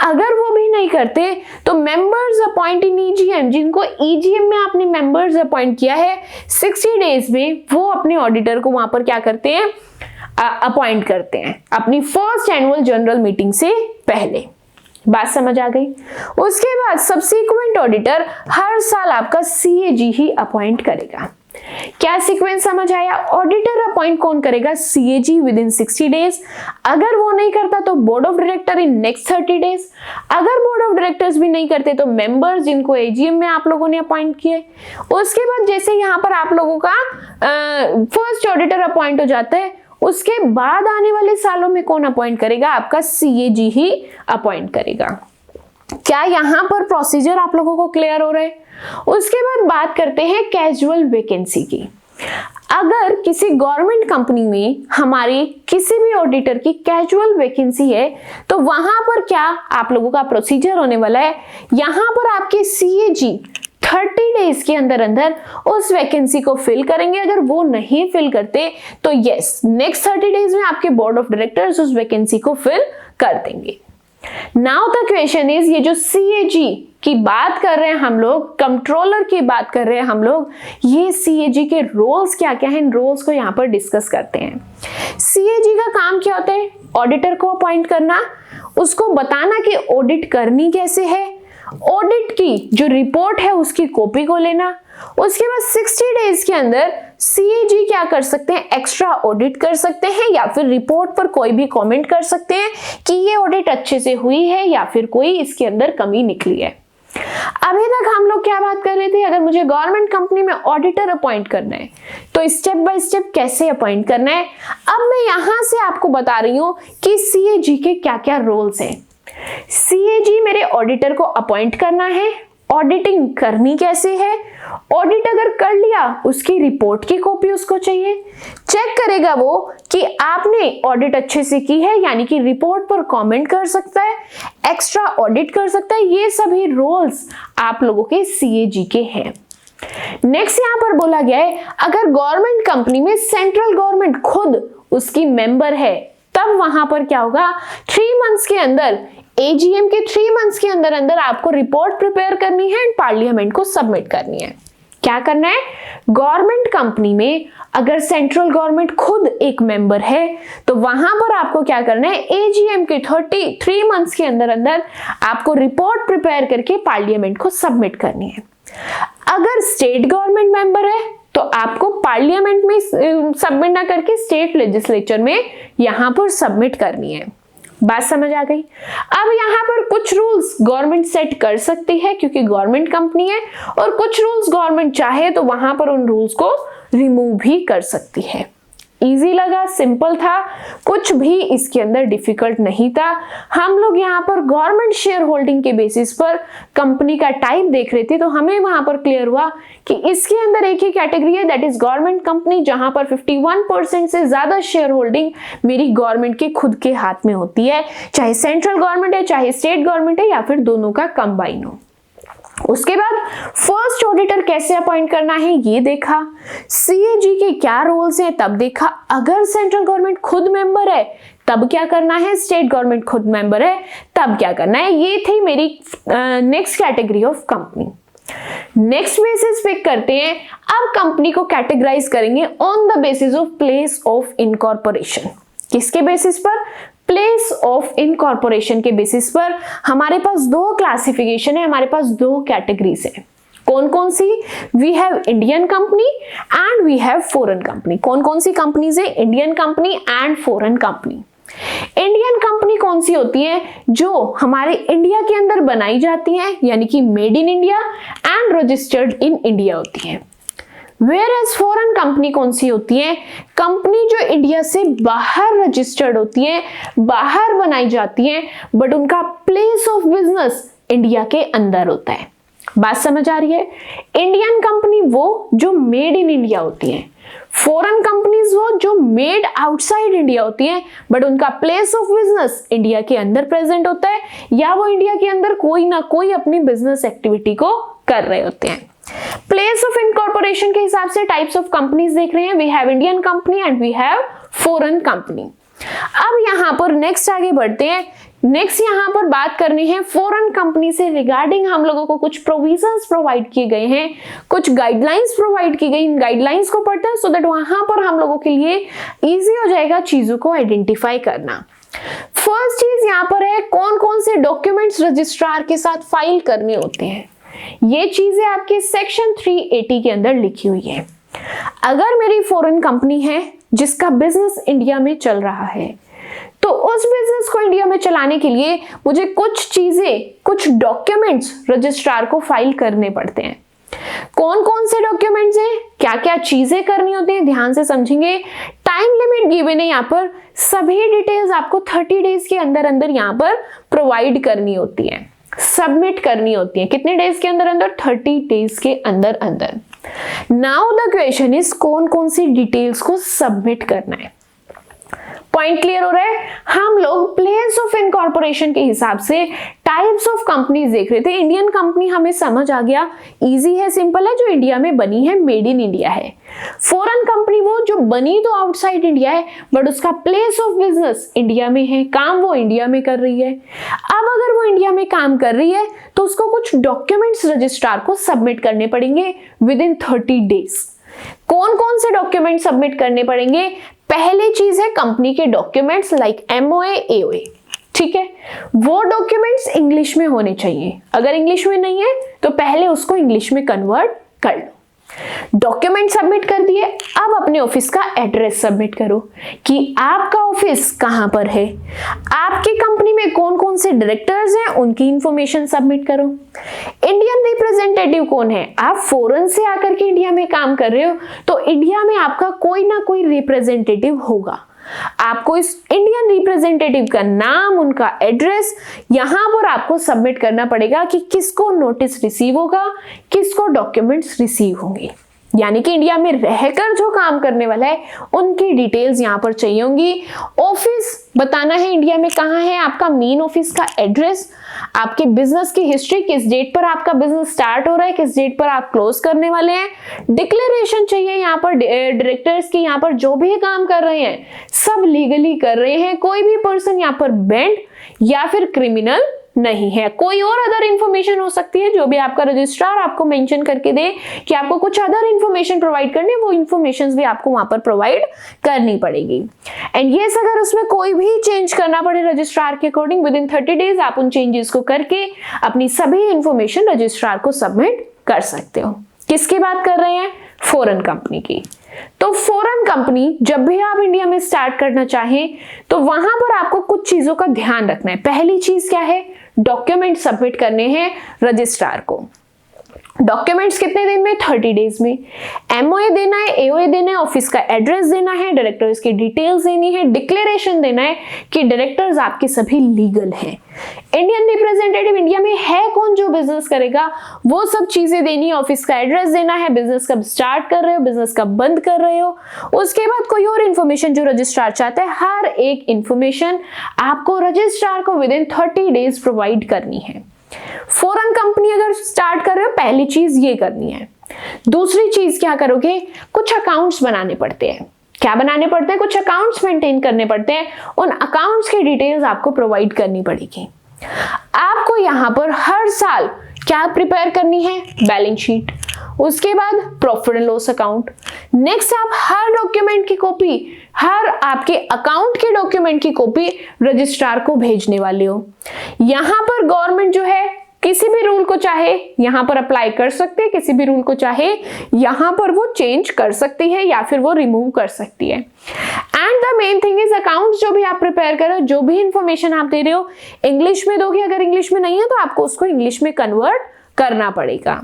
अगर वो भी नहीं करते तो मेंबर्स अपॉइंट इन ईजीएम, जिनको ईजीएम में आपने मेंबर्स अपॉइंट किया है 60 डेज में, वो अपने ऑडिटर को वहां पर क्या करते हैं? अपॉइंट करते हैं अपनी फर्स्ट एनुअल जनरल मीटिंग से पहले। बात समझ आ गई? उसके बाद सब्सीक्वेंट ऑडिटर हर साल आपका सीएजी ही अपॉइंट करेगा। क्या सीक्वेंस समझ आया? ऑडिटर अपॉइंट कौन करेगा? CAG with in 60 days. अगर वो नहीं करता तो board of director in next 30 days. अगर बोर्ड ऑफ डायरेक्टर्स भी नहीं करते तो मेंबर्स जिनको एजीएम में आप लोगों ने अपॉइंट किए। उसके बाद जैसे यहाँ पर आप लोगों का फर्स्ट ऑडिटर अपॉइंट हो जाता है, उसके बाद आने वाले सालों में कौन अपॉइंट करेगा? आपका सीएजी ही अपॉइंट करेगा। क्या यहां पर प्रोसीजर आप लोगों को क्लियर हो रहा है? उसके बाद बात करते हैं कैजुअल वैकेंसी की। अगर किसी गवर्नमेंट कंपनी में हमारे किसी भी ऑडिटर की कैजुअल वैकेंसी है तो वहां पर क्या आप लोगों का प्रोसीजर होने वाला है? यहां पर आपके सीएजी 30 डेज के अंदर अंदर उस वैकेंसी को फिल करेंगे। अगर वो नहीं फिल करते तो यस नेक्स्ट 30 डेज में आपके बोर्ड ऑफ डायरेक्टर्स उस वैकेंसी को फिल कर देंगे। नाउ द क्वेश्चन इज, ये जो सीएजी की बात कर रहे हैं हम लोग, कंट्रोलर की बात कर रहे हैं हम लोग, ये सीएजी के रोल्स क्या क्या हैं, इन रोल्स को यहाँ पर डिस्कस करते हैं। सीएजी का काम क्या होता है? ऑडिटर को अपॉइंट करना, उसको बताना कि ऑडिट करनी कैसे है, ऑडिट की जो रिपोर्ट है उसकी कॉपी को लेना। उसके बाद 60 डेज के अंदर सीएजी क्या कर सकते हैं? एक्स्ट्रा ऑडिट कर सकते हैं या फिर रिपोर्ट पर कोई भी कमेंट कर सकते हैं कि ये ऑडिट अच्छे से हुई है या फिर कोई इसके अंदर कमी निकली है। अभी तक हम लोग क्या बात कर रहे थे? अगर मुझे गवर्नमेंट कंपनी में ऑडिटर अपॉइंट करना है तो स्टेप बाय स्टेप कैसे अपॉइंट करना है। अब मैं यहां से आपको बता रही हूं कि सीएजी के क्या क्या रोल्स हैं। सीएजी मेरे ऑडिटर को अपॉइंट करना है, ऑडिटिंग करनी कैसे है, ऑडिट अगर कर लिया उसकी रिपोर्ट की कॉपी उसको चाहिए, चेक करेगा वो कि आपने ऑडिट अच्छे से की है, यानी कि रिपोर्ट पर कमेंट कर सकता है, एक्स्ट्रा ऑडिट कर सकता है। ये सभी रोल्स आप लोगों के सीएजी के हैं। नेक्स्ट यहां पर बोला गया है अगर गवर्नमेंट कंपनी में सेंट्रल गवर्नमेंट खुद उसकी मेंबर है तब वहां पर क्या होगा? 3 मंथ्स के अंदर, एजीएम के 3 मंथ्स के अंदर अंदर आपको रिपोर्ट प्रिपेयर करनी है एंड पार्लियामेंट को सबमिट करनी है। क्या करना है? गवर्नमेंट कंपनी में अगर सेंट्रल गवर्नमेंट खुद एक मेंबर है तो वहां पर आपको क्या करना है? एजीएम के 3 मंथ्स के अंदर अंदर आपको रिपोर्ट प्रिपेयर करके पार्लियामेंट को सबमिट करनी है। अगर स्टेट गवर्नमेंट मेंबर है तो आपको पार्लियामेंट में सबमिट ना करके स्टेट लेजिस्लेचर में यहां पर सबमिट करनी है। बात समझ आ गई। अब यहाँ पर कुछ रूल्स गवर्नमेंट सेट कर सकती है क्योंकि गवर्नमेंट कंपनी है, और कुछ रूल्स गवर्नमेंट चाहे तो वहां पर उन रूल्स को रिमूव भी कर सकती है। इजी लगा, सिंपल था, कुछ भी इसके अंदर डिफिकल्ट नहीं था। हम लोग यहाँ पर गवर्नमेंट शेयर होल्डिंग के बेसिस पर कंपनी का टाइप देख रहे थे, तो हमें वहां पर क्लियर हुआ कि इसके अंदर एक ही कैटेगरी है, दैट इज गवर्नमेंट कंपनी, जहां पर 51% से ज्यादा शेयर होल्डिंग मेरी गवर्नमेंट के खुद के हाथ में होती है, चाहे सेंट्रल गवर्नमेंट है, चाहे स्टेट गवर्नमेंट है, या फिर दोनों का कंबाइन हो। उसके बाद फर्स्ट ऑडिटर कैसे अपॉइंट करना है ये देखा, सीएजी के क्या रोल्स हैं तब देखा, अगर सेंट्रल गवर्नमेंट खुद मेंबर है तब क्या करना है, स्टेट गवर्नमेंट खुद मेंबर है तब क्या करना है। ये थी मेरी next category of company. Next basis pick करते हैं, अब कंपनी को कैटेगराइज करेंगे on the basis of place of incorporation. किसके बेसिस पर, प्लेस ऑफ इनकॉर्पोरेशन के बेसिस पर। हमारे पास दो क्लासिफिकेशन है, हमारे पास दो कैटेगरीज है। कौन कौन सी, we have Indian company and we have foreign company. कौन कौन सी कंपनीज है, Indian company and foreign company. Indian company कौन सी होती है, जो हमारे इंडिया के अंदर बनाई जाती है, यानी कि made in India and registered in India होती है। Whereas फॉरेन कंपनी कौन सी होती है, कंपनी जो इंडिया से बाहर रजिस्टर्ड होती है, बाहर बनाई जाती है, बट उनका प्लेस ऑफ बिजनेस इंडिया के अंदर होता है। बात समझ आ रही है। इंडियन कंपनी वो जो मेड इन इंडिया होती है, फॉरेन कंपनीज वो जो मेड आउटसाइड इंडिया होती है, बट उनका प्लेस ऑफ बिजनेस इंडिया के अंदर प्रेजेंट होता है, या वो इंडिया के अंदर कोई ना कोई अपनी बिजनेस एक्टिविटी को कर रहे होते हैं। प्लेस ऑफ इनकॉर्पोरेशन के हिसाब से टाइप्स ऑफ कंपनीज देख रहे हैं, we have Indian company and we have foreign company. अब यहां पर नेक्स्ट आगे बढ़ते हैं। नेक्स्ट यहां पर बात करनी है फॉरेन कंपनी से रिगार्डिंग हम लोगों को कुछ प्रोविजंस प्रोवाइड किए गए हैं, कुछ गाइडलाइंस प्रोवाइड की गई। इन गाइडलाइंस को पढ़ते हैं सो दैट वहां पर हम लोगों के लिए इजी हो जाएगा चीजों को आइडेंटिफाई करना। फर्स्ट चीज यहां पर है, कौन कौन से डॉक्यूमेंट्स रजिस्ट्रार के साथ फाइल करने होते हैं। ये चीजें आपके सेक्शन 380 के अंदर लिखी हुई है। अगर मेरी फॉरेन कंपनी है जिसका बिजनेस इंडिया में चल रहा है, तो उस बिजनेस को इंडिया में चलाने के लिए मुझे कुछ चीजें, कुछ डॉक्यूमेंट्स रजिस्ट्रार को फाइल करने पड़ते हैं। कौन कौन से डॉक्यूमेंट्स हैं, क्या क्या चीजें करनी होती हैं, ध्यान से समझेंगे। टाइम लिमिट गिवन है यहाँ पर, सभी डिटेल्स आपको 30 डेज के अंदर अंदर यहाँ पर प्रोवाइड करनी होती है, सबमिट करनी होती है। कितने डेज के अंदर अंदर, 30 डेज के अंदर अंदर। नाउ द क्वेश्चन इज, कौन कौन सी डिटेल्स को सबमिट करना है। पॉइंट क्लियर हो रहा है। हम लोग प्लेस ऑफ इनकॉर्पोरेशन के हिसाब से टाइप्स ऑफ कंपनीज देख रहे थे। इंडियन कंपनी हमें समझ आ गया, इजी है, सिंपल है, जो इंडिया में बनी है, मेड इन इंडिया है। फॉरेन कंपनी वो जो बनी तो आउटसाइड इंडिया है, बट उसका प्लेस ऑफ बिजनेस इंडिया में है, काम वो इंडिया में कर रही है। अब अगर वो इंडिया में काम कर रही है तो उसको कुछ डॉक्यूमेंट्स रजिस्ट्रार को सबमिट करने पड़ेंगे विद इन 30 डेज। कौन कौन से डॉक्यूमेंट सबमिट करने पड़ेंगे। पहली चीज है कंपनी के डॉक्यूमेंट्स लाइक एमओए, एओए, ठीक है। वो डॉक्यूमेंट्स इंग्लिश में होने चाहिए, अगर इंग्लिश में नहीं है तो पहले उसको इंग्लिश में कन्वर्ट कर लो। डॉक्यूमेंट सबमिट कर दिए, अब अपने ऑफिस का एड्रेस सबमिट करो कि आपका ऑफिस कहां पर है, आपकी कंपनी में कौन कौन से डायरेक्टर्स हैं, उनकी इंफॉर्मेशन सबमिट करो। इंडियन रिप्रेजेंटेटिव कौन है, आप फॉरेन से आकर के इंडिया में काम कर रहे हो तो इंडिया में आपका कोई ना कोई रिप्रेजेंटेटिव होगा। आपको इस इंडियन रिप्रेजेंटेटिव का नाम, उनका एड्रेस यहां पर आपको सबमिट करना पड़ेगा कि किसको नोटिस रिसीव होगा, किसको डॉक्यूमेंट्स रिसीव होंगे। यानी कि इंडिया में रहकर जो काम करने वाला है उनकी डिटेल्स यहां पर चाहिए होंगी। ऑफिस बताना है इंडिया में कहां है, आपका मेन ऑफिस का एड्रेस, आपके बिजनेस की हिस्ट्री, किस डेट पर आपका बिजनेस स्टार्ट हो रहा है, किस डेट पर आप क्लोज करने वाले हैं। डिक्लेरेशन चाहिए यहाँ पर डायरेक्टर्स की, यहाँ पर जो भी काम कर रहे हैं सब लीगली कर रहे हैं, कोई भी पर्सन यहाँ पर बैंड या फिर क्रिमिनल नहीं है। कोई और अदर इंफॉर्मेशन हो सकती है जो भी आपका रजिस्ट्रार आपको मेंशन करके दे कि आपको कुछ अदर इंफॉर्मेशन प्रोवाइड करनी है, वो इंफॉर्मेशन भी आपको वहां पर प्रोवाइड करनी पड़ेगी। एंड यस, अगर उसमें कोई भी चेंज करना पड़े रजिस्ट्रार के अकॉर्डिंग, विद इन 30 डेज आप उन चेंजेस को करके अपनी सभी इंफॉर्मेशन रजिस्ट्रार को सबमिट कर सकते हो। किसकी बात कर रहे हैं, फॉरेन कंपनी की। तो फॉरेन कंपनी जब भी आप इंडिया में स्टार्ट करना चाहें तो वहां पर आपको कुछ चीजों का ध्यान रखना है। पहली चीज क्या है, डॉक्यूमेंट सबमिट करने हैं रजिस्ट्रार को। डॉक्यूमेंट्स कितने दिन में, 30 डेज में। एमओए देना है, एओए देना है, ऑफिस का एड्रेस देना है, डायरेक्टर्स की डिटेल्स देनी है, डिक्लेरेशन देना है कि डायरेक्टर्स आपके सभी लीगल हैं। इंडियन रिप्रेजेंटेटिव इंडिया में है कौन जो बिजनेस करेगा, वो सब चीजें देनी है। ऑफिस का एड्रेस देना है, बिजनेस कब स्टार्ट कर रहे हो, बिजनेस कब बंद कर रहे हो। उसके बाद कोई और इन्फॉर्मेशन जो रजिस्ट्रार चाहता है, हर एक इन्फॉर्मेशन आपको रजिस्ट्रार को विद इन 30 डेज प्रोवाइड करनी है। फॉरेन कंपनी अगर स्टार्ट कर रहे हो, पहली चीज ये करनी है। दूसरी चीज क्या करोगे, कुछ अकाउंट्स बनाने पड़ते हैं। क्या बनाने पड़ते हैं, कुछ अकाउंट्स मेंटेन करने पड़ते हैं। उन अकाउंट्स की डिटेल्स आपको प्रोवाइड करनी पड़ेगी। आपको यहां पर हर साल क्या प्रिपेयर करनी है, बैलेंस शीट, उसके बाद profit and loss account. Next आप हर डॉक्यूमेंट की कॉपी, हर आपके अकाउंट के डॉक्यूमेंट की कॉपी रजिस्ट्रार को भेजने वाले हो। यहां पर गवर्नमेंट जो है किसी भी रूल को चाहे यहां पर अप्लाई कर सकती है, किसी भी रूल को चाहे यहां पर वो चेंज कर सकती है या फिर वो रिमूव कर सकती है। And the main thing is accounts जो भी आप प्रिपेयर कर रहे हो, जो भी इंफॉर्मेशन आप दे रहे हो, इंग्लिश में दोगे। अगर इंग्लिश में नहीं है तो आपको उसको इंग्लिश में कन्वर्ट करना पड़ेगा।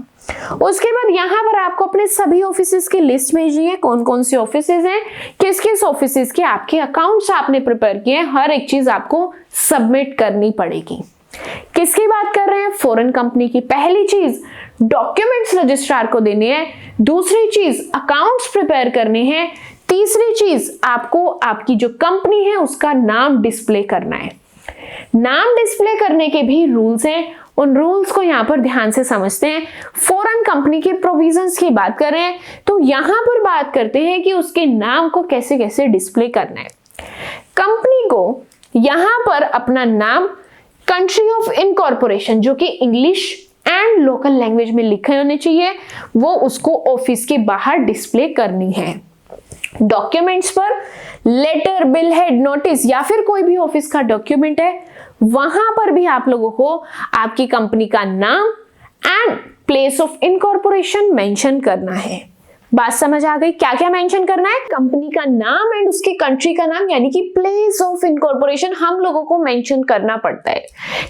उसके बाद यहां पर आपको अपने सभी ऑफिसेस की लिस्ट भेजनी है, कौन कौन से ऑफिसेस हैं, किस किस ऑफिसेस के आपके अकाउंट्स आपने प्रिपेयर किए हैं, हर एक चीज आपको सबमिट करनी पड़ेगी। किसकी बात कर रहे हैं, फॉरेन कंपनी की। पहली चीज डॉक्यूमेंट्स रजिस्ट्रार को देने हैं, दूसरी चीज अकाउंट्स प्रिपेयर करने हैं, तीसरी चीज आपको आपकी जो कंपनी है उसका नाम डिस्प्ले करना है। नाम डिस्प्ले करने के भी रूल्स हैं, उन रूल्स को यहां पर ध्यान से समझते हैं। फॉरेन कंपनी के प्रोविजंस की बात कर रहे हैं तो यहां पर बात करते हैं कि उसके नाम को कैसे कैसे डिस्प्ले करना है। कंपनी को यहां पर अपना नाम, कंट्री ऑफ इनकॉर्पोरेशन जो कि इंग्लिश एंड लोकल लैंग्वेज में लिखे होने चाहिए, वो उसको ऑफिस के बाहर डिस्प्ले करनी है। डॉक्यूमेंट्स पर लेटर, बिल, हेड, नोटिस या फिर कोई भी ऑफिस का डॉक्यूमेंट है, वहां पर भी आप लोगों को आपकी कंपनी का नाम and place of incorporation mention करना है। बात समझ आ गई, क्या क्या मेंशन करना है, कंपनी का नाम एंड उसके कंट्री का नाम यानी कि प्लेस ऑफ इनकॉर्पोरेशन हम लोगों को मेंशन करना पड़ता है।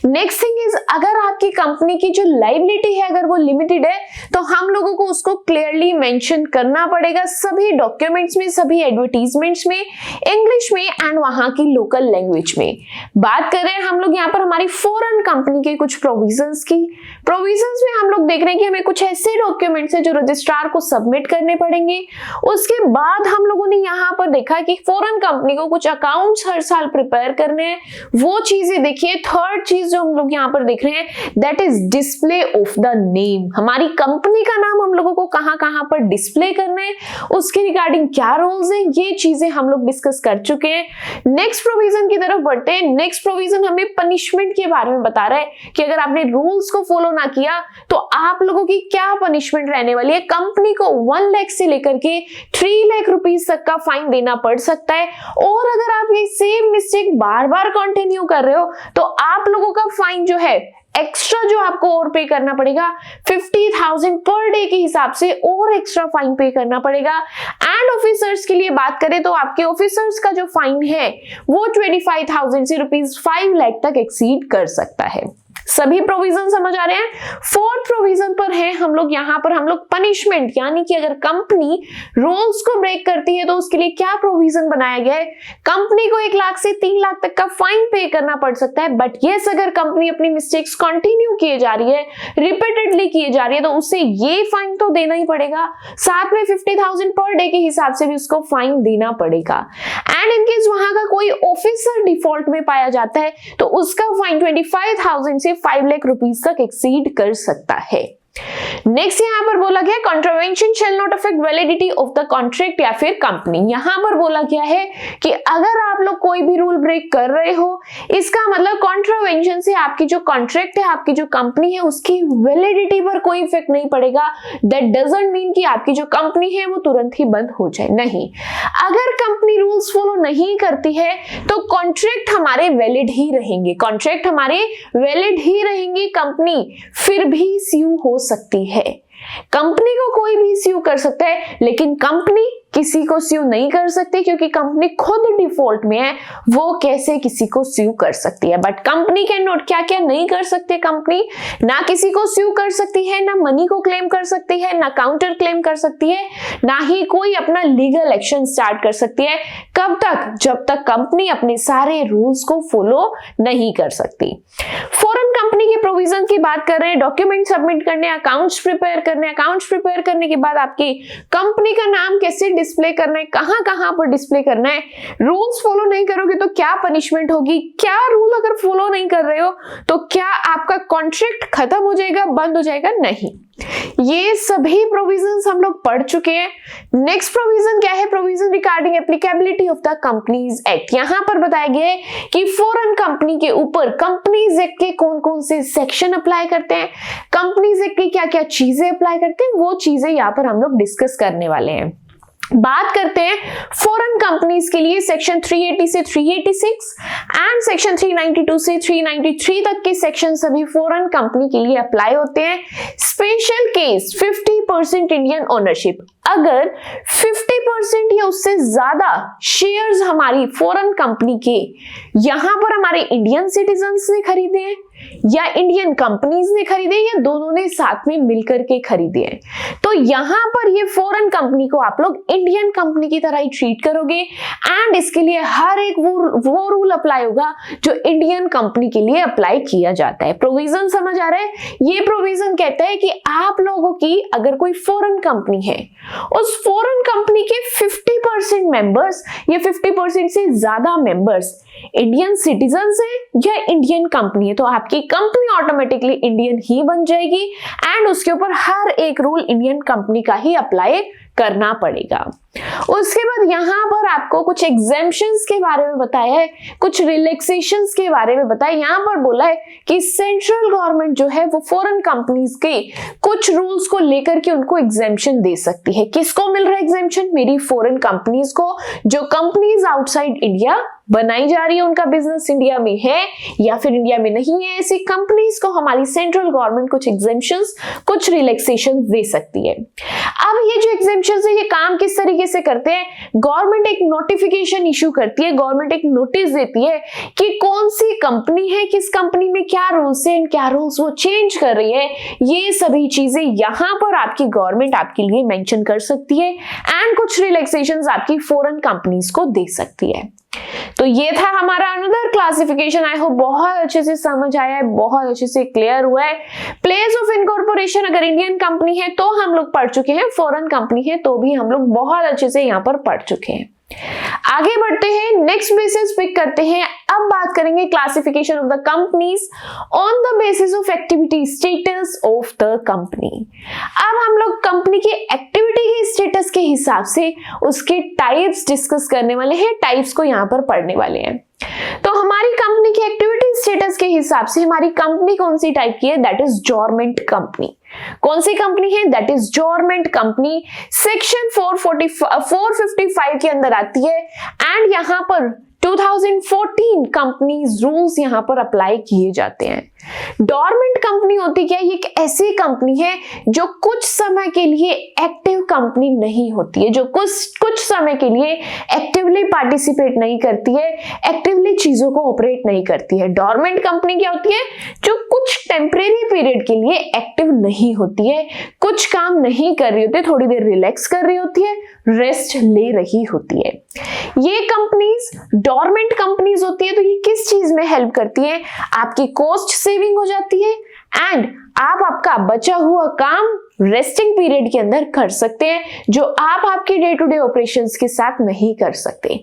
नेक्स्ट थिंग इज, अगर आपकी कंपनी की जो लायबिलिटी है अगर वो लिमिटेड है तो हम लोगों को उसको क्लियरली मेंशन करना पड़ेगा सभी डॉक्यूमेंट्स में, सभी एडवर्टीजमेंट्स में, इंग्लिश में एंड वहां की लोकल लैंग्वेज में। बात कर रहे हैं हम लोग यहाँ पर हमारी फॉरेन कंपनी के कुछ प्रोविजंस की। प्रोविजंस में हम लोग देख रहे हैं कि हमें कुछ ऐसे डॉक्यूमेंट्स है जो रजिस्ट्रार को सबमिट करने पड़ेंगे। उसके बाद हम लोगों ने यहाँ पर देखा कि फॉरेन कंपनी को कुछ अकाउंट्स हर साल प्रिपेयर करने हैं, वो चीजें देखिए। थर्ड चीज जो हम लोग यहाँ पर देख रहे हैं that is display of the name. हमारी कंपनी का नाम हम लोगों को कहां पर डिस्प्ले करना है, उसके रिगार्डिंग क्या रूल्स हैं, ये चीजें हम लोग डिस्कस कर चुके हैं। नेक्स्ट प्रोविजन की तरफ बढ़ते हैं। नेक्स्ट प्रोविजन हमें पनिशमेंट के बारे में बता रहा है कि अगर आपने रूल्स को फॉलो ना किया तो आप लोगों की क्या पनिशमेंट रहने वाली है। कंपनी को 1 लाख से लेकर के 3 लाख रुपीस तक का फाइन देना पड़ सकता है, और अगर आप ये सेम मिस्टेक बार बार कंटिन्यू कर रहे हो तो आप लोगों का फाइन जो है एक्स्ट्रा जो आपको और पे करना पड़ेगा 50,000 पर डे के हिसाब से और एक्स्ट्रा फाइन पे करना पड़ेगा। एंड ऑफिसर्स के लिए बात करें तो आपके ऑफिसर्स का जो फाइन है वो 25,000 से ₹5 लाख तक एक्सीड कर सकता है। सभी प्रोविजन समझ आ रहे हैं। फोर्थ प्रोविजन पर है हम लोग यहाँ पर हम लोग पनिशमेंट, यानी कि अगर कंपनी रूल्स को ब्रेक करती है तो उसके लिए क्या प्रोविजन बनाया गया है। कंपनी को 1 लाख से 3 लाख तक का फाइन पे करना पड़ सकता है, बट यस अगर कंपनी अपनी मिस्टेक्स कंटिन्यू किए जा रही है, रिपीटेडली किए जा रही है, तो उससे ये फाइन तो देना ही पड़ेगा, साथ में 50,000 पर डे के हिसाब से भी उसको फाइन देना पड़ेगा। एंड इनकेस वहां का कोई ऑफिसर डिफॉल्ट में पाया जाता है तो उसका फाइन 25,000 से 5 लाख रुपीस तक एक्सीड कर सकता है। नेक्स्ट यहां पर बोला गया contravention shall not affect validity of the contract या फिर कंपनी। यहां पर बोला गया है कि अगर आप लोग कोई भी रूल ब्रेक कर रहे हो, इसका मतलब कॉन्ट्रावेंशन से आपकी जो कॉन्ट्रैक्ट है, आपकी जो कंपनी है, उसकी वैलिडिटी पर कोई इफेक्ट नहीं पड़ेगा। दैट डजंट मीन कि आपकी जो कंपनी है वो तुरंत ही बंद हो जाए, नहीं। अगर कंपनी रूल्स फॉलो नहीं करती है तो कॉन्ट्रैक्ट हमारे वैलिड ही रहेंगे, कंपनी फिर भी स्यू हो सकती है। कंपनी को कोई भी स्यू कर सकता है, लेकिन कंपनी किसी को स्यू नहीं कर सकती क्योंकि कंपनी खुद डिफॉल्ट में है, वो कैसे किसी को स्यू कर सकती है। बट कंपनी कैन नॉट, क्या क्या नहीं कर सकती कंपनी, ना किसी को स्यू कर सकती है, ना मनी को क्लेम कर सकती है, ना काउंटर क्लेम कर सकती है, ना ही कोई अपना लीगल एक्शन स्टार्ट कर सकती है। कब तक? जब तक कंपनी अपने सारे रूल्स को फॉलो नहीं कर सकती। फॉरेन कंपनी के प्रोविजन की बात कर रहे हैं, डॉक्यूमेंट सबमिट करने, अकाउंट्स प्रिपेयर करने, अकाउंट्स प्रिपेयर करने के बाद आपकी कंपनी का नाम कैसे डिस्प्ले करना है, कहां कहां पर डिस्प्ले करना है, रूल्स फॉलो नहीं करोगे तो क्या पनिशमेंट होगी, क्या रूल अगर फॉलो नहीं कर रहे हो तो क्या आपका कॉन्ट्रैक्ट खत्म हो जाएगा, बंद हो जाएगा? नहीं, ये सभी प्रोविजंस हम लोग पढ़ चुके हैं। नेक्स्ट प्रोविजन क्या है? Provision regarding applicability of the companies act. यहां पर बताया गया है कि फॉरेन कंपनी के ऊपर कंपनीज एक्ट के कौन कौन से सेक्शन अप्लाई करते हैं, कंपनीज एक्ट की क्या क्या चीजें अप्लाई करते हैं, वो चीजें यहां पर हम लोग डिस्कस करने वाले हैं। बात करते हैं फॉरेन कंपनीज के लिए सेक्शन 380 से 386 एंड सेक्शन 392 से 393 तक के सेक्शन सभी फॉरेन कंपनी के लिए अप्लाई होते हैं। स्पेशल केस 50% इंडियन ओनरशिप, अगर 50% या उससे ज्यादा शेयर्स हमारी फॉरेन कंपनी के यहां पर हमारे इंडियन सिटीजन्स ने खरीदे हैं या इंडियन कंपनीज ने खरीदे या दोनों ने साथ में मिलकर के खरीदे हैं, तो यहां पर ये फॉरेन कंपनी को आप लोग इंडियन कंपनी की तरह ही ट्रीट करोगे एंड इसके लिए हर एक वो रूल अप्लाई होगा जो इंडियन कंपनी के लिए अप्लाई किया जाता है। प्रोविजन समझ आ रहा है? ये प्रोविजन कहता है कि आप लोगों की अगर कोई फॉरेन कंपनी है, उस फॉरेन कंपनी के 50% मेंबर्स या 50% से ज्यादा मेंबर्स इंडियन सिटीजन्स हैं या इंडियन कंपनी है, तो आपकी कंपनी ऑटोमेटिकली इंडियन ही बन जाएगी एंड उसके ऊपर हर एक रूल इंडियन कंपनी का ही अप्लाई करना पड़ेगा। उसके बाद यहां पर आपको कुछ एग्जेम्पशंस के बारे में बताया है, कुछ रिलैक्सेशंस के बारे में बताया। यहां पर बोला है कि सेंट्रल गवर्नमेंट जो है वो फॉरेन कंपनीज के कुछ रूल्स को लेकर के उनको एग्जेम्पशन दे सकती है। किसको मिल रहा है एग्जेम्पशन? मेरी फॉरेन कंपनीज को, जो कंपनीज आउटसाइड इंडिया बनाई जा रही है, उनका बिजनेस इंडिया में है या फिर इंडिया में नहीं है, ऐसी कंपनीज को हमारी सेंट्रल गवर्नमेंट कुछ एग्जेम्पशंस, कुछ रिलैक्सेशन दे सकती है। अब ये जो एग्जेम्पशंस है ये काम किस तरीके से करते हैं? गवर्नमेंट एक नोटिफिकेशन इशू करती है, गवर्नमेंट एक नोटिस देती है कि कौन सी कंपनी है, किस कंपनी में क्या रूल्स है, क्या रूल्स वो चेंज कर रही है, ये सभी चीजें यहां पर आपकी गवर्नमेंट आपके लिए मेंशन कर सकती है एंड कुछ रिलैक्सेशंस आपकी फॉरेन कंपनीज को दे सकती है। तो ये था हमारा अनदर क्लासिफिकेशन। आई होप बहुत अच्छे से समझ आया है, बहुत अच्छे से क्लियर हुआ है। प्लेस ऑफ इनकॉर्पोरेशन, अगर इंडियन कंपनी है तो हम लोग पढ़ चुके हैं, फॉरेन कंपनी है तो भी हम लोग बहुत अच्छे से यहाँ पर पढ़ चुके हैं। आगे बढ़ते हैं, नेक्स्ट बेसिस पिक करते हैं। अब बात करेंगे classification of the companies on the basis of activity status of the company. अब हम लोग कंपनी की एक्टिविटी के स्टेटस के हिसाब से उसके टाइप्स डिस्कस करने वाले हैं, टाइप्स को यहाँ पर पढ़ने वाले हैं। तो हमारी कंपनी की एक्टिविटी स्टेटस के हिसाब से हमारी कंपनी कौन सी टाइप की है? That is dormant company. कौन सी कंपनी है? That is dormant company. Section 455 के अंदर आती है एंड यहां पर 2014 कंपनीज रूल्स यहां पर अप्लाई किए जाते हैं। डोरमेंट कंपनी होती क्या है? ये एक ऐसी कंपनी है जो कुछ समय के लिए एक्टिव कंपनी नहीं होती है, जो कुछ समय के लिए एक्टिवली पार्टिसिपेट नहीं करती है, एक्टिवली चीजों को ऑपरेट नहीं करती है। डोरमेंट कंपनी क्या होती है? जो कुछ टेम्परेरी पीरियड के लिए एक्टिव नहीं होती है, कुछ काम नहीं कर रही होती है, थोड़ी देर रिलैक्स कर रही होती है, रेस्ट ले रही होती है। ये कंपनीज डोरमेंट कंपनीज होती है, तो ये किस चीज में हेल्प करती है? आपकी कॉस्ट सेविंग हो जाती है एंड आप आपका बचा हुआ काम रेस्टिंग पीरियड के अंदर कर सकते हैं, जो आप आपके डे टू डे ऑपरेशंस के साथ नहीं कर सकते।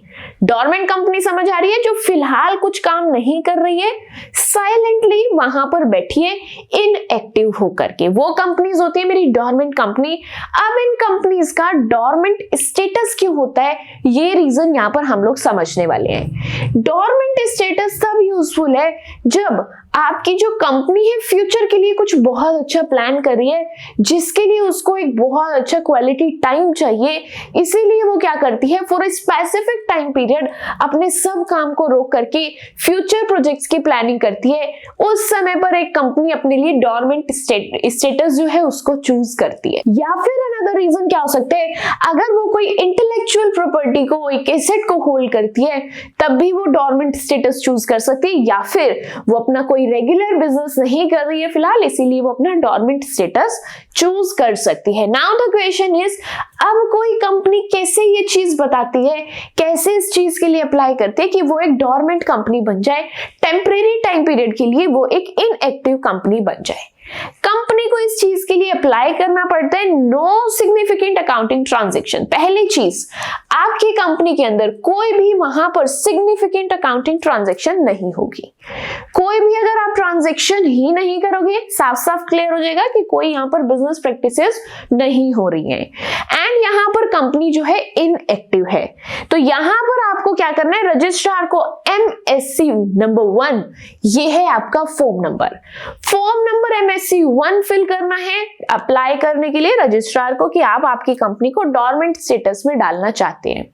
डोरमेंट कंपनी समझ आ रही है? जो फिलहाल कुछ काम नहीं कर रही है, साइलेंटली वहां पर बैठी है इनएक्टिव होकर के, वो कंपनीज होती है मेरी डोरमेंट कंपनी। अब इन कंपनीज का डोरमेंट स्टेटस क्यों होता है, ये रीजन यहां पर हम लोग समझने वाले हैं। डोरमेंट स्टेटस तब यूजफुल है जब आपकी जो कंपनी है फ्यूचर के लिए कुछ बहुत अच्छा प्लान कर रही है जिसके लिए उसको एक बहुत अच्छा क्वालिटी टाइम चाहिए, इसीलिए वो क्या करती है, for a specific time period अपने सब काम को रोक करके फ्यूचर प्रोजेक्ट्स की प्लानिंग करती है। उस समय पर एक कंपनी अपने लिए डोरमेंट स्टेटस जो है उसको चूज करती है। या फिर अनदर रीजन क्या हो सकता है, अगर वो कोई इंटेलेक्चुअल प्रॉपर्टी को, एक एसेट को होल्ड करती है, तब भी वो डोरमेंट स्टेटस चूज कर सकती है। या फिर वो अपना कोई रेगुलर बिजनेस नहीं कर रही है फिलहाल, इसीलिए वो अपना डोरमेंट स्टेटस चूज कर सकती है। नाउ द क्वेश्चन इज, अब कोई कंपनी कैसे ये चीज बताती है, कैसे इस चीज के लिए अप्लाई करती है कि वो एक डोरमेंट कंपनी बन जाए, टेम्परेरी टाइम पीरियड के लिए वो एक इनएक्टिव कंपनी बन जाए। कंपनी को इस चीज के लिए अप्लाई करना पड़ता है नो सिग्निफिकेंट अकाउंटिंग ट्रांजैक्शन। पहली चीज, आपकी कंपनी के अंदर कोई भी वहां पर सिग्निफिकेंट अकाउंटिंग ट्रांजैक्शन नहीं होगी। कोई भी अगर आप ट्रांजैक्शन ही नहीं करोगे, साफ साफ क्लियर हो जाएगा कि कोई यहाँ पर बिजनेस प्रैक्टिसेस नहीं हो रही हैं एंड यहाँ पर कंपनी जो है इनएक्टिव है। तो यहाँ पर आपको क्या करना है, रजिस्ट्रार को MSC नंबर 1, ये है आपका फॉर्म नंबर MSC 1 फिल करना है अप्लाई करने के लिए रजिस्ट्रार को कि आप आपकी कंपनी को डोरमेंट स्टेटस में डालना चाहते हैं।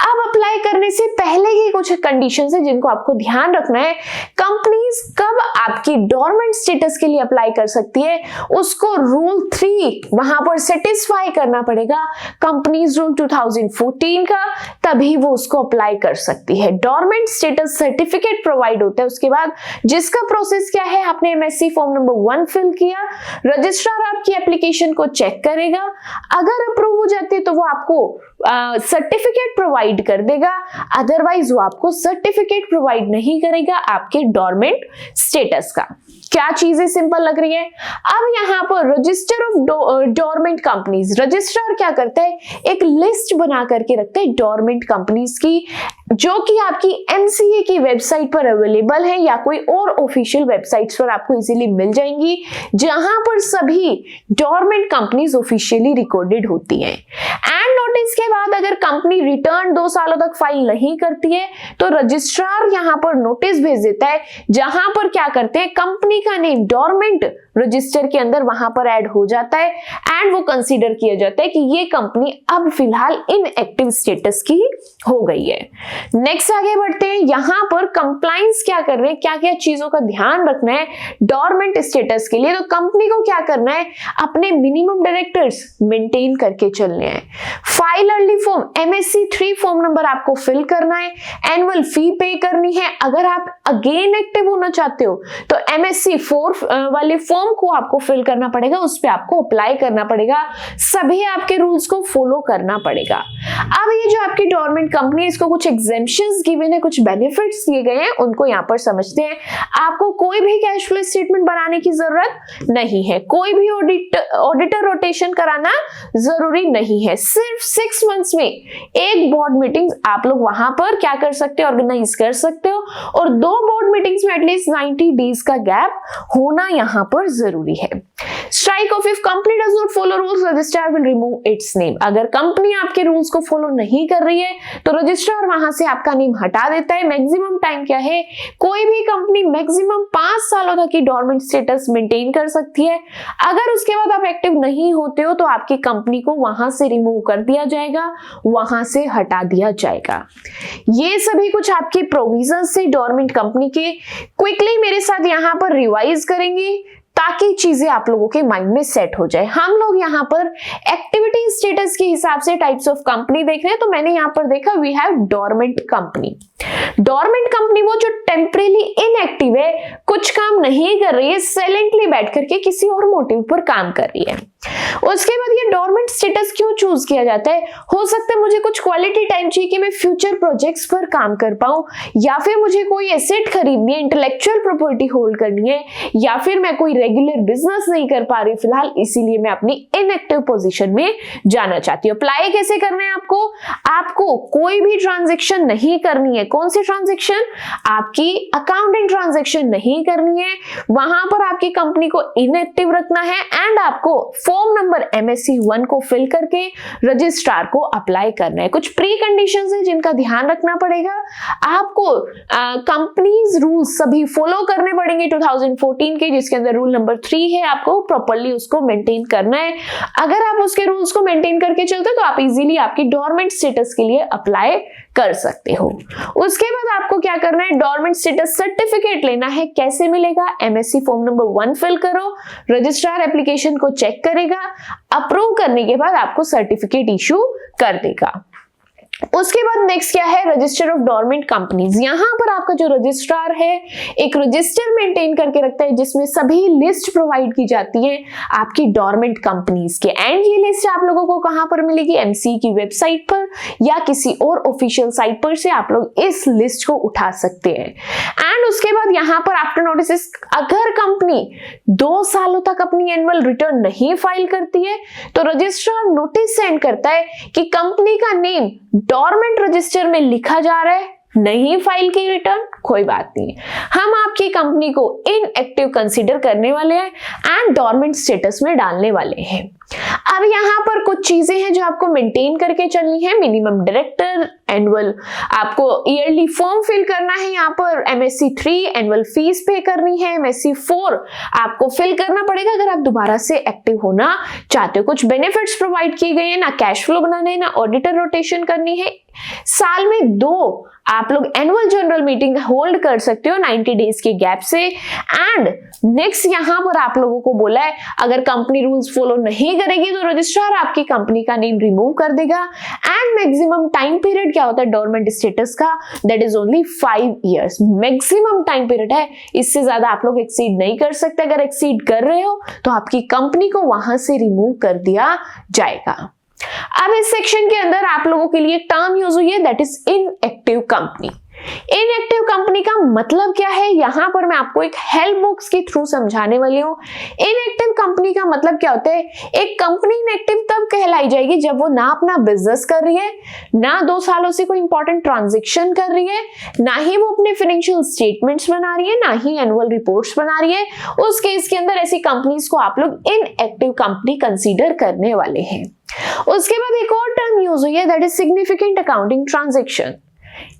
अब अप्लाई करने से पहले की कुछ कंडीशंस है जिनको आपको ध्यान रखना है। कंपनीज कब आपकी डोरमेंट स्टेटस के लिए अप्लाई कर सकती है, उसको रूल 3 वहां पर सेटिस्फाई करना पड़ेगा, कंपनीज रूल 2014 का, तभी वो उसको अप्लाई कर सकती है। डोरमेंट स्टेटस सर्टिफिकेट प्रोवाइड होता है उसके बाद, जिसका प्रोसेस क्या है, आपने MSC फॉर्म नंबर 1 फिल किया, रजिस्ट्रार आपकी एप्लीकेशन को चेक करेगा, अगर अप्रूव हो जाती है तो वो आपको सर्टिफिकेट प्रोवाइड कर देगा, अदरवाइज वो आपको सर्टिफिकेट प्रोवाइड नहीं करेगा आपके डोरमेंट स्टेटस का। क्या चीजें सिंपल लग रही है। अब यहाँ पर register of dormant companies, registrar क्या करता है, एक लिस्ट बना करके रखता है डोरमेंट कंपनीज की, जो कि आपकी MCA की वेबसाइट पर अवेलेबल है या कोई और ऑफिशियल वेबसाइट्स पर आपको इजीली मिल जाएंगी, जहां पर सभी डोरमेंट कंपनीज ऑफिशियली रिकॉर्डेड होती हैं। एंड नोटिस के बाद अगर कंपनी रिटर्न 2 सालों तक फाइल नहीं करती है तो रजिस्ट्रार यहां पर नोटिस भेज देता है, जहां पर क्या करते हैं, कंपनी का नेम डोरमेंट रजिस्टर के अंदर वहां पर ऐड हो जाता है एंड वो कंसीडर किया जाता है कि ये कंपनी अब फिलहाल इनएक्टिव स्टेटस की हो गई है। नेक्स्ट आगे बढ़ते हैं, यहां पर कंप्लायंस क्या कर रहे हैं, क्या क्या चीजों का ध्यान रखना है डोरमेंट स्टेटस के लिए। तो कंपनी को क्या करना है, अपने मिनिमम डायरेक्टर्स मेंटेन करके चलने हैं, file early form MSC 3 form number आपको फिल करना है, एनुअल फी पे करनी है। अगर आप अगेन एक्टिव होना चाहते हो तो MSC 4 वाले फॉर्म को आपको फिल करना पड़ेगा, उस पे आपको अप्लाई करना पड़ेगा, सभी आपके रूल्स को फॉलो करना पड़ेगा। अब ये जो आपकी डोरमेंट कंपनी है, इसको कुछ एग्जेम्पशंस गिवन है, कुछ बेनिफिट्स दिए गए हैं, उनको यहाँ पर समझते हैं। आपको कोई भी कैश फ्लो स्टेटमेंट बनाने की जरूरत नहीं है, कोई भी ऑडिटर रोटेशन कराना जरूरी नहीं है, सिर्फ 6 मंथ्स में एक बोर्ड मीटिंग आप लोग वहां पर क्या कर सकते हो, ऑर्गेनाइज कर सकते हो, और 2 बोर्ड मीटिंग्स में एटलीस्ट 90 डेज का गैप होना यहाँ पर जरूरी है। Strike off, if company does not follow rules registrar will remove it's name. अगर कंपनी आपके रूल्स को फॉलो नहीं कर रही है तो रजिस्ट्रार वहां से आपका नेम हटा देता है। मैक्सिमम टाइम क्या है, कोई भी कंपनी मैक्सिमम 5 सालों तक की डोरमेंट स्टेटस मेंटेन कर सकती है। अगर उसके बाद आप एक्टिव नहीं होते हो तो आपकी कंपनी को वहां से रिमूव कर दिया जाएगा, वहां से हटा दिया जाएगा। ये सभी कुछ आपके प्रोविजंस से डोरमेंट कंपनी के, क्विकली मेरे साथ यहां पर रिवाइज करेंगे ताकि चीजें आप लोगों के माइंड में सेट हो जाए। हम लोग यहाँ पर एक्टिविटी स्टेटस के हिसाब से टाइप्स ऑफ कंपनी देख रहे हैं, तो मैंने यहाँ पर देखा we have dormant company. Dormant company वो जो टेम्परेली इनएक्टिव है, कुछ काम नहीं कर रही है, साइलेंटली बैठ करके किसी और मोटिव पर काम कर रही है। उसके बाद ये डोरमेंट स्टेटस क्यों चूज किया जाता है, हो सकता है मुझे कुछ क्वालिटी टाइम चाहिए कि मैं फ्यूचर प्रोजेक्ट्स पर काम कर पाऊं, या फिर मुझे कोई एसेट खरीदनी है, इंटेलेक्चुअल प्रॉपर्टी होल्ड करनी है, या फिर मैं कोई रेगुलर बिजनेस नहीं कर पा रही फिलहाल, इसीलिए मैं अपनी इनएक्टिव पोजीशन में जाना चाहती हूँ। अप्लाई कैसे करना है आपको कोई भी ट्रांजेक्शन नहीं करनी है। कौन सी ट्रांजेक्शन, आपकी अकाउंटिंग ट्रांजेक्शन नहीं नहीं करनी है, वहां पर आपकी कंपनी को इनएक्टिव रखना है एंड आपको फॉर्म नंबर MSC 1 को फिल करके रजिस्ट्रार को अप्लाई करना है। कुछ प्री कंडीशंस है जिनका ध्यान रखना पड़ेगा। आपको कंपनीज रूल्स सभी फॉलो करने पड़ेंगे 2014 के, जिसके अंदर रूल नंबर 3 है, आपको प्रॉपर्ली उसको मेंटेन करना है। अगर आप उसके रूल्स को मेंटेन करके चलते हो तो आप इजीली आपकी डोरमेंट स्टेटस के लिए अप्लाई कर सकते हो। उसके बाद आपको क्या करना है, डोरमेंट स्टेटस सर्टिफिकेट लेना है। कैसे मिलेगा, MSC फॉर्म नंबर 1 फिल करो, रजिस्ट्रार एप्लीकेशन को चेक करेगा, अप्रूव करने के बाद आपको सर्टिफिकेट इशू कर देगा। उसके बाद नेक्स्ट क्या है, रजिस्टर ऑफ डोरमेंट कंपनीज। यहां पर आपका जो रजिस्ट्रार है एक रजिस्टर मेंटेन करके रखता है जिसमें सभी लिस्ट प्रोवाइड की जाती है आपकी डोरमेंट कंपनीज के। एंड ये लिस्ट आप लोगों को कहां पर मिलेगी, MCE की वेबसाइट पर या किसी और ऑफिशियल साइट पर से आप लोग इस लिस्ट को उठा सकते हैं। एंड उसके बाद यहां पर आफ्टर नोटिस, अगर कंपनी 2 सालों तक अपनी एनुअल रिटर्न नहीं फाइल करती है तो रजिस्ट्रार नोटिस सेंड करता है कि कंपनी का नेम डोरमेंट रजिस्टर में लिखा जा रहा है, नहीं फाइल की रिटर्न, कोई बात नहीं, हम आपकी कंपनी को इनएक्टिव कंसीडर करने वाले हैं एंड डोरमेंट स्टेटस में डालने वाले हैं। अब यहाँ पर कुछ चीजें हैं जो आपको मेंटेन करके चलनी है। मिनिमम डायरेक्टर, एनुअल आपको ईयरली फॉर्म फिल करना है, यहाँ पर MSC 3 एनुअल फीस पे करनी है, MSC 4 आपको फिल करना पड़ेगा अगर आप दोबारा से एक्टिव होना चाहते हो। कुछ बेनिफिट्स प्रोवाइड किए गए हैं, ना कैश फ्लो बनाना है, ना ऑडिटर रोटेशन करनी है। साल में 2 आप लोग एनुअल जनरल मीटिंग होल्ड कर सकते हो 90 डेज के गैप से। एंड नेक्स्ट यहां पर आप लोगों को बोला है अगर कंपनी रूल्स फॉलो नहीं करेगी तो रजिस्ट्रार आपकी कंपनी का नेम रिमूव कर देगा। एंड मैक्सिमम टाइम पीरियड क्या होता है डोरमेंट स्टेटस का, that is only 5 years maximum time period है, इससे ज्यादा आप लोग एक्सीड नहीं कर सकते। अगर एक्सीड कर रहे हो तो आपकी कंपनी को वहां से रिमूव कर दिया जाएगा। अब इस सेक्शन के अंदर आप लोगों के लिए टर्म यूज हुई है, that is inactive company. Inactive company का मतलब क्या है, यहां पर मैं आपको एक हेल्प बॉक्स के थ्रू समझाने वाली हूं। इनएक्टिव कंपनी का मतलब क्या होता है, एक कंपनी इनएक्टिव तब कहलाई जाएगी जब वो ना अपना बिजनेस कर रही है, ना 2 सालों से कोई इंपॉर्टेंट ट्रांजैक्शन कर रही है, ना ही वो अपने फाइनेंशियल स्टेटमेंट्स बना रही है, ना ही एनुअल रिपोर्ट्स बना रही है। उस केस के अंदर ऐसी कंपनीज को आप लोग इनएक्टिव कंपनी कंसीडर करने वाले हैं। उसके बाद एक और टर्म यूज हुई है, that is significant accounting transaction.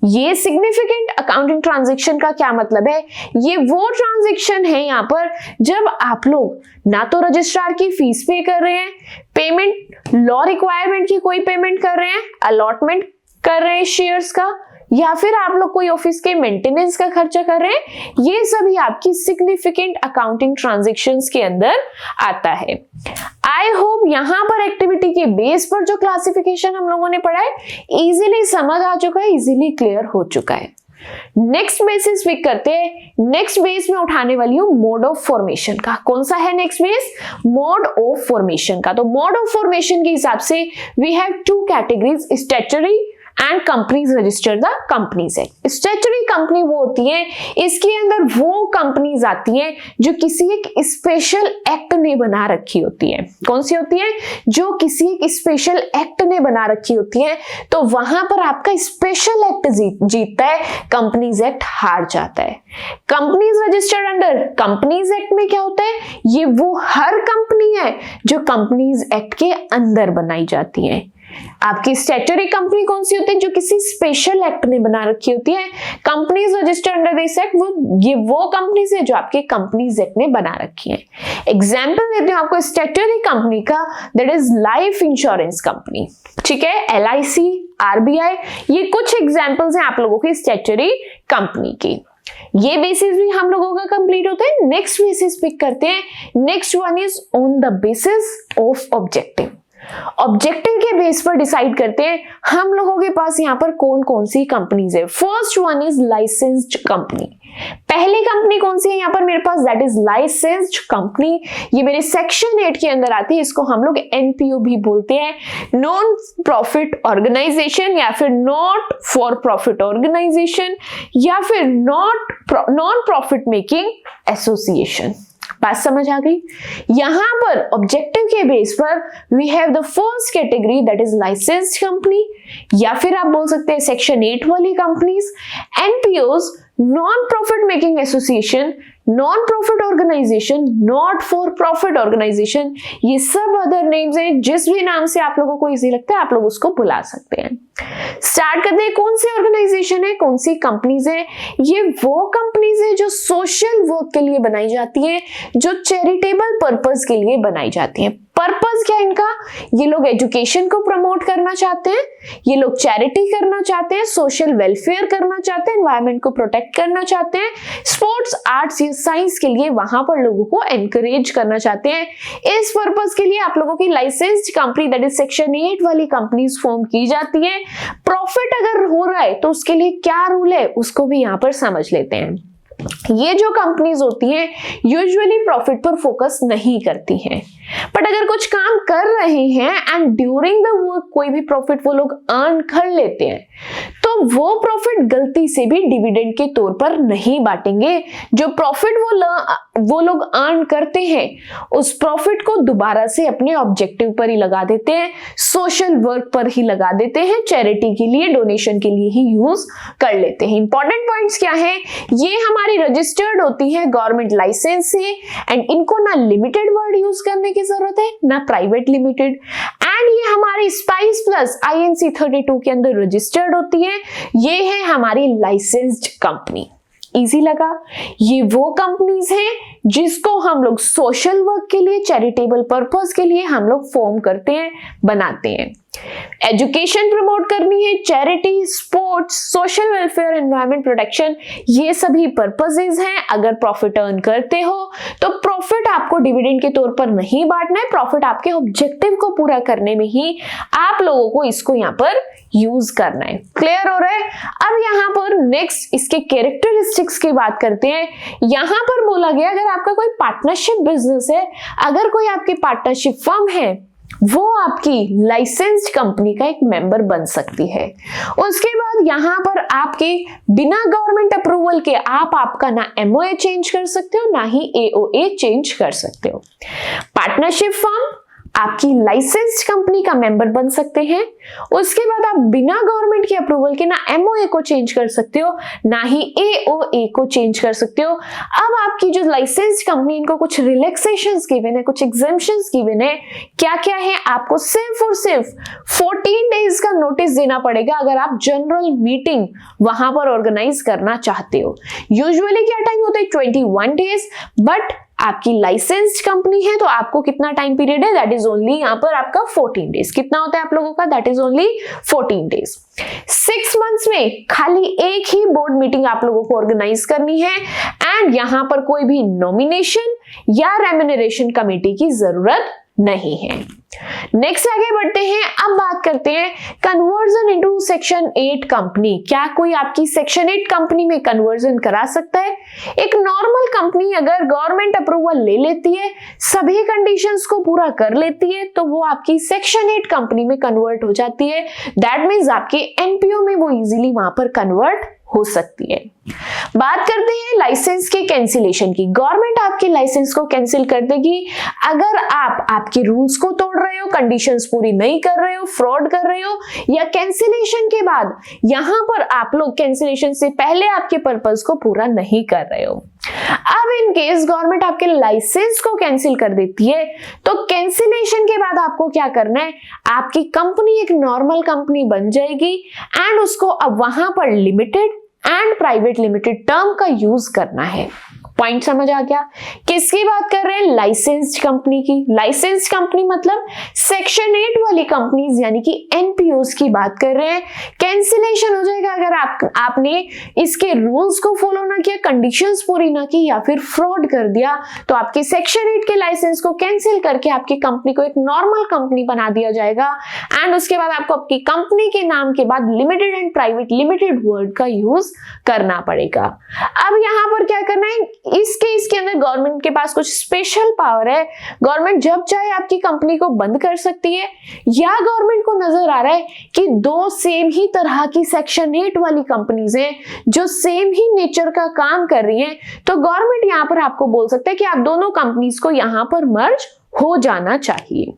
ये सिग्निफिकेंट अकाउंटिंग ट्रांजैक्शन का क्या मतलब है, ये वो ट्रांजैक्शन है यहाँ पर जब आप लोग ना तो रजिस्ट्रार की फीस पे कर रहे हैं, पेमेंट लॉ रिक्वायरमेंट की कोई पेमेंट कर रहे हैं, अलॉटमेंट कर रहे हैं शेयर्स का, या फिर आप लोग कोई ऑफिस के मेंटेनेंस का खर्चा कर रहे हैं, ये सभी आपकी सिग्निफिकेंट अकाउंटिंग ट्रांजैक्शंस के अंदर आता है। आई होप यहां पर एक्टिविटी के बेस पर जो क्लासिफिकेशन हम लोगों ने पढ़ा है इजीली समझ आ चुका है, इजीली क्लियर हो चुका है। नेक्स्ट बेसिस पिक करते हैं। नेक्स्ट बेस में उठाने वाली हूं मोड ऑफ फॉर्मेशन का। कौन सा है next base, mode of formation का। तो मोड ऑफ फॉर्मेशन के हिसाब से we have 2 categories, statutory and companies register the companies act. Statutory company वो होती है, इसके अंदर वो कंपनीज आती हैं जो किसी एक स्पेशल एक्ट ने बना रखी होती है। कौन सी होती है, जो किसी एक स्पेशल एक्ट ने बना रखी होती है। तो वहां पर आपका स्पेशल एक्ट जीतता है, कंपनीज एक्ट हार जाता है। Companies registered under companies act में क्या होता है, ये वो हर कंपनी है जो कंपनीज एक्ट के अंदर बनाई जाती है। आपकी स्टैट्यूटरी कंपनी कौन सी होती है, जो किसी स्पेशल एक्ट ने बना रखी होती है। Companies registered under this act, वो कंपनीज है जो आपके कंपनीज एक्ट ने बना रखी है। एग्जांपल देती हूं आपको स्टैट्यूटरी कंपनी का, that is life insurance company, ठीक है, LIC, RBI, ये कुछ एग्जांपल्स हैं आप लोगों की स्टैट्यूटरी कंपनी की। ये बेसिस भी हम लोगों का कंप्लीट होता है। नेक्स्ट बेसिस पिक करते हैं। Next one is on the basis of objective. Objective के बेस पर डिसाइड करते हैं हम लोगों के पास यहाँ पर कौन कौन सी कंपनीज है। First one is licensed company. पहली कंपनी कौन सी है यहाँ पर मेरे पास, दैट इज लाइसेंस्ड कंपनी। ये मेरे सेक्शन 8 के अंदर आती है, इसको हम लोग NPO भी बोलते हैं, नॉन प्रॉफिट ऑर्गेनाइजेशन, या फिर नॉट फॉर प्रॉफिट ऑर्गेनाइजेशन, या फिर नॉन प्रॉफिट मेकिंग एसोसिएशन। बात समझ आ गई। यहां पर ऑब्जेक्टिव के बेस पर we have the first category, that is licensed company, या फिर आप बोल सकते हैं सेक्शन 8 वाली companies, NPOs, non profit making association, non profit organisation, not for profit organisation, ये सब अदर नेम्स हैं। जिस भी नाम से आप लोगों को इजी लगता है आप लोग उसको बुला सकते हैं। स्टार्ट करते हैं। कौन सी ऑर्गेनाइजेशन है, कौन सी कंपनीज है? ये वो कंपनीज है जो सोशल वर्क के लिए बनाई जाती है, जो चैरिटेबल पर्पस के लिए बनाई जाती है। पर्पस क्या है इनका? ये लोग एजुकेशन को प्रमोट करना चाहते हैं, ये लोग चैरिटी करना चाहते हैं, सोशल वेलफेयर करना चाहते हैं, एनवायरनमेंट को प्रोटेक्ट करना चाहते हैं, स्पोर्ट्स, आर्ट्स या साइंस के लिए वहां पर लोगों को एनकरेज करना चाहते हैं। इस पर्पस के लिए आप लोगों की licensed company that is section 8 वाली कंपनीज फॉर्म की जाती है। प्रॉफिट अगर हो रहा है तो उसके लिए क्या रूल है उसको भी यहाँ पर समझ लेते हैं। ये जो कंपनीज होती हैं यूजुअली प्रॉफिट पर फोकस नहीं करती हैं, बट अगर कुछ काम कर रहे हैं एंड ड्यूरिंग द वर्क कोई भी प्रॉफिट वो लोग अर्न कर लेते हैं तो वो प्रॉफिट गलती से भी डिविडेंड के तौर पर नहीं बांटेंगे। जो प्रॉफिट वो लोग अर्न करते हैं उस प्रॉफिट को दोबारा से अपने ऑब्जेक्टिव पर ही लगा देते हैं, सोशल वर्क पर ही लगा देते हैं, चैरिटी के लिए, डोनेशन के लिए ही यूज कर लेते हैं। इंपॉर्टेंट पॉइंट्स क्या है? ये हमारी रजिस्टर्ड होती है गवर्नमेंट लाइसेंस से एंड इनको ना लिमिटेड वर्ड यूज करने की जरूरत है ना प्राइवेट लिमिटेड, एंड ये हमारी स्पाइस प्लस INC 32 के अंदर रजिस्टर्ड होती है। ये है हमारी लाइसेंस्ड कंपनी। इजी लगा? ये वो कंपनीज हैं जिसको हम लोग सोशल वर्क के लिए, चैरिटेबल पर्पस के लिए हम लोग फॉर्म करते हैं, बनाते हैं। एजुकेशन प्रमोट करनी है, charity, sports, social welfare, environment protection, ये सभी पर्पसेस हैं। अगर प्रॉफिट अर्न करते हो तो प्रॉफिट आपको डिविडेंड के तौर पर नहीं बांटना है, प्रॉफिट आपके ऑब्जेक्टिव को पूरा करने में ही आप लोगों को इसको यहाँ पर यूज करना है। क्लियर हो रहा है? अब यहाँ पर नेक्स्ट इसके कैरेक्टरिस्टिक्स की बात करते हैं। यहाँ पर बोला गया अगर आपका कोई पार्टनरशिप बिजनेस है, अगर कोई आपकी पार्टनरशिप फर्म है, वो आपकी लाइसेंस्ड कंपनी का एक मेंबर बन सकती है। उसके बाद यहाँ पर आपके बिना गवर्नमेंट अप्रूवल के आप आपका ना MOA चेंज कर सकते हो ना ही AOA चेंज कर सकते हो। पार्टनरशिप फर्म आपकी लाइसेंस्ड कंपनी का मेंबर बन सकते हैं। उसके बाद आप बिना गवर्नमेंट के अप्रूवल के ना MOA को चेंज कर सकते हो ना ही AOA को चेंज कर सकते हो। अब आपकी जो लाइसेंस्ड कंपनी, इनको कुछ रिलैक्सेशंस गिवन है, कुछ एग्जेम्पशंस गिवन है। क्या क्या है? आपको सिर्फ और सिर्फ 14 डेज का नोटिस देना पड़ेगा अगर आप जनरल मीटिंग वहां पर ऑर्गेनाइज करना चाहते हो। यूजुअली क्या टाइम होता है? 21 डेज, बट आपकी लाइसेंस्ड कंपनी है तो आपको कितना टाइम पीरियड है? दैट इज ओनली यहाँ पर आपका 14 डेज। कितना होता है आप लोगों का? That is only 14 days. 6 months में खाली एक ही बोर्ड मीटिंग आप लोगों को ऑर्गेनाइज करनी है एंड यहाँ पर कोई भी नॉमिनेशन या रेम्यूनरेशन कमेटी की जरूरत नहीं है। नेक्स्ट आगे बढ़ते हैं। अब बात करते हैं कन्वर्जन इनटू सेक्शन 8 कंपनी। क्या कोई आपकी सेक्शन 8 कंपनी में कन्वर्जन करा सकता है? एक नॉर्मल कंपनी अगर गवर्नमेंट अप्रूवल ले लेती है, सभी कंडीशंस को पूरा कर लेती है, तो वो आपकी सेक्शन 8 कंपनी में कन्वर्ट हो जाती है। दैट मीन्स आपके NPO में वो इजीली वहां पर कन्वर्ट हो सकती है। बात करते हैं लाइसेंस के कैंसिलेशन की। गवर्नमेंट आपके लाइसेंस को कैंसिल कर देगी अगर आप आपके रूल्स को तोड़ रहे हो, कंडीशंस पूरी नहीं कर रहे हो, फ्रॉड कर रहे हो, या कैंसिलेशन के बाद यहां पर आप लोग कैंसिलेशन से पहले आपके पर्पस को पूरा नहीं कर रहे हो। अब इन केस गवर्नमेंट आपके लाइसेंस को कैंसिल कर देती है तो कैंसिलेशन के बाद आपको क्या करना है? आपकी कंपनी एक नॉर्मल कंपनी बन जाएगी एंड उसको अब वहां पर limited and private limited term का यूज करना है। पॉइंट समझ आ गया? किसकी बात कर रहे हैं? लाइसेंस्ड कंपनी की। लाइसेंस्ड कंपनी मतलब सेक्शन 8 वाली कंपनीज यानी कि NPOs की बात कर रहे हैं। कैंसिलेशन हो जाएगा अगर आपने इसके रूल्स को फॉलो ना किया, कंडीशंस पूरी ना की या फिर फ्रॉड कर दिया, तो आपके सेक्शन 8 के लाइसेंस को कैंसिल करके आपकी कंपनी को एक नॉर्मल कंपनी बना दिया जाएगा एंड उसके बाद आपको आपकी कंपनी के नाम के बाद limited and private limited word का यूज करना पड़ेगा। अब यहां पर क्या करना है? इस केस के अंदर गवर्नमेंट के पास कुछ स्पेशल पावर है। गवर्नमेंट जब चाहे आपकी कंपनी को बंद कर सकती है, या गवर्नमेंट को नजर आ रहा है कि दो सेम ही तरह की सेक्शन 8 वाली कंपनीज हैं जो सेम ही नेचर का काम कर रही हैं, तो गवर्नमेंट यहां पर आपको बोल सकता है कि आप दोनों कंपनीज को यहां पर मर्ज हो जाना चाहिए।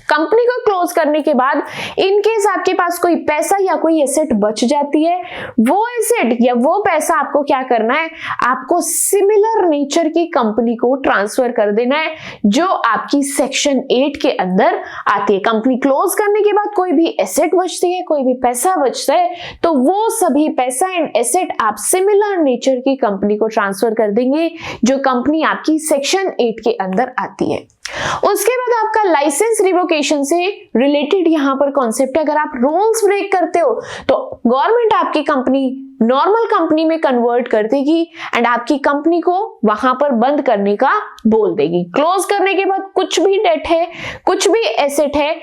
कंपनी को क्लोज करने के बाद इन केस आपके पास कोई पैसा या कोई एसेट बच जाती है, वो एसेट या वो पैसा आपको क्या करना है, आपको सिमिलर नेचर की कंपनी को ट्रांसफर कर देना है जो आपकी सेक्शन 8 के अंदर आती है। कंपनी क्लोज करने के बाद कोई भी एसेट बचती है, कोई भी पैसा बचता है, तो वो सभी पैसा एंड एसेट आप सिमिलर नेचर की कंपनी को ट्रांसफर कर देंगे जो कंपनी आपकी सेक्शन 8 के अंदर आती है। उसके बाद आपका लाइसेंस रिवोकेशन से रिलेटेड यहां पर कॉन्सेप्ट है, अगर आप रूल्स ब्रेक करते हो तो गवर्नमेंट आपकी कंपनी नॉर्मल कंपनी में कन्वर्ट कर देगी एंड आपकी कंपनी को वहां पर बंद करने का बोल देगी। क्लोज करने के बाद कुछ भी डेट है, कुछ भी एसेट है,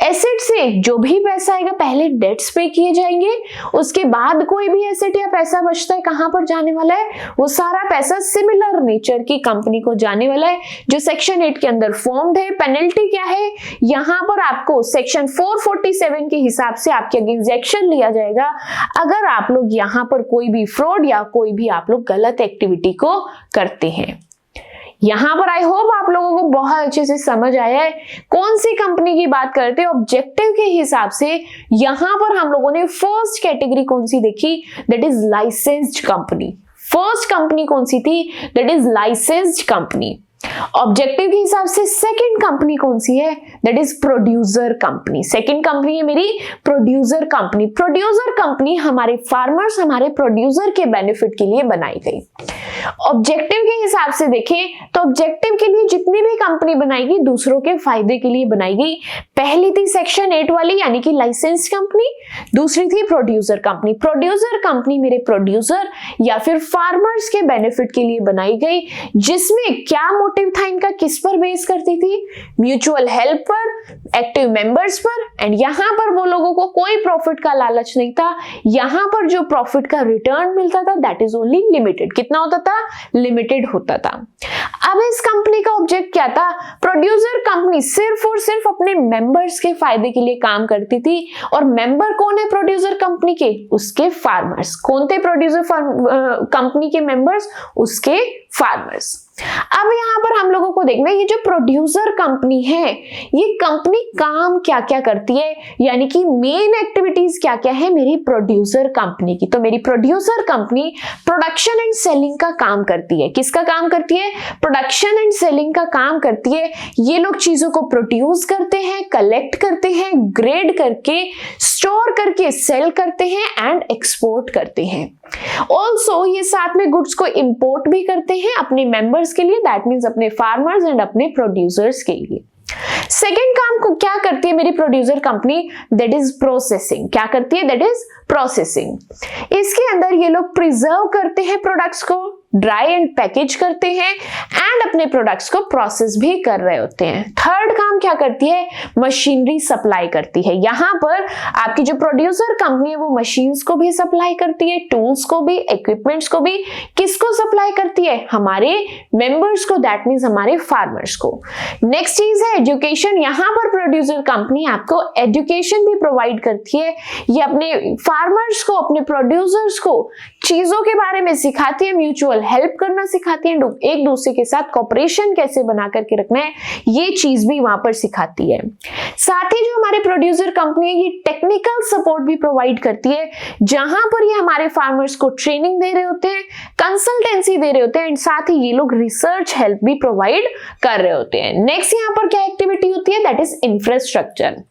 एसेट से जो भी पैसा आएगा पहले डेट्स पे किए जाएंगे, उसके बाद कोई भी एसेट या पैसा बचता है कहां पर जाने वाला है, वो सारा पैसा सिमिलर नेचर की कंपनी को जाने वाला है जो सेक्शन 8 के अंदर फॉर्म्ड है। पेनल्टी क्या है, यहां पर आपको सेक्शन 447 के हिसाब से आपके अगेंस्ट एक्शन लिया जाएगा अगर आप लोग यहां पर कोई भी फ्रॉड या कोई भी आप लोग गलत एक्टिविटी को करते हैं। यहां पर आई होप आप लोगों को बहुत अच्छे से समझ आया है कौन सी कंपनी की बात करते हैं। ऑब्जेक्टिव के हिसाब से यहां पर हम लोगों ने फर्स्ट कैटेगरी कौन सी देखी, that is licensed company. First company कौन सी थी, that is licensed company. Objective के हिसाब से सेकंड कंपनी कौन सी है, that is producer company. Second company है मेरी प्रोड्यूसर कंपनी। प्रोड्यूसर कंपनी हमारे फार्मर्स, हमारे प्रोड्यूसर के बेनिफिट के लिए बनाई गई। ऑब्जेक्टिव के हिसाब से देखें तो ऑब्जेक्टिव के लिए जितनी भी कंपनी बनाएगी दूसरों के फायदे के लिए बनाई गई। पहली थी सेक्शन 8 वाली यानी कि लाइसेंस कंपनी, दूसरी थी प्रोड्यूसर कंपनी। प्रोड्यूसर कंपनी मेरे प्रोड्यूसर या फिर फार्मर्स के बेनिफिट के लिए बनाई गई, जिसमें क्या मोटिव था इनका, किस पर बेस करती थी, म्यूचुअल हेल्प पर, एक्टिव मेंबर्स पर, एंड यहां पर वो लोगों को कोई प्रॉफिट का लालच नहीं था। यहां पर जो प्रॉफिट का रिटर्न मिलता था दैट इज ओनली लिमिटेड। कितना होता था, लिमिटेड होता था। अब इस कंपनी का ऑब्जेक्ट क्या था, प्रोड्यूसर कंपनी सिर्फ और सिर्फ अपने मेंबर्स के फायदे के लिए काम करती थी। और मेंबर कौन है प्रोड्यूसर कंपनी के, उसके फार्मर्स। कौन थे प्रोड्यूसर कंपनी के मेंबर्स, उसके फार्मर्स। अब यहां पर हम लोगों को देखना है ये जो प्रोड्यूसर कंपनी है ये कंपनी काम क्या क्या करती है, यानी कि मेन एक्टिविटीज क्या क्या है मेरी प्रोड्यूसर कंपनी की। तो मेरी producer company production and selling का काम करती है। किसका काम करती है, प्रोडक्शन एंड सेलिंग का काम करती है। ये लोग चीजों को प्रोड्यूस करते हैं, कलेक्ट करते हैं, ग्रेड करके, स्टोर करके सेल करते हैं एंड एक्सपोर्ट करते हैं। ऑल्सो ये साथ में गुड्स को इंपोर्ट भी करते हैं अपने मेंबर्स के लिए, दैट मीन्स अपने फार्मर्स एंड अपने प्रोड्यूसर्स के लिए। सेकेंड काम को क्या करती है मेरी producer company, that is processing. क्या करती है, दैट इज प्रोसेसिंग। इसके अंदर ये लोग प्रिजर्व करते हैं प्रोडक्ट्स को, ड्राई एंड पैकेज करते हैं एंड अपने प्रोडक्ट्स को प्रोसेस भी कर रहे होते हैं। थर्ड काम क्या करती है, मशीनरी सप्लाई करती है। यहां पर आपकी जो प्रोड्यूसर कंपनी है वो मशीन्स को भी सप्लाई करती है, टूल्स को भी, इक्विपमेंट्स को भी। किसको सप्लाई करती है, हमारे मेंबर्स को, दैट मीन्स हमारे फार्मर्स को। नेक्स्ट चीज है एजुकेशन। यहां पर प्रोड्यूसर कंपनी आपको एजुकेशन भी प्रोवाइड करती है। ये अपने फार्मर्स को, अपने प्रोड्यूसर्स को चीजों के बारे में सिखाती है, म्यूचुअल हेल्प करना सिखाती है, एक दूसरे के साथ कॉपरेशन कैसे बना करके रखना है ये चीज भी वहां पर सिखाती है। साथ ही जो हमारे प्रोड्यूसर कंपनी है ये टेक्निकल सपोर्ट भी प्रोवाइड करती है, जहां पर ये हमारे फार्मर्स को ट्रेनिंग दे रहे होते हैं, कंसल्टेंसी दे रहे होते हैं एंड साथ ही ये लोग रिसर्च हेल्प भी प्रोवाइड कर रहे होते हैं। नेक्स्ट यहाँ पर क्या एक्टिविटी होती है, that is infrastructure.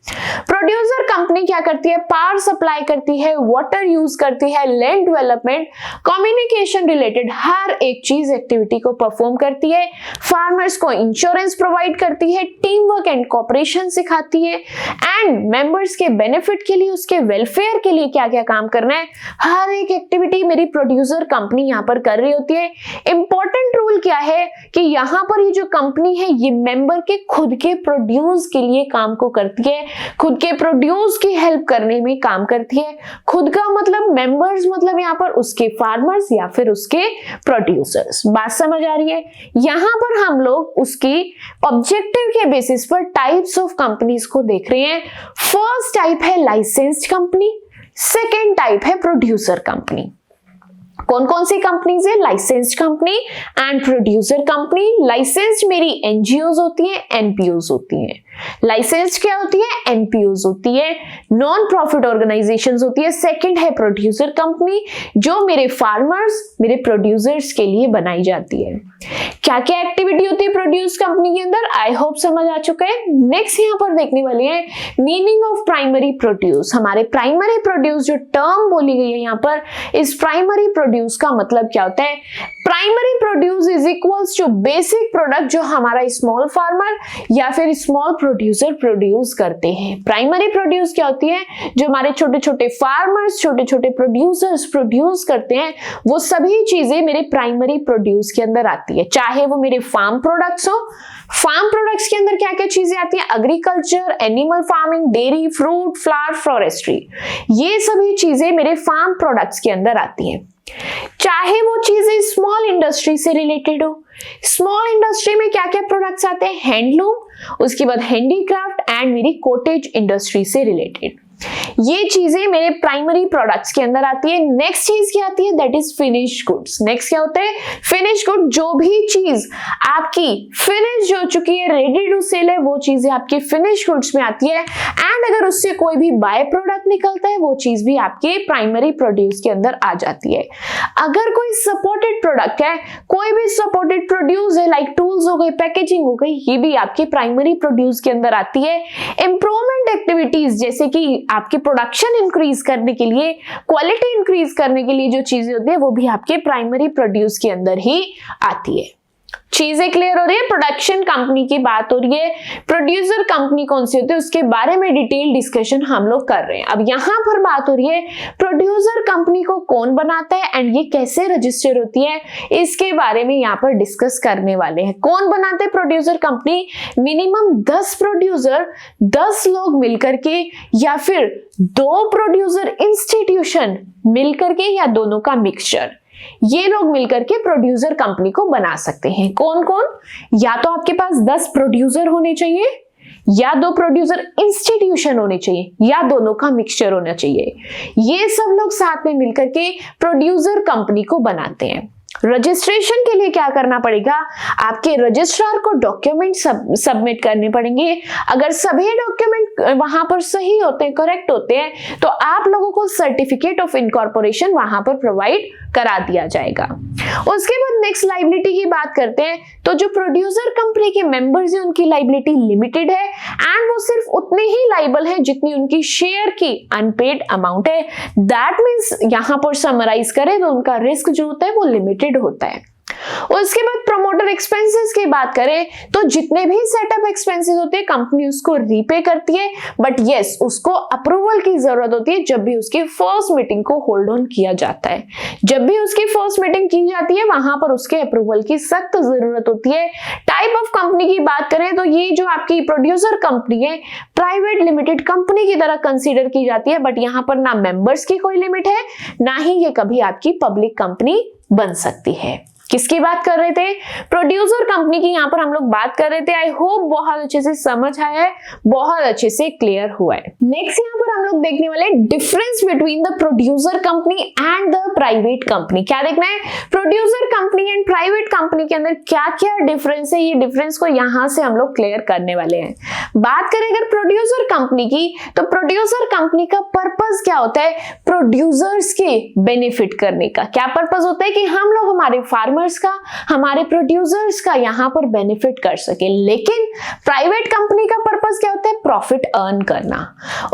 Producer company क्या करती है, पावर सप्लाई करती है, वाटर यूज करती है, लैंड डेवलपमेंट, कम्युनिकेशन रिलेटेड हर एक चीज एक्टिविटी को परफॉर्म करती है। फार्मर्स को इंश्योरेंस प्रोवाइड करती है, टीम वर्क एंड कॉपरेशन सिखाती है एंड मेंबर्स के बेनिफिट के लिए, उसके वेलफेयर के लिए क्या क्या काम करना है हर एक एक्टिविटी मेरी प्रोड्यूसर कंपनी यहाँ पर कर रही होती है। इंपॉर्टेंट रूल क्या है कि यहाँ पर ये जो कंपनी है ये मेंबर के खुद के प्रोड्यूस के लिए काम को करती है, खुद के प्रोड्यूस की हेल्प करने में काम करती है। खुद का मतलब मेंबर्स मतलब यहाँ पर उसके फार्मर्स या फिर उसके प्रोड्यूसर्स। बात समझ आ रही है। यहां पर हम लोग उसकी ऑब्जेक्टिव के बेसिस पर टाइप्स ऑफ कंपनीज को देख रहे हैं। फर्स्ट टाइप है लाइसेंस्ड कंपनी, सेकेंड टाइप है प्रोड्यूसर कंपनी। कौन कौन सी कंपनीज है, licensed company and producer company. Licensed मेरी एनजीओज होती हैं, एनपीओज होती हैं। लाइसेंस क्या होती है? एनपीओज होती है, नॉन प्रॉफिट ऑर्गेनाइजेशंस होती है। सेकंड है प्रोड्यूसर कंपनी, जो मेरे फार्मर्स, मेरे प्रोड्यूसर्स के लिए बनाई जाती है। क्या क्या एक्टिविटी होती है प्रोड्यूस कंपनी के अंदर? आई होप समझ आ चुका है। नेक्स्ट यहाँ पर देखने वाले हैं मीनिंग ऑफ प्राइमरी प्रोड्यूस। हमारे प्राइमरी प्रोड्यूस जो टर्म बोली गई है यहाँ पर, इस प्राइमरी प्रोड्यूस का मतलब क्या होता है? Primary produce is equals to basic product जो हमारा स्मॉल फार्मर या फिर स्मॉल प्रोड्यूसर प्रोड्यूस करते हैं। प्राइमरी प्रोड्यूस क्या होती है? जो हमारे छोटे छोटे फार्मर्स, छोटे छोटे प्रोड्यूसर्स प्रोड्यूस करते हैं, वो सभी चीजें मेरे प्राइमरी प्रोड्यूस के अंदर आती है। चाहे वो मेरे फार्म प्रोडक्ट्स हो, फार्म प्रोडक्ट्स के अंदर क्या क्या चीजें आती है? Agriculture, animal farming, dairy, fruit, flower, forestry, ये सभी चीजें मेरे फार्म प्रोडक्ट्स के अंदर आती हैं। चाहे वो चीजें स्मॉल इंडस्ट्री से रिलेटेड हो, स्मॉल इंडस्ट्री में क्या क्या प्रोडक्ट्स आते हैं? हैंडलूम, उसके बाद हैंडीक्राफ्ट एंड मेरी कॉटेज इंडस्ट्री से रिलेटेड, ये चीजें मेरे प्राइमरी प्रोडक्ट्स के अंदर आती है। नेक्स्ट चीज क्या आती है? That is finish goods. Next क्या होता है? फिनिश गुड, जो भी चीज आपकी फिनिश हो चुकी है, रेडी टू सेल है, वो चीजें आपकी फिनिश गुड्स में आती है। एंड अगर उससे कोई भी बाय प्रोडक्ट निकलता है, वो चीज भी आपके प्राइमरी प्रोड्यूस के अंदर आ जाती है। अगर कोई सपोर्टेड प्रोडक्ट है, कोई भी सपोर्टेड प्रोड्यूस है, लाइक टूल्स हो गए, पैकेजिंग हो गई, ये भी आपके प्राइमरी प्रोड्यूस के अंदर आती है। इंप्रूवमेंट एक्टिविटीज, जैसे कि आपके प्रोडक्शन इंक्रीज करने के लिए, क्वालिटी इंक्रीज करने के लिए जो चीजें होती है, वो भी आपके प्राइमरी प्रोड्यूस के अंदर ही आती है। चीजें क्लियर हो रही है? प्रोडक्शन कंपनी की बात हो रही है, प्रोड्यूसर कंपनी कौन सी होती है उसके बारे में डिटेल डिस्कशन हम लोग कर रहे हैं। अब यहाँ पर बात हो रही है प्रोड्यूसर कंपनी को कौन बनाता है एंड ये कैसे रजिस्टर होती है, इसके बारे में यहाँ पर डिस्कस करने वाले हैं। कौन बनाते हैं प्रोड्यूसर कंपनी? मिनिमम 10 प्रोड्यूसर, 10 लोग मिलकर के, या फिर 2 प्रोड्यूसर इंस्टीट्यूशन मिलकर के, या दोनों का मिक्सचर, ये लोग मिलकर के प्रोड्यूसर कंपनी को बना सकते हैं। कौन कौन? या तो आपके पास 10 प्रोड्यूसर होने चाहिए, या 2 प्रोड्यूसर इंस्टीट्यूशन होने चाहिए, या दोनों का मिक्सचर होना चाहिए। ये सब लोग साथ में मिलकर के प्रोड्यूसर कंपनी को बनाते हैं। रजिस्ट्रेशन के लिए क्या करना पड़ेगा? आपके रजिस्ट्रार को डॉक्यूमेंट सबमिट करने पड़ेंगे। अगर सभी डॉक्यूमेंट वहां पर सही होते हैं, करेक्ट होते हैं, तो आप लोगों को सर्टिफिकेट ऑफ इनकॉर्पोरेशन वहां पर प्रोवाइड करा दिया जाएगा। उसके बाद नेक्स्ट लायबिलिटी की बात करते हैं, तो जो प्रोड्यूसर कंपनी के मेंबर्स हैं उनकी लायबिलिटी लिमिटेड है एंड वो सिर्फ उतने ही लायबल है जितनी उनकी शेयर की अनपेड अमाउंट है। दैट मींस यहां पर समराइज करें तो उनका रिस्क जो होता है वो लिमिटेड होता है। उसके बाद प्रमोटर एक्सपेंसेस की बात करें तो जितने भी सेटअप एक्सपेंसेस होते हैं कंपनी उसको रीपे करती है, बट यस उसको अप्रूवल की जरूरत होती है जब भी उसकी फर्स्ट मीटिंग को होल्ड ऑन किया जाता है। जब भी उसकी फर्स्ट मीटिंग की जाती है वहां पर उसके अप्रूवल की सख्त जरूरत होती है। टाइप ऑफ कंपनी की बात करें तो ये जो आपकी प्रोड्यूसर कंपनी है प्राइवेट लिमिटेड कंपनी की तरह कंसीडर की जाती है, बट यहाँ पर ना मेंबर्स की कोई लिमिट है, ना ही ये कभी आपकी पब्लिक कंपनी बन सकती है। किसकी बात कर रहे थे? प्रोड्यूसर कंपनी की यहाँ पर हम लोग बात कर रहे थे। आई होप बहुत अच्छे से समझ आया है, बहुत अच्छे से क्लियर हुआ है। नेक्स्ट यहाँ पर हम लोग देखने वाले difference between the producer company and the private company. क्या देखना है? Producer company and private company के अंदर क्या क्या डिफरेंस है, ये डिफरेंस को यहाँ से हम लोग क्लियर करने वाले हैं। बात करें अगर प्रोड्यूसर कंपनी की, तो प्रोड्यूसर कंपनी का पर्पस क्या होता है? प्रोड्यूसर्स के बेनिफिट करने का। क्या पर्पस होता है? कि हम लोग हमारे फार्मर का, हमारे प्रोड्यूसर्स का यहां पर बेनिफिट कर सके। लेकिन प्राइवेट कंपनी का पर्पस क्या होता है? प्रॉफिट अर्न करना।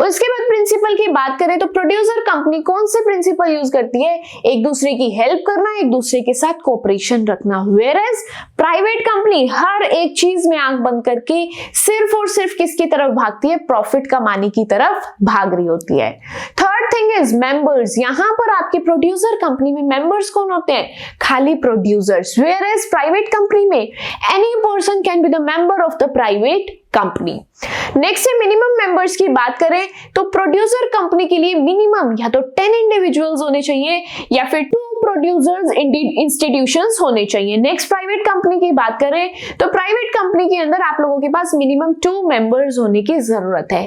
उसके बाद प्रिंसिपल की बात करें तो प्रोड्यूसर कंपनी कौन से प्रिंसिपल यूज करती है? एक दूसरे की हेल्प करना, एक दूसरे के साथ कोऑपरेशन रखना। वेयरएज प्राइवेट कंपनी हर एक चीज में आंख बंद करके सिर्फ और सिर्फ किसकी तरफ भागती है? प्रॉफिट कमाने की तरफ भाग रही होती है। Third thing is members. यहां पर आपकी प्रोड्यूसर कंपनी में मेंबर्स कौन होते हैं? खाली प्रोड्यूसर्स। Whereas प्राइवेट कंपनी में any person can be the member of the private company. Next है मिनिमम मेंबर्स की बात करें तो प्रोड्यूसर कंपनी के लिए मिनिमम या तो 10 इंडिविजुअल्स होने चाहिए या फिर 2 प्रोड्यूसर्स इंस्टीट्यूशंस होने चाहिए। नेक्स्ट प्राइवेट कंपनी की बात करें तो प्राइवेट कंपनी के अंदर आप लोगों के पास मिनिमम 2 मेंबर्स होने की जरूरत है।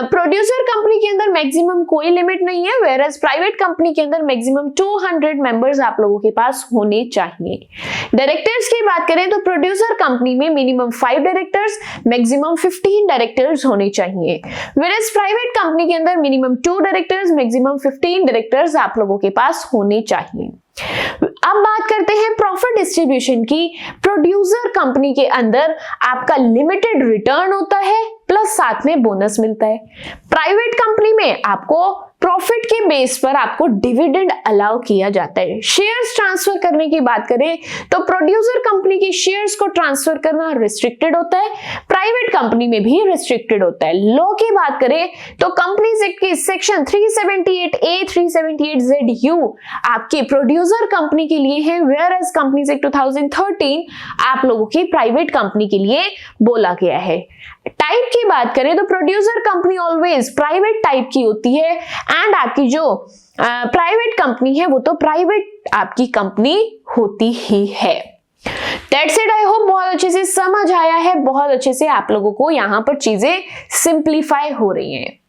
प्रोड्यूसर कंपनी के अंदर मैक्सिमम कोई लिमिट नहीं है, वेयर एज प्राइवेट कंपनी के अंदर मैक्सिमम 200 मेंबर्स आप लोगों के पास होने चाहिए। डायरेक्टर्स की बात करें तो प्रोड्यूसर कंपनी में मिनिमम 5 डायरेक्टर्स, मैक्सिमम 15 डायरेक्टर्स होने चाहिए, वेयर एज प्राइवेट कंपनी के अंदर मिनिमम 2 डायरेक्टर्स, मैक्सिमम 15 डायरेक्टर्स आप लोगों के पास होने चाहिए। अब बात करते हैं प्रॉफिट डिस्ट्रीब्यूशन की। प्रोड्यूसर कंपनी के अंदर आपका लिमिटेड रिटर्न होता है प्लस साथ में बोनस मिलता है। प्राइवेट कंपनी में आपको प्रॉफिट के बेस पर आपको डिविडेंड अलाउ किया जाता है। शेयर्स ट्रांसफर करने की बात करें तो प्रोड्यूसर कंपनी के शेयर्स को ट्रांसफर करना रिस्ट्रिक्टेड होता है, प्राइवेट कंपनी में भी रिस्ट्रिक्टेड होता है। लॉ की बात करें तो कंपनीज एक्ट की सेक्शन 378A 378ZU आपके प्रोड्यूसर कंपनी के लिए है, वेयर एज कंपनीज एक्ट 2013 आप लोगों की प्राइवेट कंपनी के लिए बोला गया है। टाइप की बात करें तो producer company always private type की होती है एंड आपकी जो प्राइवेट कंपनी है वो तो प्राइवेट आपकी कंपनी होती ही है। That's it, I hope बहुत अच्छे से समझ आया है, बहुत अच्छे से आप लोगों को यहाँ पर चीजें सिंप्लीफाई हो रही हैं।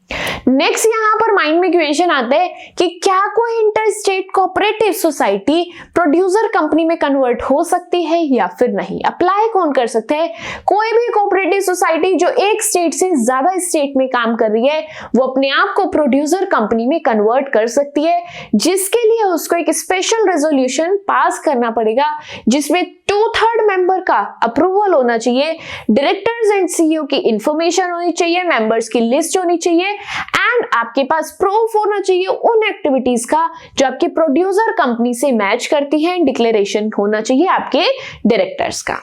नेक्स्ट यहाँ पर माइंड में क्वेश्चन आता है कि क्या कोई inter state cooperative society producer company में कन्वर्ट हो सकती है या फिर नहीं। अप्लाई कौन कर सकते हैं? कोई भी कोऑपरेटिव सोसाइटी जो एक स्टेट से ज्यादा स्टेट में काम कर रही है वो अपने आप को प्रोड्यूसर कंपनी में कन्वर्ट कर सकती है, जिसके लिए उसको एक स्पेशल रेजोल्यूशन पास करना पड़ेगा जिसमें 2/3 मेंबर का अप्रूवल होना चाहिए, डायरेक्टर्स एंड सीईओ की इंफॉर्मेशन होनी चाहिए, मेंबर्स की लिस्ट होनी चाहिए एंड आपके पास प्रूफ होना चाहिए उन एक्टिविटीज का जो आपके प्रोड्यूसर कंपनी से मैच करती है, डिक्लेरेशन होना चाहिए आपके डायरेक्टर्स का।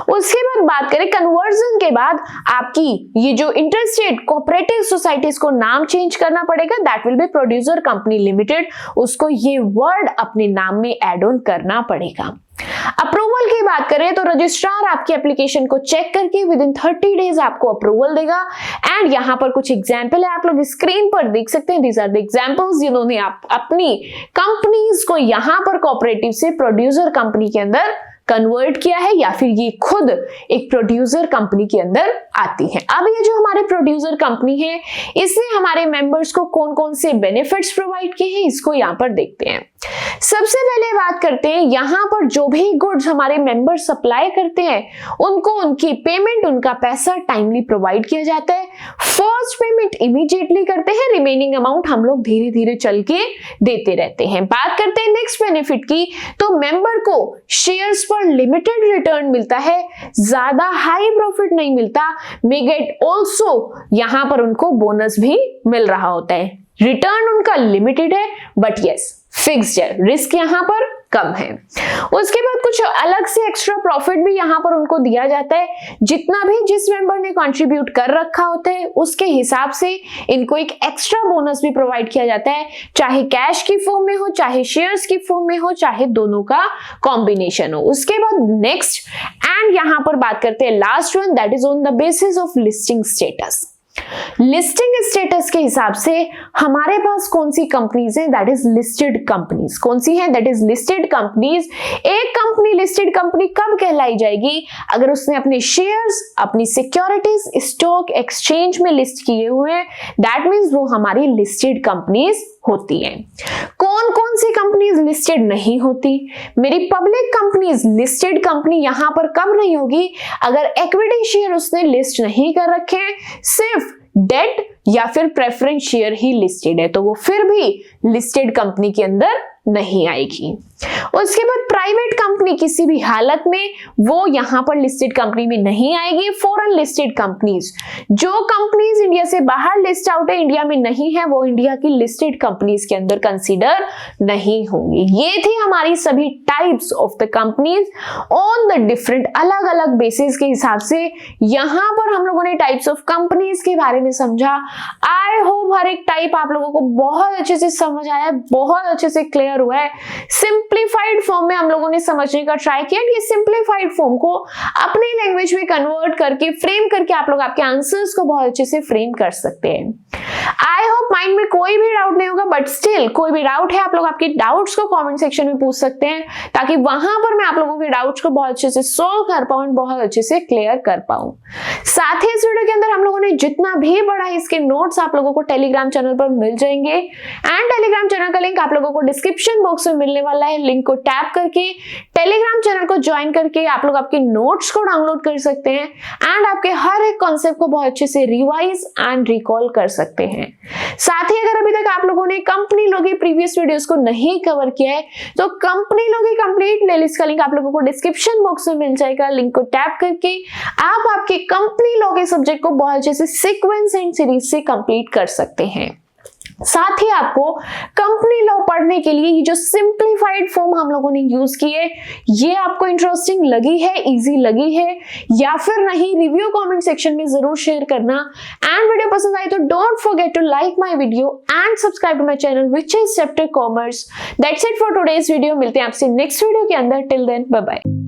उसके बाद बात करें कन्वर्जन के बाद आपकी ये जो इंटरस्टेट कोऑपरेटिव सोसाइटीज को नाम चेंज करना पड़ेगा, that will be producer company limited, उसको ये वर्ड अपने नाम में ऐड ऑन करना पड़ेगा। अप्रूवल की बात करें तो रजिस्ट्रार आपकी एप्लीकेशन को चेक करके विद इन 30 डेज आपको अप्रूवल देगा एंड यहाँ पर कुछ एग्जाम्पल है, आप लोग स्क्रीन पर देख सकते हैं। दीज आर द एग्जाम्पल्स जिन्होंने आप अपनी कंपनीज को यहाँ पर कोऑपरेटिव से प्रोड्यूसर कंपनी के अंदर कन्वर्ट किया है या फिर ये खुद एक प्रोड्यूसर कंपनी के अंदर आती है। अब ये जो हमारे प्रोड्यूसर कंपनी है इसने हमारे मेंबर्स को कौन कौन से बेनिफिट्स प्रोवाइड किए हैं इसको यहाँ पर देखते हैं। सबसे पहले बात करते हैं यहाँ पर जो भी गुड्स हमारे मेंबर सप्लाई करते हैं उनको उनकी पेमेंट, उनका पैसा टाइमली प्रोवाइड किया जाता है। फर्स्ट पेमेंट इमीडिएटली करते हैं, रिमेनिंग अमाउंट हम लोग धीरे धीरे चल के देते रहते हैं। बात करते हैं नेक्स्ट बेनिफिट की तो मेंबर को शेयर्स पर लिमिटेड रिटर्न मिलता है, ज्यादा हाई प्रॉफिट नहीं मिलता, मे गेट ऑल्सो यहाँ पर उनको बोनस भी मिल रहा होता है। रिटर्न उनका लिमिटेड है बट यस फिक्स्ड है, रिस्क यहाँ पर कम है। उसके बाद कुछ अलग से एक्स्ट्रा प्रॉफिट भी यहाँ पर उनको दिया जाता है, जितना भी जिस मेंबर ने कंट्रीब्यूट कर रखा होता है उसके हिसाब से इनको एक एक्स्ट्रा बोनस भी प्रोवाइड किया जाता है, चाहे कैश की फॉर्म में हो, चाहे शेयर्स की फॉर्म में हो, चाहे दोनों का कॉम्बिनेशन हो। उसके बाद नेक्स्ट एंड यहाँ पर बात करते हैं last one, that is on the basis of listing status. Listing status के हिसाब से हमारे पास कौन सी कंपनीज हैं, दैट इज लिस्टेड कंपनीज। कौन सी हैं? That is listed companies. एक कंपनी लिस्टेड कंपनी कब कहलाई जाएगी? अगर उसने अपने शेयर्स, अपनी सिक्योरिटीज स्टॉक एक्सचेंज में लिस्ट किए हुए हैं, दैट मींस वो हमारी लिस्टेड कंपनीज होती हैं। कौन कौन सी कंपनीज लिस्टेड नहीं होती? मेरी पब्लिक कंपनीज लिस्टेड कंपनी यहां पर कब नहीं होगी? अगर इक्विटी शेयर उसने लिस्ट नहीं कर रखे हैं, सिर्फ डेट या फिर प्रेफरेंस शेयर ही लिस्टेड है, तो वो फिर भी लिस्टेड कंपनी के अंदर नहीं आएगी। उसके बाद प्राइवेट कंपनी किसी भी हालत में वो यहां पर लिस्टेड कंपनी में नहीं आएगी। फॉरेन लिस्टेड कंपनीज, जो कंपनीज इंडिया से बाहर लिस्ट आउट है, इंडिया में नहीं है, वो इंडिया की लिस्टेड कंपनीज के अंदर कंसीडर नहीं होंगी। ये थी हमारी सभी types of the companies on the different अलग अलग बेसिस के हिसाब से यहां पर हम लोगों ने टाइप्स ऑफ कंपनीज के बारे में समझा। आई होप हर एक टाइप आप लोगों को बहुत अच्छे से समझ आया, बहुत अच्छे से क्लियर हुआ है। सिंप्लीफाइड फॉर्म में हम लोगों ने समझने का ट्राई किया। ये सिंप्लीफाइड फॉर्म को अपनी लैंग्वेज में कन्वर्ट करके फ्रेम करके आप लोग आपके आंसर्स को बहुत अच्छे से फ्रेम कर सकते हैं। आई होप माइंड में कोई भी डाउट नहीं होगा। होगा, बट स्टिल कोई भी डाउट है आप लोग आपके डाउट्स को कमेंट सेक्शन में पूछ सकते हैं, ताकि वहां पर मैं आप लोगों के डाउट्स को बहुत अच्छे से सोल्व कर पाऊं, बहुत अच्छे से क्लियर कर पाऊं। साथ ही इस वीडियो के अंदर हम लोगों ने जितना भी पढ़ा है इसके नोट्स आप लोगों को टेलीग्राम चैनल पर मिल जाएंगे, एंड टेलीग्राम चैनल का लिंक आप लोगों को डिस्क्रिप्शन बॉक्स में मिलने वाला है। लिंक को टैप करके टेलीग्राम चैनल को ज्वाइन करके आप लोग आपके नोट्स को डाउनलोड कर सकते हैं, एंड आपके हर एक कॉन्सेप्ट को बहुत अच्छे से रिवाइज एंड रिकॉल कर सकते हैं। साथ ही अगर अभी तक आप लोगों ने कंपनी लॉ की प्रीवियस वीडियोस को नहीं कवर किया है तो कंपनी लॉ की कंप्लीट प्लेलिस्ट का लिंक आप लोगों को डिस्क्रिप्शन बॉक्स में मिल जाएगा। लिंक को टैप करके आप आपके कंपनी लॉ के सब्जेक्ट को बहुत अच्छे से सीक्वेंस एंड सीरीज से कंप्लीट कर सकते हैं। साथ ही आपको कंपनी लॉ पढ़ने के लिए ये जो सिंप्लीफाइड फॉर्म हम लोगों ने यूज की है, ये आपको इंटरेस्टिंग लगी है, इजी लगी है या फिर नहीं, रिव्यू कमेंट सेक्शन में जरूर शेयर करना। एंड वीडियो पसंद आई तो don't forget to like my video and subscribe to my channel which is chapter commerce. That's it for today's video. मिलते हैं आपसे नेक्स्ट वीडियो के अंदर। Till then bye bye.